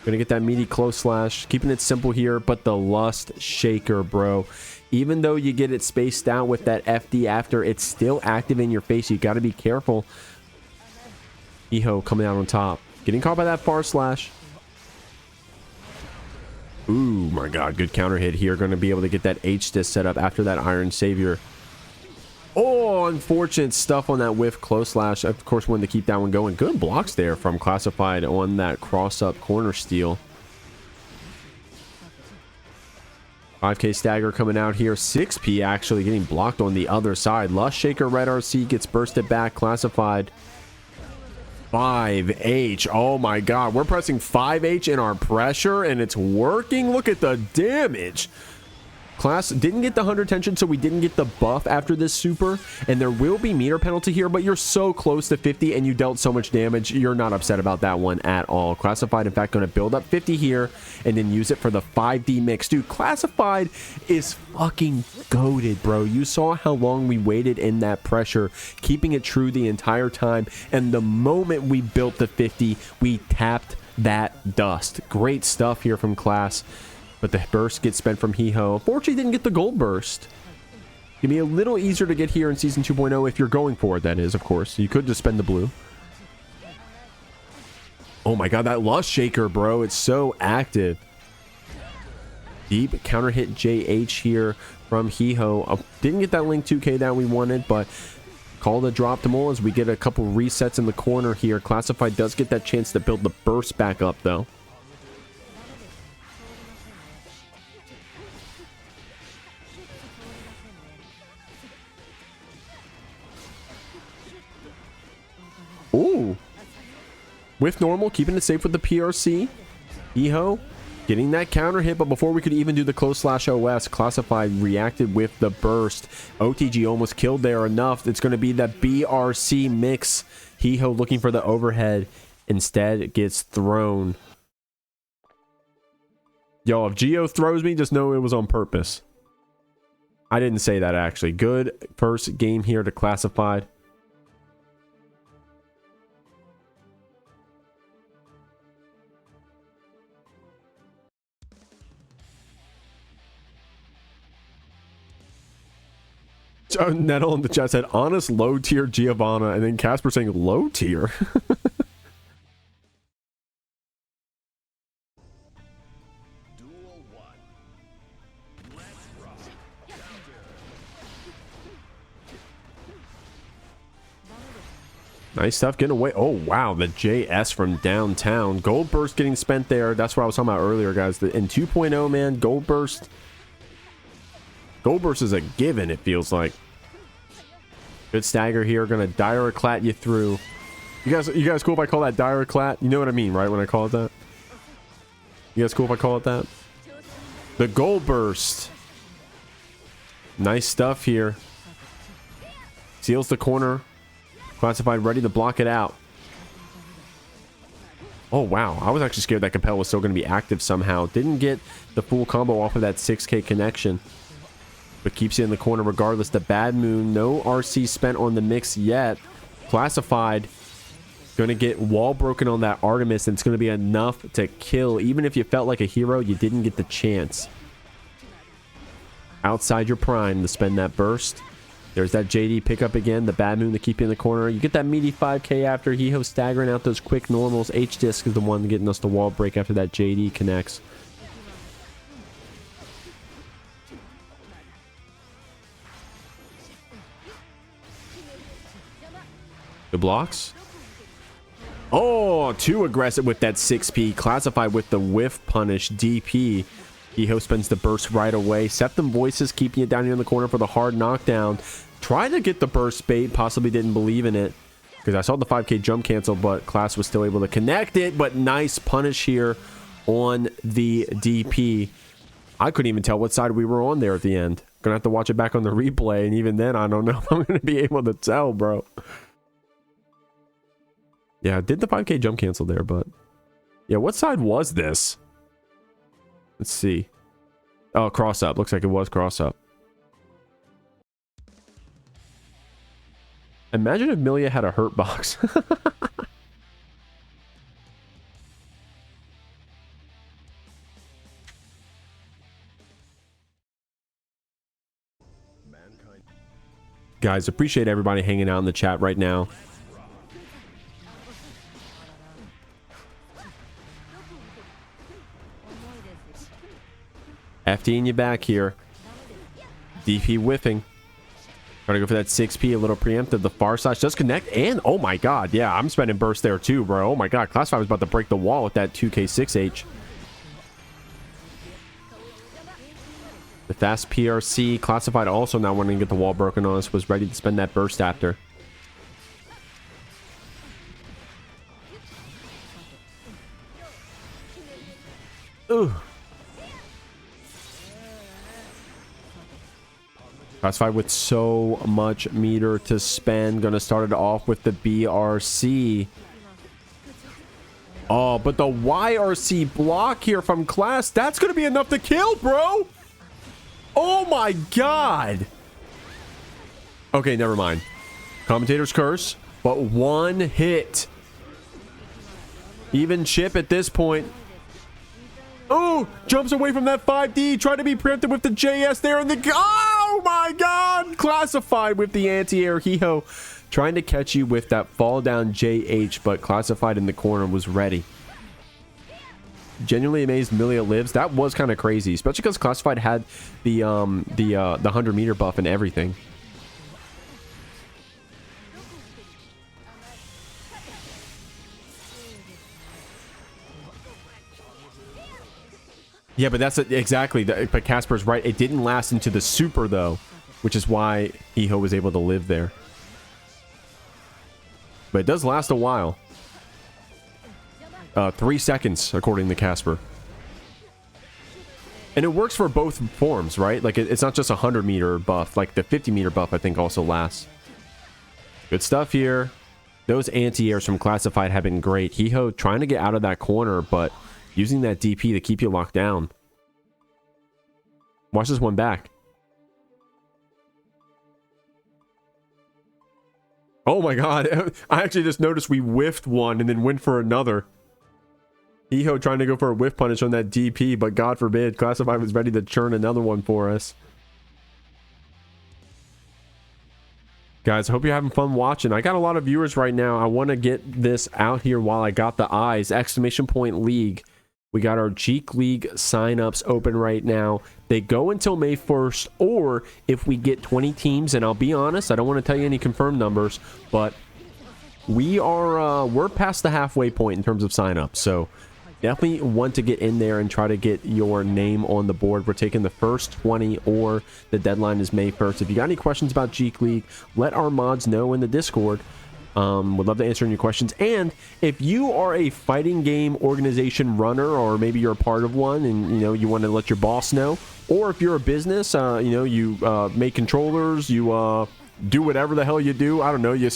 Gonna get that meaty close slash. Keeping it simple here, but the Lust Shaker, bro. Even though you get it spaced out with that FD after, it's still active in your face. You got to be careful. Hee Ho coming out on top. Getting caught by that far slash. Ooh, my God. Good counter hit here. Going to be able to get that H-Disc set up after that Iron Savior. Oh, unfortunate stuff on that whiff close slash. Of course, wanted to keep that one going. Good blocks there from Classified on that cross-up corner steal. 5K stagger coming out here. 6P actually getting blocked on the other side. Lust Shaker Red RC gets bursted back. Classified. 5H. Oh my God. We're pressing 5H in our pressure and it's working. Look at the damage. Class didn't get the 100 tension, so we didn't get the buff after this super, and there will be meter penalty here, but you're so close to 50 and you dealt so much damage, you're not upset about that one at all. Classified, in fact, going to build up 50 here and then use it for the 5D mix. Dude, Classified is fucking goated, bro. You saw how long we waited in that pressure, keeping it true the entire time, and the moment we built the 50, we tapped that dust. Great stuff here from Class. But the burst gets spent from Hee Ho. Unfortunately, didn't get the gold burst. It'd be a little easier to get here in Season 2.0 if you're going for it, that is, of course. You could just spend the blue. Oh my God, that Lust Shaker, bro. It's so active. Deep counter hit JH here from Hee Ho. Didn't get that Link 2K that we wanted, but call the drop to Mole as we get a couple resets in the corner here. Classified does get that chance to build the burst back up, though. Ooh. With normal, keeping it safe with the PRC. Hee Ho getting that counter hit, but before we could even do the close slash OS, Classified reacted with the burst. OTG almost killed there enough. It's going to be the BRC mix. Hee Ho looking for the overhead. Instead, it gets thrown. Yo, if Geo throws me, just know it was on purpose. I didn't say that, actually. Good first game here to Classified. Nettle in the chat said, honest low tier Giovanna, and then Casper saying low tier. Nice stuff getting away. Oh, wow. The JS from downtown. Gold Burst getting spent there. That's what I was talking about earlier, guys. In 2.0, man, Gold Burst. Gold Burst is a given, it feels like. Good stagger here. Gonna Diraclat you through. You guys cool if I call that Diraclat? You know what I mean, right? When I call it that? You guys cool if I call it that? The Gold Burst. Nice stuff here. Seals the corner. Classified ready to block it out. Oh, wow. I was actually scared that Compel was still going to be active somehow. Didn't get the full combo off of that 6k connection. But keeps it in the corner regardless. The Bad Moon. No RC spent on the mix yet. Classified. Going to get wall broken on that Artemis. And it's going to be enough to kill. Even if you felt like a hero, you didn't get the chance. Outside your prime to spend that burst. There's that JD pickup again. The Bad Moon to keep you in the corner. You get that meaty 5k after. Hee Ho staggering out those quick normals. H-Disc is the one getting us the wall break after that JD connects. The blocks. Oh, too aggressive with that 6p. Classified with the whiff punish DP. Hee Ho spends the burst right away. Septum Voices keeping you down here in the corner for the hard knockdown. Tried to get the burst bait, possibly didn't believe in it because I saw the 5k jump cancel, but Class was still able to connect it. But nice punish here on the DP. I couldn't even tell what side we were on there at the end. Gonna have to watch it back on the replay, and even then I don't know if I'm gonna be able to tell, bro. Yeah, did the 5k jump cancel there, but yeah, what side was this? Let's see. Oh, cross up. Looks like it was cross up. Imagine if Millia had a hurt box. Guys, appreciate everybody hanging out in the chat right now. FDing you back here. DP whiffing. Trying to go for that 6p, a little preemptive. The far side does connect, and oh my god, yeah, I'm spending burst there too, bro. Oh my god, Class 5 was about to break the wall with that 2k6h. The fast PRC, Classified also not wanting to get the wall broken on us, was ready to spend that burst after. Ooh. Classified with so much meter to spend. Gonna start it off with the BRC. Oh, but the YRC block here from Class, that's gonna be enough to kill, bro. Oh my god. Okay, never mind. Commentator's curse, but one hit. Even chip at this point. Oh, jumps away from that 5D. Trying to be preempted with the JS there. And the... Oh my god! Classified with the anti-air. Hee Ho trying to catch you with that fall down JH, but Classified in the corner was ready. Genuinely amazed Millia lives. That was kind of crazy, especially because Classified had the 100 meter buff and everything. Yeah, but that's exactly. But Casper's right. It didn't last into the super, though, which is why Hee Ho was able to live there. But it does last a while. 3 seconds, according to Casper. And it works for both forms, right? Like, it's not just a 100 meter buff. Like, the 50 meter buff, I think, also lasts. Good stuff here. Those anti-airs from Classified have been great. Hee Ho trying to get out of that corner, but... using that DP to keep you locked down. Watch this one back. Oh my god. I actually just noticed we whiffed one and then went for another. Hee Ho trying to go for a whiff punish on that DP, but God forbid, Classified was ready to churn another one for us. Guys, I hope you're having fun watching. I got a lot of viewers right now. I want to get this out here while I got the eyes. Exclamation point league. We got our Jeek League signups open right now. They go until May 1st, or if we get 20 teams, and I'll be honest, I don't want to tell you any confirmed numbers, but we're past the halfway point in terms of signups. So definitely want to get in there and try to get your name on the board. We're taking the first 20, or the deadline is May 1st. If you got any questions about Jeek League, let our mods know in the Discord. Would love to answer any questions. And if you are a fighting game organization runner, or maybe you're a part of one and you want to let your boss know, or if you're a business, you make controllers, you do whatever the hell you do. I don't know, you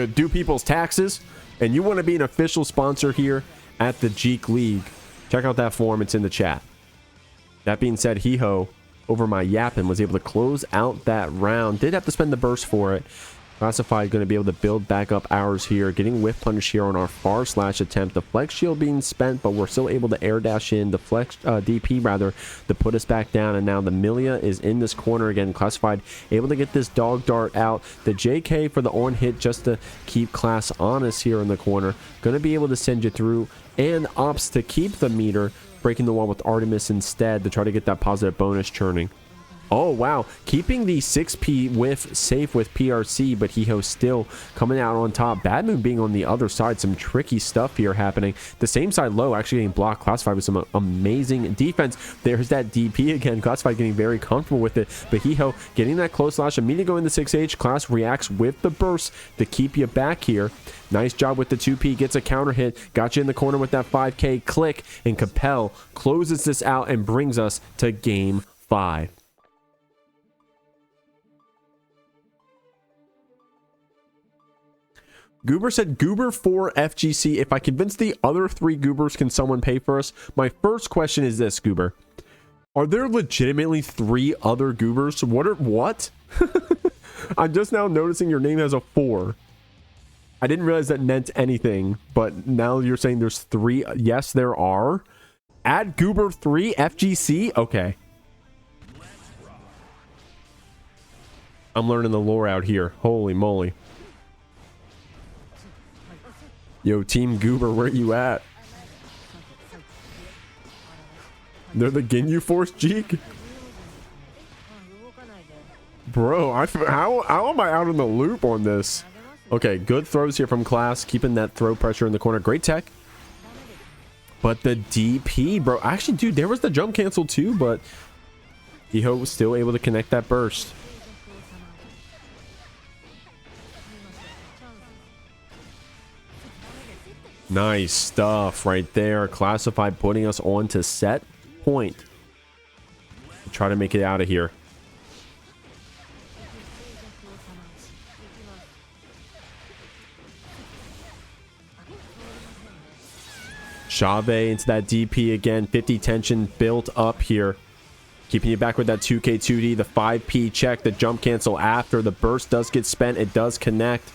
do people's taxes, and you want to be an official sponsor here at the Jeek League, check out that form. It's in the chat. That being said, Hee Ho over my yapping was able to close out that round. Did have to spend the burst for it. Classified going to be able to build back up ours here. Getting whiff punish here on our far slash attempt. The flex shield being spent, but we're still able to air dash in the flex DP rather to put us back down. And now the Millia is in this corner again. Classified able to get this dog dart out. The JK for the on hit just to keep class honest here in the corner. Going to be able to send you through, and opts to keep the meter, breaking the wall with Artemis instead to try to get that positive bonus churning. Oh, wow. Keeping the 6P whiff safe with PRC, but Hee Ho still coming out on top. Bad Moon being on the other side. Some tricky stuff here happening. The same side low actually getting blocked. Classified with some amazing defense. There's that DP again. Classified getting very comfortable with it. But Hee Ho getting that close slash. Immediately going to 6H. Class reacts with the burst to keep you back here. Nice job with the 2P. Gets a counter hit. Got you in the corner with that 5K click. And Capel closes this out and brings us to game 5. Goober said, Goober for FGC. If I convince the other 3 Goobers, can someone pay for us? My first question is this, Goober. Are there legitimately 3 other Goobers? What? I'm just now noticing your name has a 4. I didn't realize that meant anything, but now you're saying there's 3. Yes, there are. Add Goober 3 FGC? Okay. I'm learning the lore out here. Holy moly. Yo, Team Goober, where you at? They're the Ginyu Force, Jeek? Bro, how am I out in the loop on this? Okay, good throws here from Class, keeping that throw pressure in the corner. Great tech. But the DP, bro. Actually, dude, there was the jump cancel too, but Hee Ho was still able to connect that burst. Nice stuff right there. Classified putting us on to set point. Try to make it out of here. Chave into that DP again. 50 tension built up here. Keeping you back with that 2K2D. The 5P check. The jump cancel after. The burst does get spent. It does connect.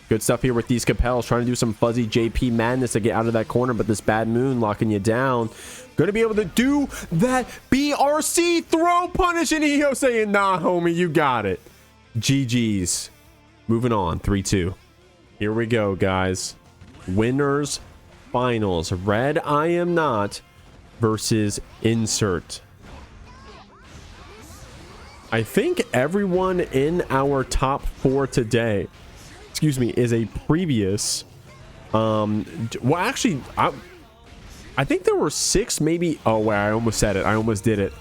Good stuff here with these Capels. Trying to do some fuzzy JP madness to get out of that corner. But this Bad Moon locking you down. Going to be able to do that BRC throw punish. And Hee Ho saying, nah, homie, you got it. GG's. Moving on. 3-2. Here we go, guys. Winners finals. RedIAmNot versus Insert. I think everyone in our top 4 today, excuse me, is a previous well, actually, I think there were 6, maybe. Oh wow, I almost said it. I almost did it.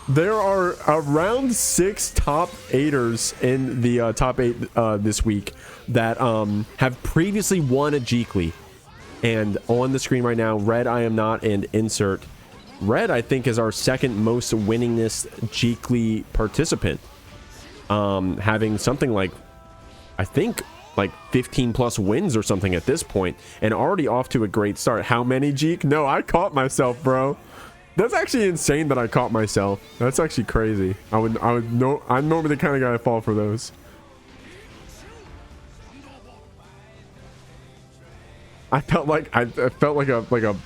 There are around 6 top 8ers in the top 8 this week that have previously won a Jeekly. And on the screen right now, RedIAmNot and Insert. Red, I think, is our second most winningest Jeekly participant. Having something like, I think, like 15 plus wins or something at this point, and already off to a great start. How many, Jeek? No, I caught myself, bro. That's actually insane that I caught myself. That's actually crazy. I'm normally the kind of guy to fall for those. I felt like a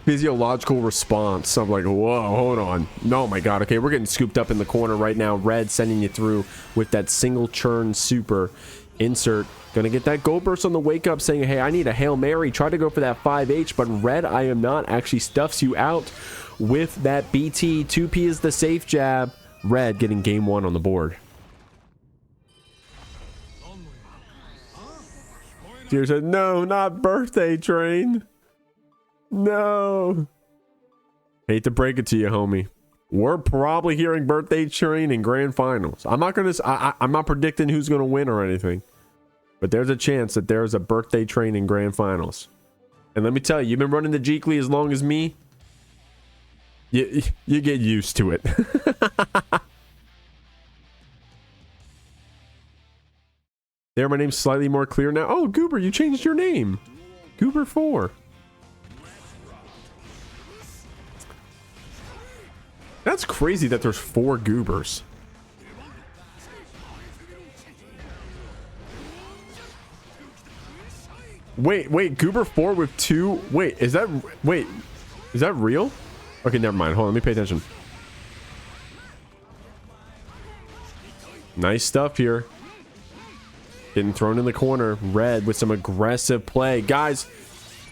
physiological response. I'm like, whoa, hold on. Oh my god. Okay, we're getting scooped up in the corner right now. Red sending you through with that single churn super. Insert gonna get that gold burst on the wake up, saying, hey, I need a Hail Mary. Try to go for that 5H, but RedIAmNot actually stuffs you out with that BT. 2P is the safe jab. Red getting game 1 on the board. Deer said, no, not birthday train. No. Hate to break it to you, homie. We're probably hearing birthday train in grand finals. I'm not gonna. I'm not predicting who's gonna win or anything, but there's a chance that there's a birthday train in grand finals. And let me tell you, you've been running the Jeekly as long as me. You get used to it. There, my name's slightly more clear now. Oh, Goober, you changed your name. Goober 4. That's crazy that there's 4 Goobers. Wait, Goober 4 with 2. Wait, is that real? Okay, never mind. Hold on, let me pay attention. Nice stuff here. Getting thrown in the corner. Red with some aggressive play. Guys,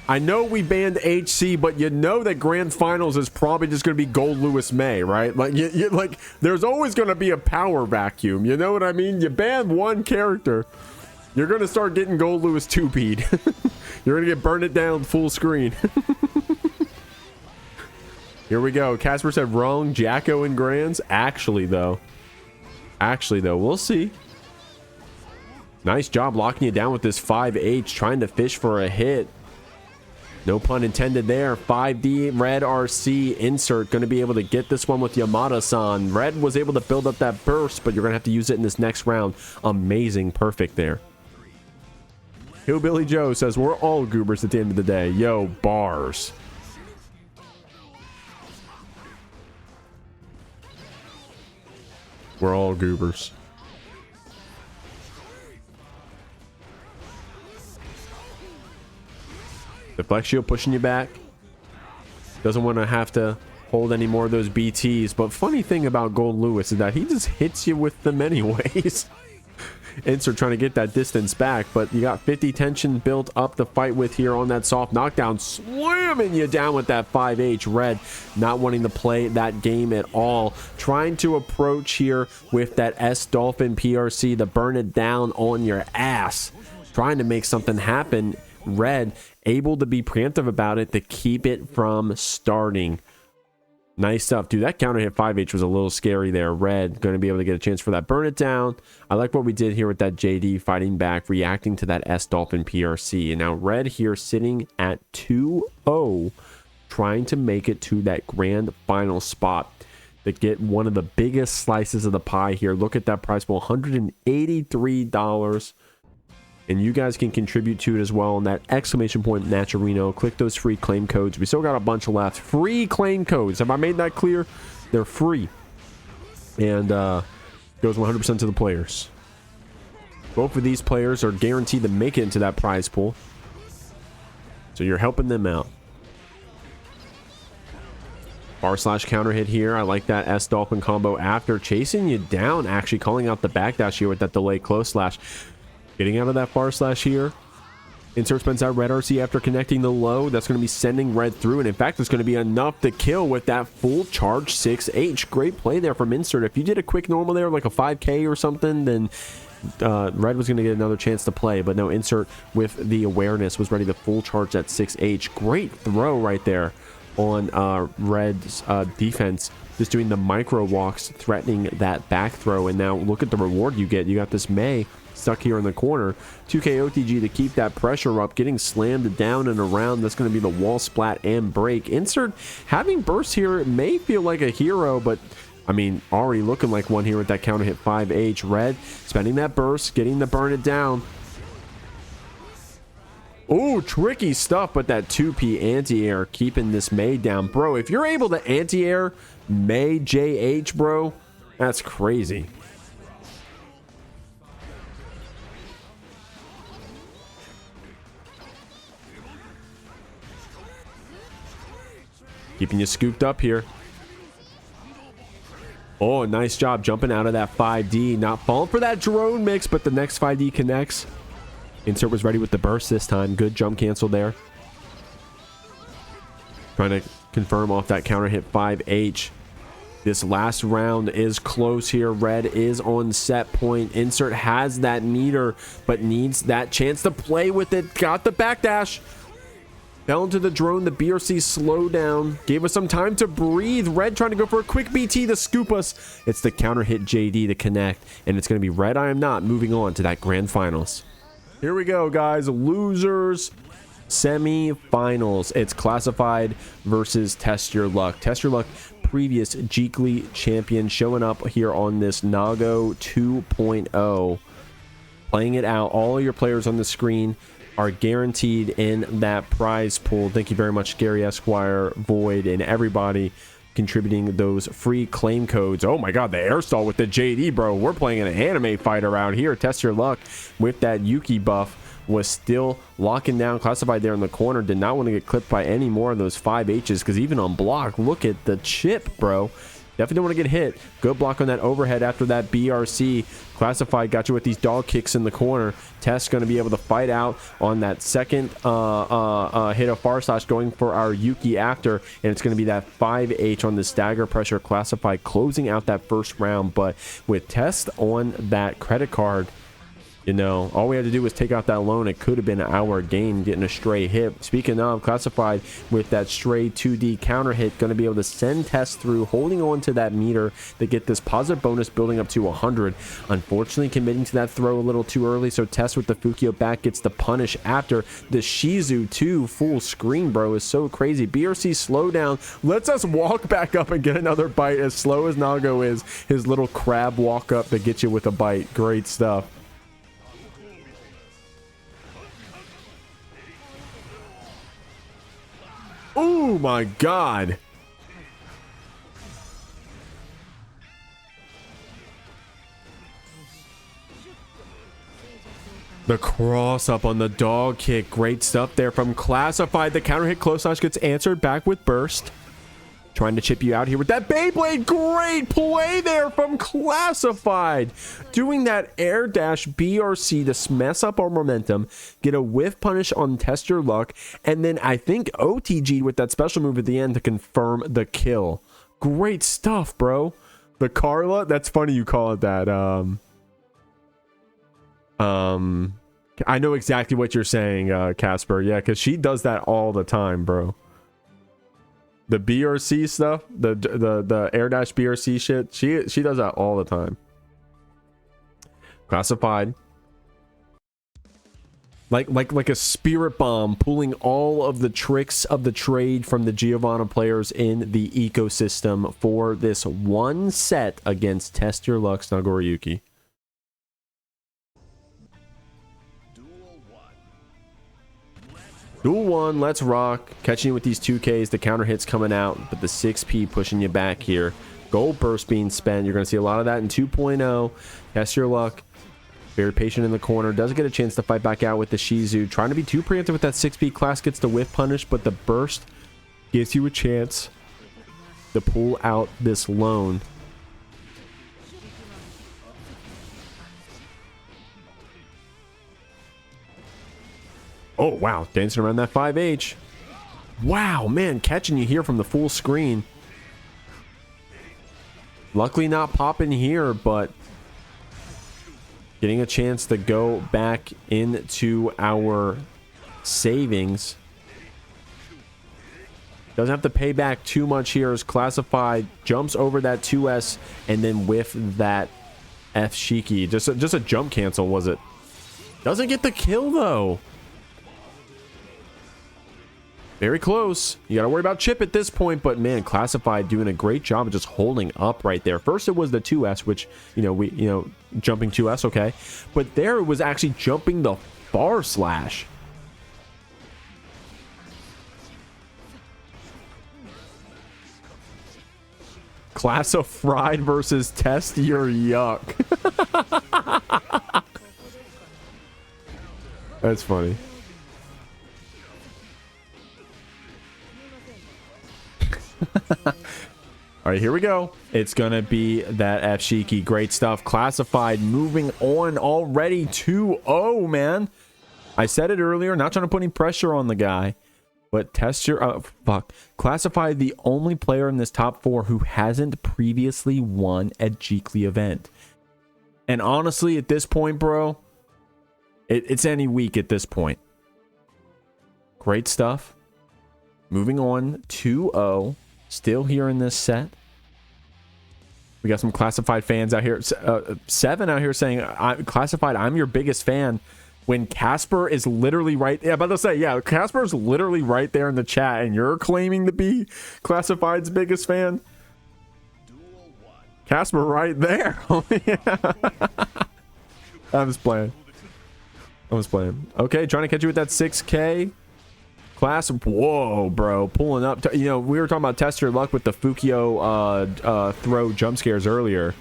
I know we banned HC, but you know that grand finals is probably just going to be Gold Lewis May, right? Like, like there's always going to be a power vacuum. You know what I mean? You ban one character, you're going to start getting Gold Lewis 2P'd. You're going to get Burn It Down full screen. Here we go. Casper said wrong. Jacko in grands. Actually, though, we'll see. Nice job locking you down with this 5H, trying to fish for a hit. No pun intended there. 5D, Red RC, Insert, going to be able to get this one with Yamada-san. Red was able to build up that burst, but you're going to have to use it in this next round. Amazing, perfect there. Hillbilly Joe says, we're all goobers at the end of the day. Yo, bars. We're all goobers. The flex shield pushing you back. Doesn't want to have to hold any more of those BTs. But funny thing about Gold Lewis is that he just hits you with them anyways. Insert trying to get that distance back. But you got 50 tension built up to fight with here on that soft knockdown. Slamming you down with that 5H. Red not wanting to play that game at all. Trying to approach here with that S Dolphin PRC to burn it down on your ass. Trying to make something happen. Red able to be preemptive about it to keep it from starting. Nice stuff, dude. That counter hit 5H was a little scary there. Red going to be able to get a chance for that burn it down. I like what we did here with that JD fighting back, reacting to that S Dolphin PRC. And now Red here sitting at 2-0, trying to make it to that grand final spot to get one of the biggest slices of the pie here. Look at that price pool, $183. And you guys can contribute to it as well on that exclamation point Naturino. Click those free claim codes. We still got a bunch left. Free claim codes. Have I made that clear? They're free. And goes 100% to the players. Both of these players are guaranteed to make it into that prize pool. So you're helping them out. / counter hit here. I like that S Dolphin combo after chasing you down. Actually calling out the backdash here with that delay close slash. Getting out of that / here. Insert spends out Red RC after connecting the low. That's going to be sending Red through. And in fact, it's going to be enough to kill with that full charge 6H. Great play there from Insert. If you did a quick normal there, like a 5K or something, then Red was going to get another chance to play. But no, Insert with the awareness was ready to full charge that 6H. Great throw right there on Red's defense. Just doing the micro walks, threatening that back throw. And now look at the reward you get. You got this May stuck here in the corner. 2K OTG to keep that pressure up, getting slammed down and around. That's going to be the wall splat and break. Insert having burst here may feel like a hero, but I mean, already looking like one here with that counter hit 5H. Red spending that burst, getting the burn it down. Oh, tricky stuff, but that 2P anti-air keeping this May down. Bro, if you're able to anti-air May JH, bro, that's crazy. Keeping you scooped up here. Oh, nice job jumping out of that 5D. Not falling for that drone mix, but the next 5D connects. Insert was ready with the burst this time. Good jump cancel there. Trying to confirm off that counter hit 5H. This last round is close here. Red is on set point. Insert has that meter, but needs that chance to play with it. Got the backdash. Fell into the drone. The BRC slowed down. Gave us some time to breathe. Red trying to go for a quick BT to scoop us. It's the counter hit JD to connect. And it's going to be RedIAmNot moving on to that grand finals. Here we go, guys. Losers semi-finals. It's Classified versus Test Your Luck. Test Your Luck, previous Jeekly champion, showing up here on this Nago 2.0. Playing it out. All of your players on the screen are guaranteed in that prize pool. Thank you very much, ScaryEsquire, Void, and everybody contributing those free claim codes. Oh my god, the air stall with the JD, bro. We're playing an anime fight around here. Test Your Luck with that Yuki buff was still locking down. Classified there in the corner. Did not want to get clipped by any more of those 5Hs, because even on block, look at the chip, bro. Definitely don't want to get hit. Good block on that overhead after that BRC. Classified got you with these dog kicks in the corner. Test going to be able to fight out on that second hit of far slash, going for our Yuki after, and it's going to be that 5H on the stagger pressure. Classified closing out that first round, but with Test on that credit card, you know, all we had to do was take out that loan. It could have been our game, getting a stray hit. Speaking of, Classified with that stray 2D counter hit, going to be able to send Test through, holding on to that meter to get this positive bonus building up to 100. Unfortunately, committing to that throw a little too early, so Test with the Fukio back gets the punish after. The Shizu 2 full screen, bro, is so crazy. BRC slow down, lets us walk back up and get another bite. As slow as Nago is, his little crab walk up to get you with a bite. Great stuff. Oh my god. The cross up on the dog kick. Great stuff there from Classified. The counter hit close slash gets answered back with burst. Trying to chip you out here with that Beyblade. Great play there from Classified. Doing that air dash BRC to mess up our momentum. Get a whiff punish on Test Your Luck. And then I think OTG with that special move at the end to confirm the kill. Great stuff, bro. The Carla. That's funny you call it that. I know exactly what you're saying, Casper. Yeah, because she does that all the time, bro. The BRC stuff, the air dash BRC shit, she does that all the time. Classified, like a spirit bomb, pulling all of the tricks of the trade from the Giovanna players in the ecosystem for this one set against Test Your Luck's Nagoriyuki. Duel 1, let's rock. Catching you with these 2Ks, the counter hits coming out, but the 6P pushing you back here. Gold burst being spent. You're going to see a lot of that in 2.0. Test Your Luck. Very patient in the corner. Doesn't get a chance to fight back out with the Shizu. Trying to be too preemptive with that 6P. Class gets the whiff punish, but the burst gives you a chance to pull out this loan. Oh, wow. Dancing around that 5H. Wow, man. Catching you here from the full screen. Luckily not popping here, but getting a chance to go back into our savings. Doesn't have to pay back too much here as Classified jumps over that 2S and then with that F Shiki. Just a jump cancel, was it? Doesn't get the kill, though. Very close. You got to worry about chip at this point, but man, Classified doing a great job of just holding up right there. First, it was the 2S, which, jumping 2S, okay. But there it was actually jumping the far slash. Classified versus Test Your Yuck. That's funny. All right, here we go. It's going to be that F-Shiki. Great stuff. Classified moving on already 2-0, man. I said it earlier, not trying to put any pressure on the guy, but Classified, the only player in this top 4 who hasn't previously won a Jeekly event. And honestly, at this point, bro, it's any week at this point. Great stuff. Moving on 2-0. Still here in this set. We got some Classified fans out here. 7 out here saying, Classified, I'm your biggest fan. When Casper is literally right. Yeah, about to say, yeah, Casper's literally right there in the chat, and you're claiming to be Classified's biggest fan. Casper right there. I'm just playing. Okay, trying to catch you with that 6K. Class, whoa, bro, pulling up. You know, we were talking about test your luck with the Fukio throw jump scares earlier.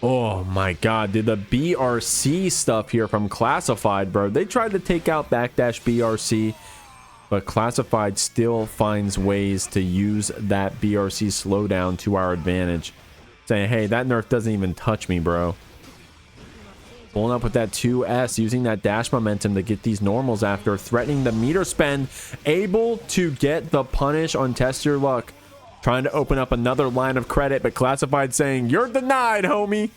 Oh my god, dude, the BRC stuff here from Classified, bro. They tried to take out backdash BRC, but Classified still finds ways to use that BRC slowdown to our advantage. Saying, hey, that nerf doesn't even touch me, bro. Pulling up with that 2S, using that dash momentum to get these normals after, threatening the meter spend, able to get the punish on Test Your Luck. Trying to open up another line of credit, but Classified saying, you're denied, homie.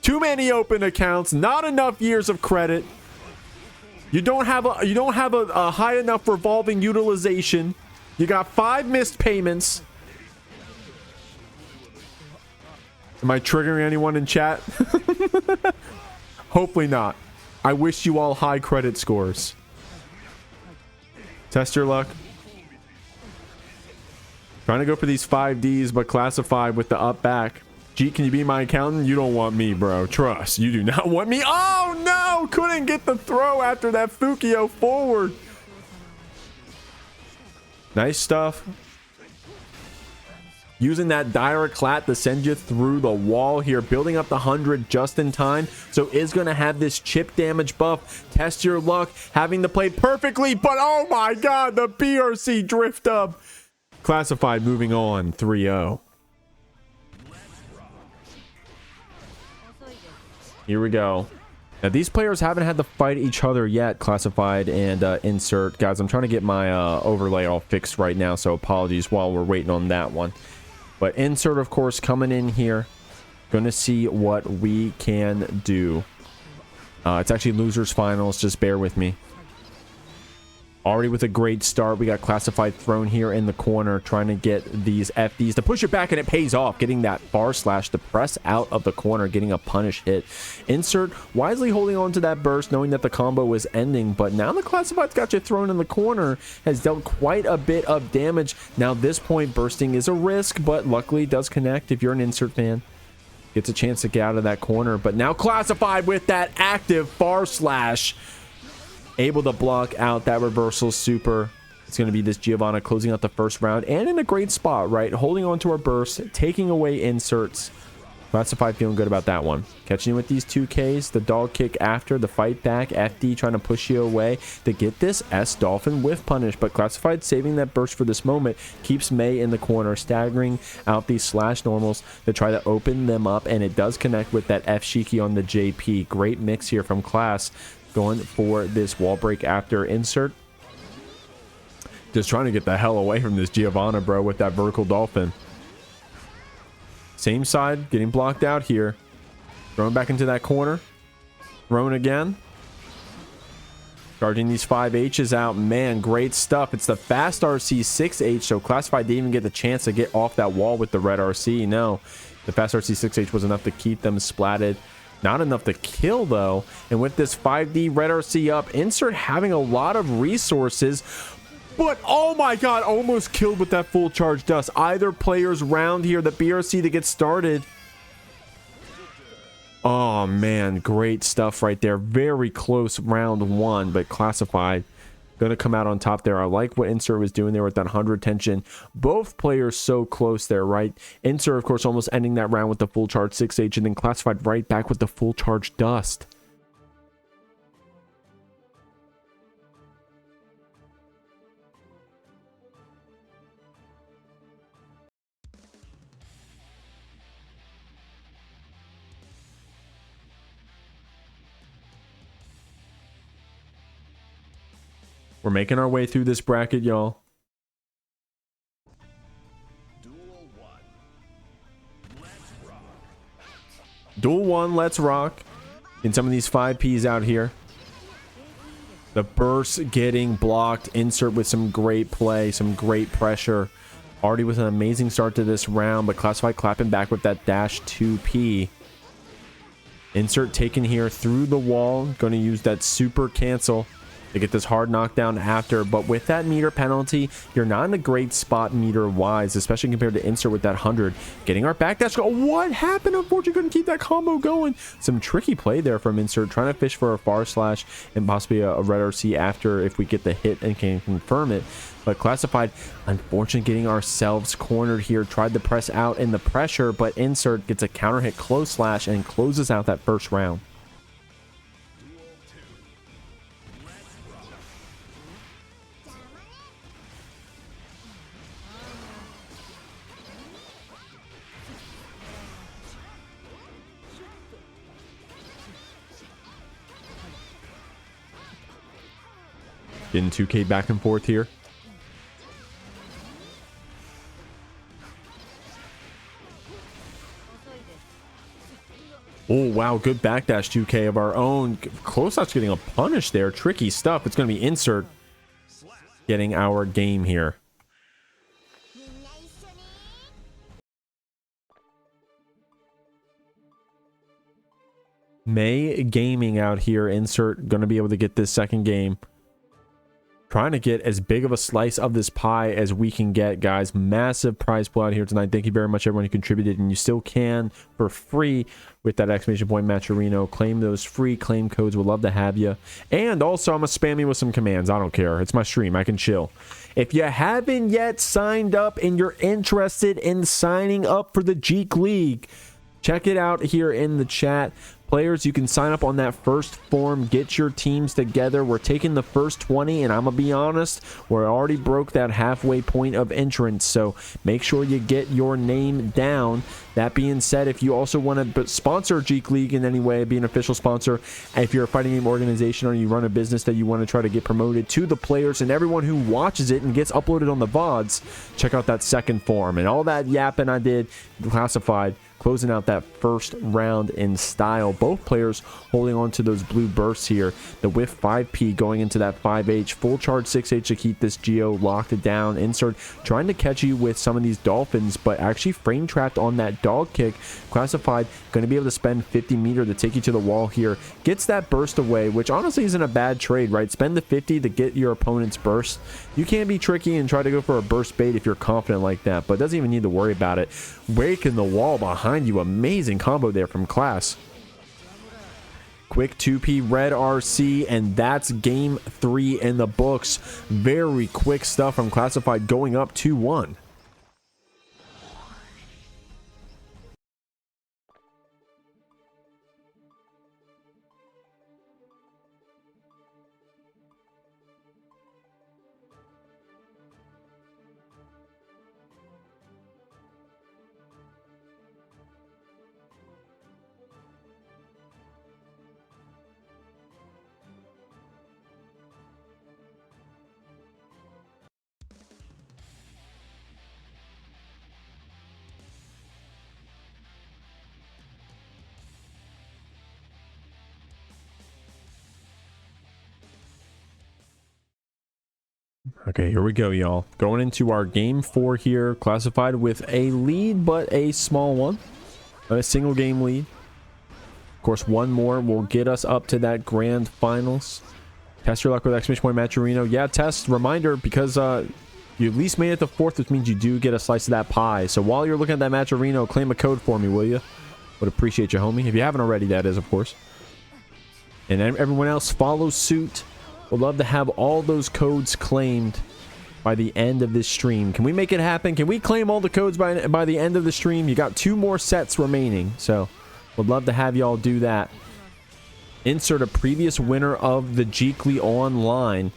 Too many open accounts, not enough years of credit. You don't have a high enough revolving utilization. You got 5 missed payments. Am I triggering anyone in chat? Hopefully not. I wish you all high credit scores. Test your luck. Trying to go for these 5Ds, but Classified with the up back. G, can you be my accountant? You don't want me, bro. Trust. You do not want me. Oh, no! Couldn't get the throw after that Fukio forward. Nice stuff. Using that direct clat to send you through the wall here. Building up the 100 just in time. So is going to have this chip damage buff. Test your luck. Having to play perfectly. But oh my god, the BRC drift up. Classified moving on 3-0. Here we go. Now these players haven't had to fight each other yet, Classified and Insert. Guys, I'm trying to get my overlay all fixed right now, so apologies while we're waiting on that one. But Insert, of course, coming in here. Gonna see what we can do. It's actually losers finals, just bear with me. Already with a great start. We got Classified thrown here in the corner, trying to get these FDs to push it back, and it pays off. Getting that bar slash to press out of the corner, getting a punish hit. Insert wisely holding on to that burst, knowing that the combo was ending, but now the Classified's got you thrown in the corner, has dealt quite a bit of damage. Now this point, bursting is a risk, but luckily it does connect if you're an Insert fan. Gets a chance to get out of that corner, but now Classified with that active bar slash. Able to block out that reversal super. It's going to be this Giovanna closing out the first round and in a great spot, right? Holding on to our burst, taking away inserts. Classified feeling good about that one. Catching you with these 2Ks, the dog kick after, the fight back, FD trying to push you away to get this S Dolphin with punish, but Classified saving that burst for this moment, keeps May in the corner, staggering out these slash normals to try to open them up, and it does connect with that F-Shiki on the JP. Great mix here from Class. Going for this wall break after Insert. Just trying to get the hell away from this Giovanna, bro, with that vertical dolphin. Same side, getting blocked out here. Thrown back into that corner. Thrown again. Charging these 5Hs out. Man, great stuff. It's the fast RC 6H, so Classified didn't even get the chance to get off that wall with the red RC. No, the fast RC 6H was enough to keep them splatted. Not enough to kill, though. And with this 5D red RC up, Insert having a lot of resources. But, oh my god, almost killed with that full charge dust. Either player's round here, the BRC to get started. Oh, man, great stuff right there. Very close round one, but Classified going to come out on top there. I like what Insert was doing there with that 100 tension. Both players so close there, right? Insert, of course, almost ending that round with the full charge 6H, and then Classified right back with the full charge Dust. We're making our way through this bracket, y'all. Duel 1, let's rock. In some of these 5Ps out here. The burst getting blocked. Insert with some great play, some great pressure. Already with an amazing start to this round, but Classified clapping back with that dash 2P. Insert taken here through the wall. Going to use that super cancel to get this hard knockdown after, but with that meter penalty, you're not in a great spot meter wise, especially compared to Insert with that 100. Getting our backdash. Oh, what happened? Unfortunately, couldn't keep that combo going. Some tricky play there from Insert, trying to fish for a far slash and possibly a red RC after if we get the hit and can confirm it. But Classified, unfortunately, getting ourselves cornered here. Tried to press out in the pressure, but Insert gets a counter hit close slash and closes out that first round. Getting 2K back and forth here. Oh, wow. Good backdash 2K of our own. Close out's getting a punish there. Tricky stuff. It's going to be Insert getting our game here. May Gaming out here. Insert going to be able to get this second game. Trying to get as big of a slice of this pie as we can get, guys. Massive prize pool out here tonight. Thank you very much, everyone who contributed. And you still can, for free, with that exclamation point Matcherino. Claim those free claim codes. We'd love to have you. And also, I'm going to spam you with some commands. I don't care. It's my stream. I can chill. If you haven't yet signed up and you're interested in signing up for the Jeek League, check it out here in the chat. Players, you can sign up on that first form. Get your teams together. We're taking the first 20, and I'm going to be honest, we already broke that halfway point of entrance, so make sure you get your name down. That being said, if you also want to sponsor Jeek League in any way, be an official sponsor, if you're a fighting game organization or you run a business that you want to try to get promoted to the players and everyone who watches it and gets uploaded on the VODs, check out that second form. And all that yapping I did, Classified, closing out that first round in style. Both players holding on to those blue bursts here. The whiff 5P going into that 5H. Full charge 6H to keep this Geo locked down. Insert trying to catch you with some of these dolphins, but actually frame trapped on that dog kick. Classified going to be able to spend 50 meter to take you to the wall here. Gets that burst away, which honestly isn't a bad trade, right? Spend the 50 to get your opponent's burst. You can be tricky and try to go for a burst bait if you're confident like that, but doesn't even need to worry about it. Breaking the wall behind you. Amazing combo there from Class. Quick 2P red RC, and that's game 3 in the books. Very quick stuff from Classified, going up 2-1. Okay, here we go, y'all. Going into our game 4 here. Classified with a lead, but a small one. A single game lead. Of course, one more will get us up to that grand finals. Test your luck with exclamation point Matcherino. Yeah, test. Reminder, because you at least made it to 4th, which means you do get a slice of that pie. So while you're looking at that Matcherino, claim a code for me, will you? Would appreciate you, homie. If you haven't already, that is, of course. And everyone else, follow suit. Would love to have all those codes claimed by the end of this stream. Can we make it happen? Can we claim all the codes by the end of the stream? You got 2 more sets remaining, so would love to have y'all do that. Insert a previous winner of the Jeekly online.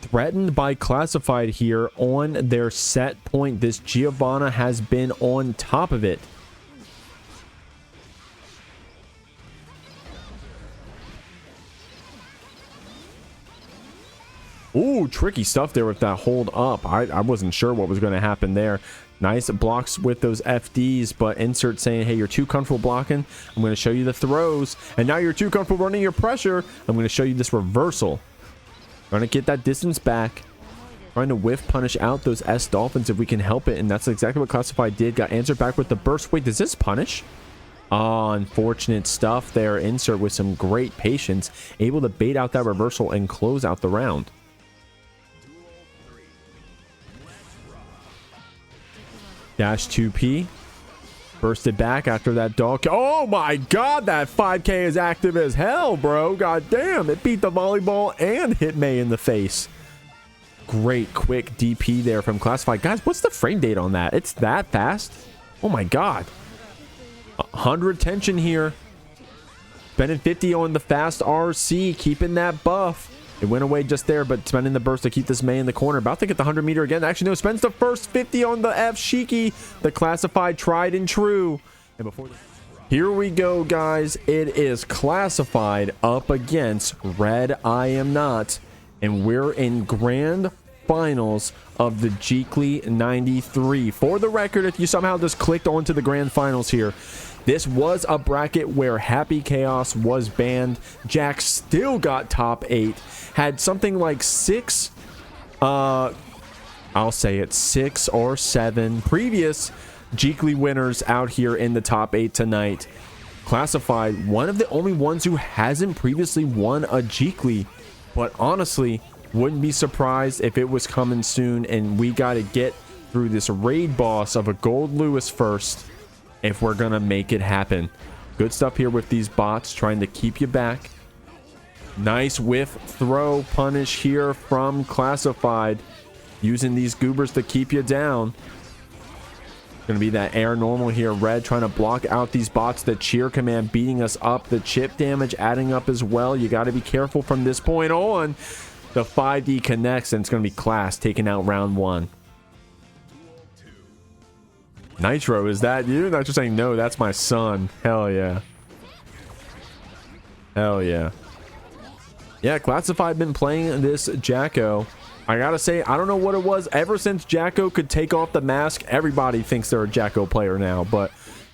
Threatened by Classified here on their set point. This Giovanna has been on top of it. Ooh, tricky stuff there with that hold up. I wasn't sure what was going to happen there. Nice blocks with those FDs, but Insert saying, hey, you're too comfortable blocking. I'm going to show you the throws. And now you're too comfortable running your pressure. I'm going to show you this reversal. Trying to get that distance back. Trying to whiff punish out those S Dolphins if we can help it. And that's exactly what Classified did. Got Answered back with the burst. Wait, does this punish? Oh, unfortunate stuff there. Insert with some great patience. Able to bait out that reversal and close out the round. Dash 2P. Bursted back after that dog. Oh my god, that 5K is active as hell, bro. God damn, it beat the volleyball and hit May in the face. Great quick DP there from Classified. Guys, what's the frame date on that? It's that fast? Oh my god. 100 tension here. Spending 50 on the fast RC, keeping that buff. It went away just there, but spending the burst to keep this May in the corner. About to get the 100 meter again. Actually, no, spends the first 50 on the F Shiki. The Classified tried and true. And before here we go, guys. It is Classified up against RedIAmNot. And we're in grand finals of the Jeekly 93. For the record, if you somehow just clicked onto the grand finals here, this was a bracket where Happy Chaos was banned. Jack still got top 8. Had something like 6, I'll say it, 6 or 7 previous Jeekly winners out here in the top 8 tonight. Classified, one of the only ones who hasn't previously won a Jeekly. But honestly, wouldn't be surprised if it was coming soon. And we got to get through this raid boss of a Gold Lewis first if we're going to make it happen. Good stuff here with these bots trying to keep you back. Nice whiff throw punish here from Classified. Using these goobers to keep you down. Going to be that air normal here. Red trying to block out these bots. The cheer command beating us up. The chip damage adding up as well. You got to be careful from this point on. The 5D connects and it's going to be Class taking out round 1. Nitro, is that you? Nitro saying, no, that's my son. Hell yeah. Hell yeah. Yeah, Classified been playing this Jacko. I gotta say, I don't know what it was. Ever since Jacko could take off the mask, everybody thinks they're a Jacko player now. But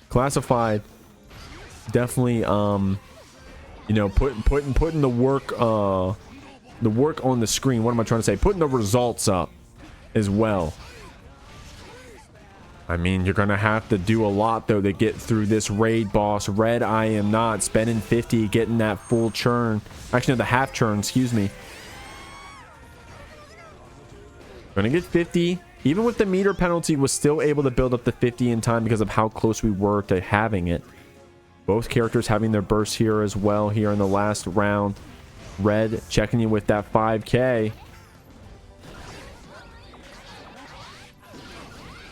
Classified definitely, you know, putting the work on the screen. What am I trying to say? Putting the results up as well. I mean, you're gonna have to do a lot though to get through this raid boss. RedIAmNot spending 50, getting that full churn. Actually, no, the half churn. Excuse me. Gonna get 50. Even with the meter penalty, was still able to build up the 50 in time because of how close we were to having it. Both characters having their bursts here as well here in the last round. Red checking you with that 5K.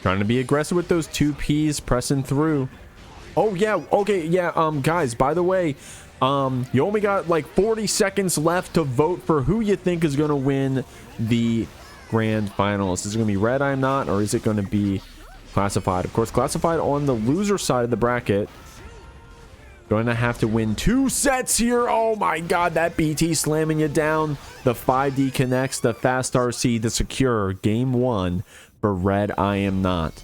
Trying to be aggressive with those 2Ps, pressing through. Oh yeah, okay, yeah, guys, by the way, you only got like 40 seconds left to vote for who you think is going to win the grand finals. Is it going to be RedIAmNot or is it going to be Classified? Of course, Classified on the loser side of the bracket. Going to have to win 2 sets here. Oh my god, that BT slamming you down. The 5D connects, the fast RC, the secure. Game 1 for RedIAmNot.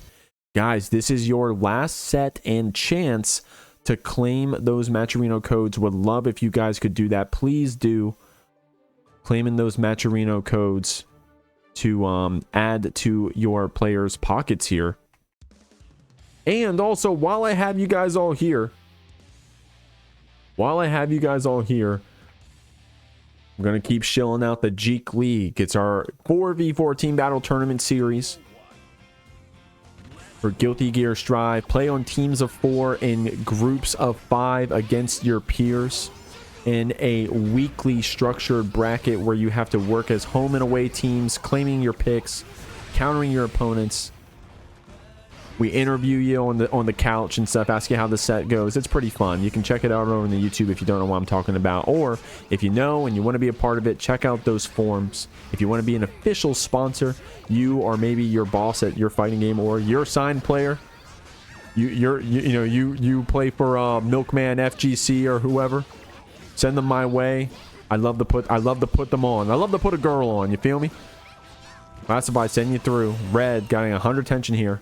Guys, this is your last set and chance to claim those Matcherino codes. Would love if you guys could do that. Please do. Claiming those Matcherino codes to add to your players' pockets here. And also, while I have you guys all here, I'm going to keep shilling out the Jeek League. It's our 4v4 team battle tournament series for Guilty Gear Strive. Play on teams of 4 in groups of 5 against your peers. in a weekly structured bracket where you have to work as home and away teams, claiming your picks, countering your opponents. We interview you on the couch and stuff, ask you how the set goes. It's pretty fun. You can check it out over on the YouTube if you don't know what I'm talking about. Or if you know and you want to be a part of it, check out those forums. If you want to be an official sponsor, you or maybe your boss at your fighting game or your assigned player, you play for Milkman FGC or whoever, send them my way. I love to put them on. I love to put a girl on. You feel me? That's if I send you through. Red getting 100 tension here.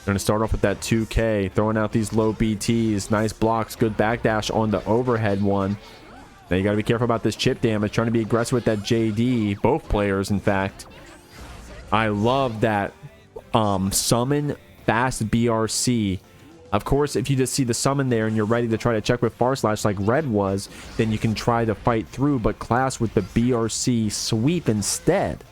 Going to start off with that 2K, throwing out these low BTs. Nice blocks, good backdash on the overhead one. Now you got to be careful about this chip damage, trying to be aggressive with that JD. Both players, in fact. I love that summon fast BRC. Of course, if you just see the summon there and you're ready to try to check with Far Slash like Red was, then you can try to fight through, but Class with the BRC sweep instead.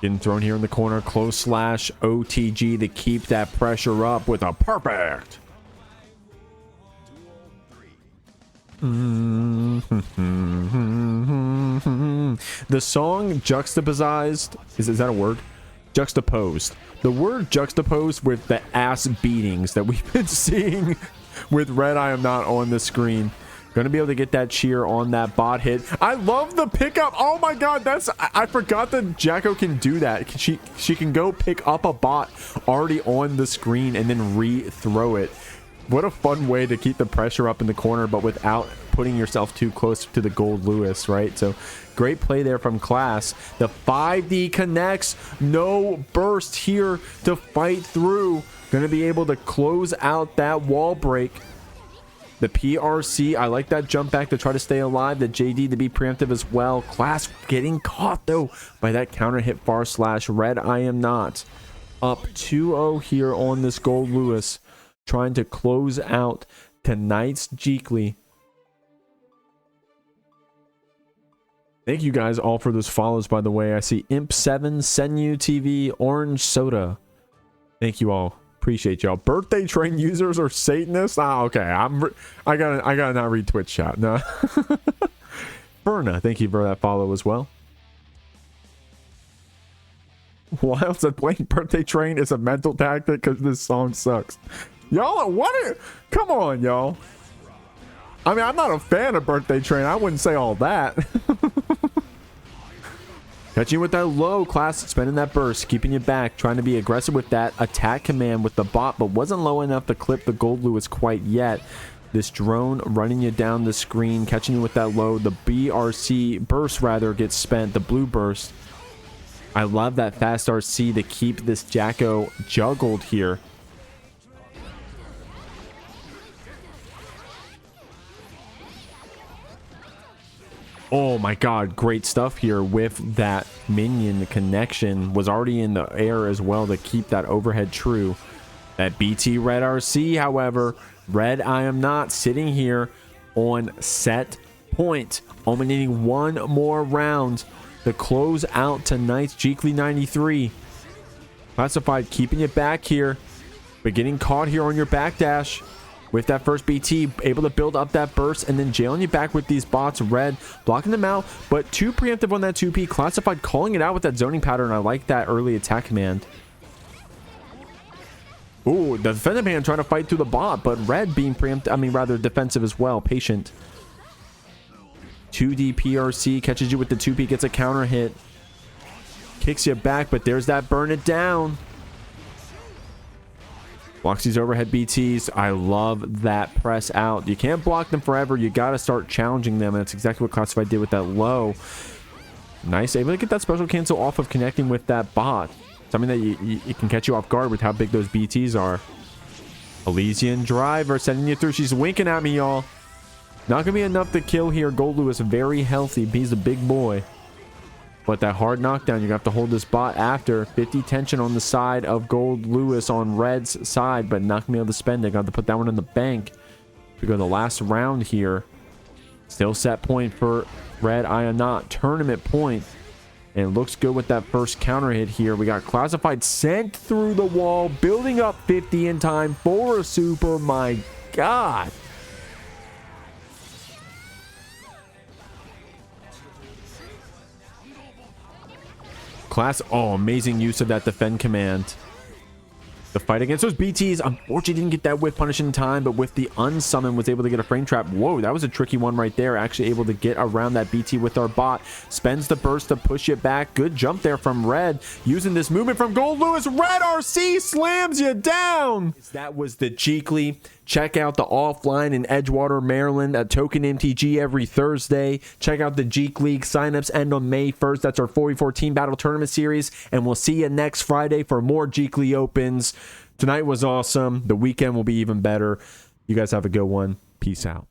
Getting thrown here in the corner. Close slash OTG to keep that pressure up with a perfect. The song juxtaposed. Is that a word? Juxtaposed. The word juxtaposed with the ass beatings that we've been seeing with RedIAmNot on the screen. Gonna be able to get that cheer on that bot hit. I love the pickup. Oh my god, I forgot that Jacko can do that. She can go pick up a bot already on the screen and then re-throw it. What a fun way to keep the pressure up in the corner, but without putting yourself too close to the gold Lewis, right? So great play there from Class. The 5D connects. No burst here to fight through. Gonna be able to close out that wall break. The PRC, I like that jump back to try to stay alive. The JD to be preemptive as well. Class getting caught though by that counter hit Far Slash. RedIAmNot up 2-0 here on this gold Lewis, trying to close out tonight's Jeekly. Thank you guys all for those follows, by the way. I see Imp7, Senyu TV, Orange Soda. Thank you all. Appreciate y'all. Birthday train users or Satanists? Ah, okay. I gotta not read Twitch chat. No. Berna, thank you for that follow as well. Wild said playing Birthday Train is a mental tactic because this song sucks. Y'all, come on, y'all. I mean, I'm not a fan of Birthday Train. I wouldn't say all that. Catching with that low. Class spending that burst, keeping you back, trying to be aggressive with that attack command with the bot, but wasn't low enough to clip the gold Lewis quite yet. This drone running you down the screen, catching you with that low. The BRC burst rather gets spent, the blue burst. I love that fast RC to keep this Jacko juggled here. Oh my god, great stuff here with that minion. The connection was already in the air as well to keep that overhead true. That BT Red RC, however, RedIAmNot sitting here on set point. Only needing one more round to close out tonight's Jeekly 93. Classified keeping it back here, but getting caught here on your backdash. With that first BT, able to build up that burst and then jailing you back with these bots. Red blocking them out, but too preemptive on that 2P. Classified calling it out with that zoning pattern. I like that early attack command. Ooh, the defensive man trying to fight through the bot, but Red being preemptive, I mean rather defensive as well. Patient. 2D PRC catches you with the 2P, gets a counter hit. Kicks you back, but there's that burn it down. Blocks these overhead BTs. I love that press out. You can't block them forever. You got to start challenging them. And that's exactly what Classified did with that low. Nice. Able to get that special cancel off of connecting with that bot. Something that it can catch you off guard with how big those BTs are. Elysian Driver sending you through. She's winking at me, y'all. Not going to be enough to kill here. Gold Lewis very healthy. He's a big boy. But that hard knockdown, you're going to have to hold this bot after. 50 tension on the side of Gold Lewis on Red's side, but not going to be able to spend it. Got to put that one in the bank. We go to the last round here. Still set point for RedIAmNot. Tournament point. And it looks good with that first counter hit here. We got Classified sent through the wall, building up 50 in time for a super. My God. Oh, amazing use of that defend command. The fight against those BTs, unfortunately didn't get that whiff punish in time, but with the unsummon was able to get a frame trap. Whoa, that was a tricky one right there. Actually able to get around that BT with our bot. Spends the burst to push it back. Good jump there from Red. Using this movement from Gold Lewis. Red RC slams you down. That was the Jeekly. Check out the offline in Edgewater, Maryland at Token MTG every Thursday. Check out the Jeek League. Signups end on May 1st. That's our 4014 Battle Tournament Series. And we'll see you next Friday for more Jeekly Opens. Tonight was awesome. The weekend will be even better. You guys have a good one. Peace out.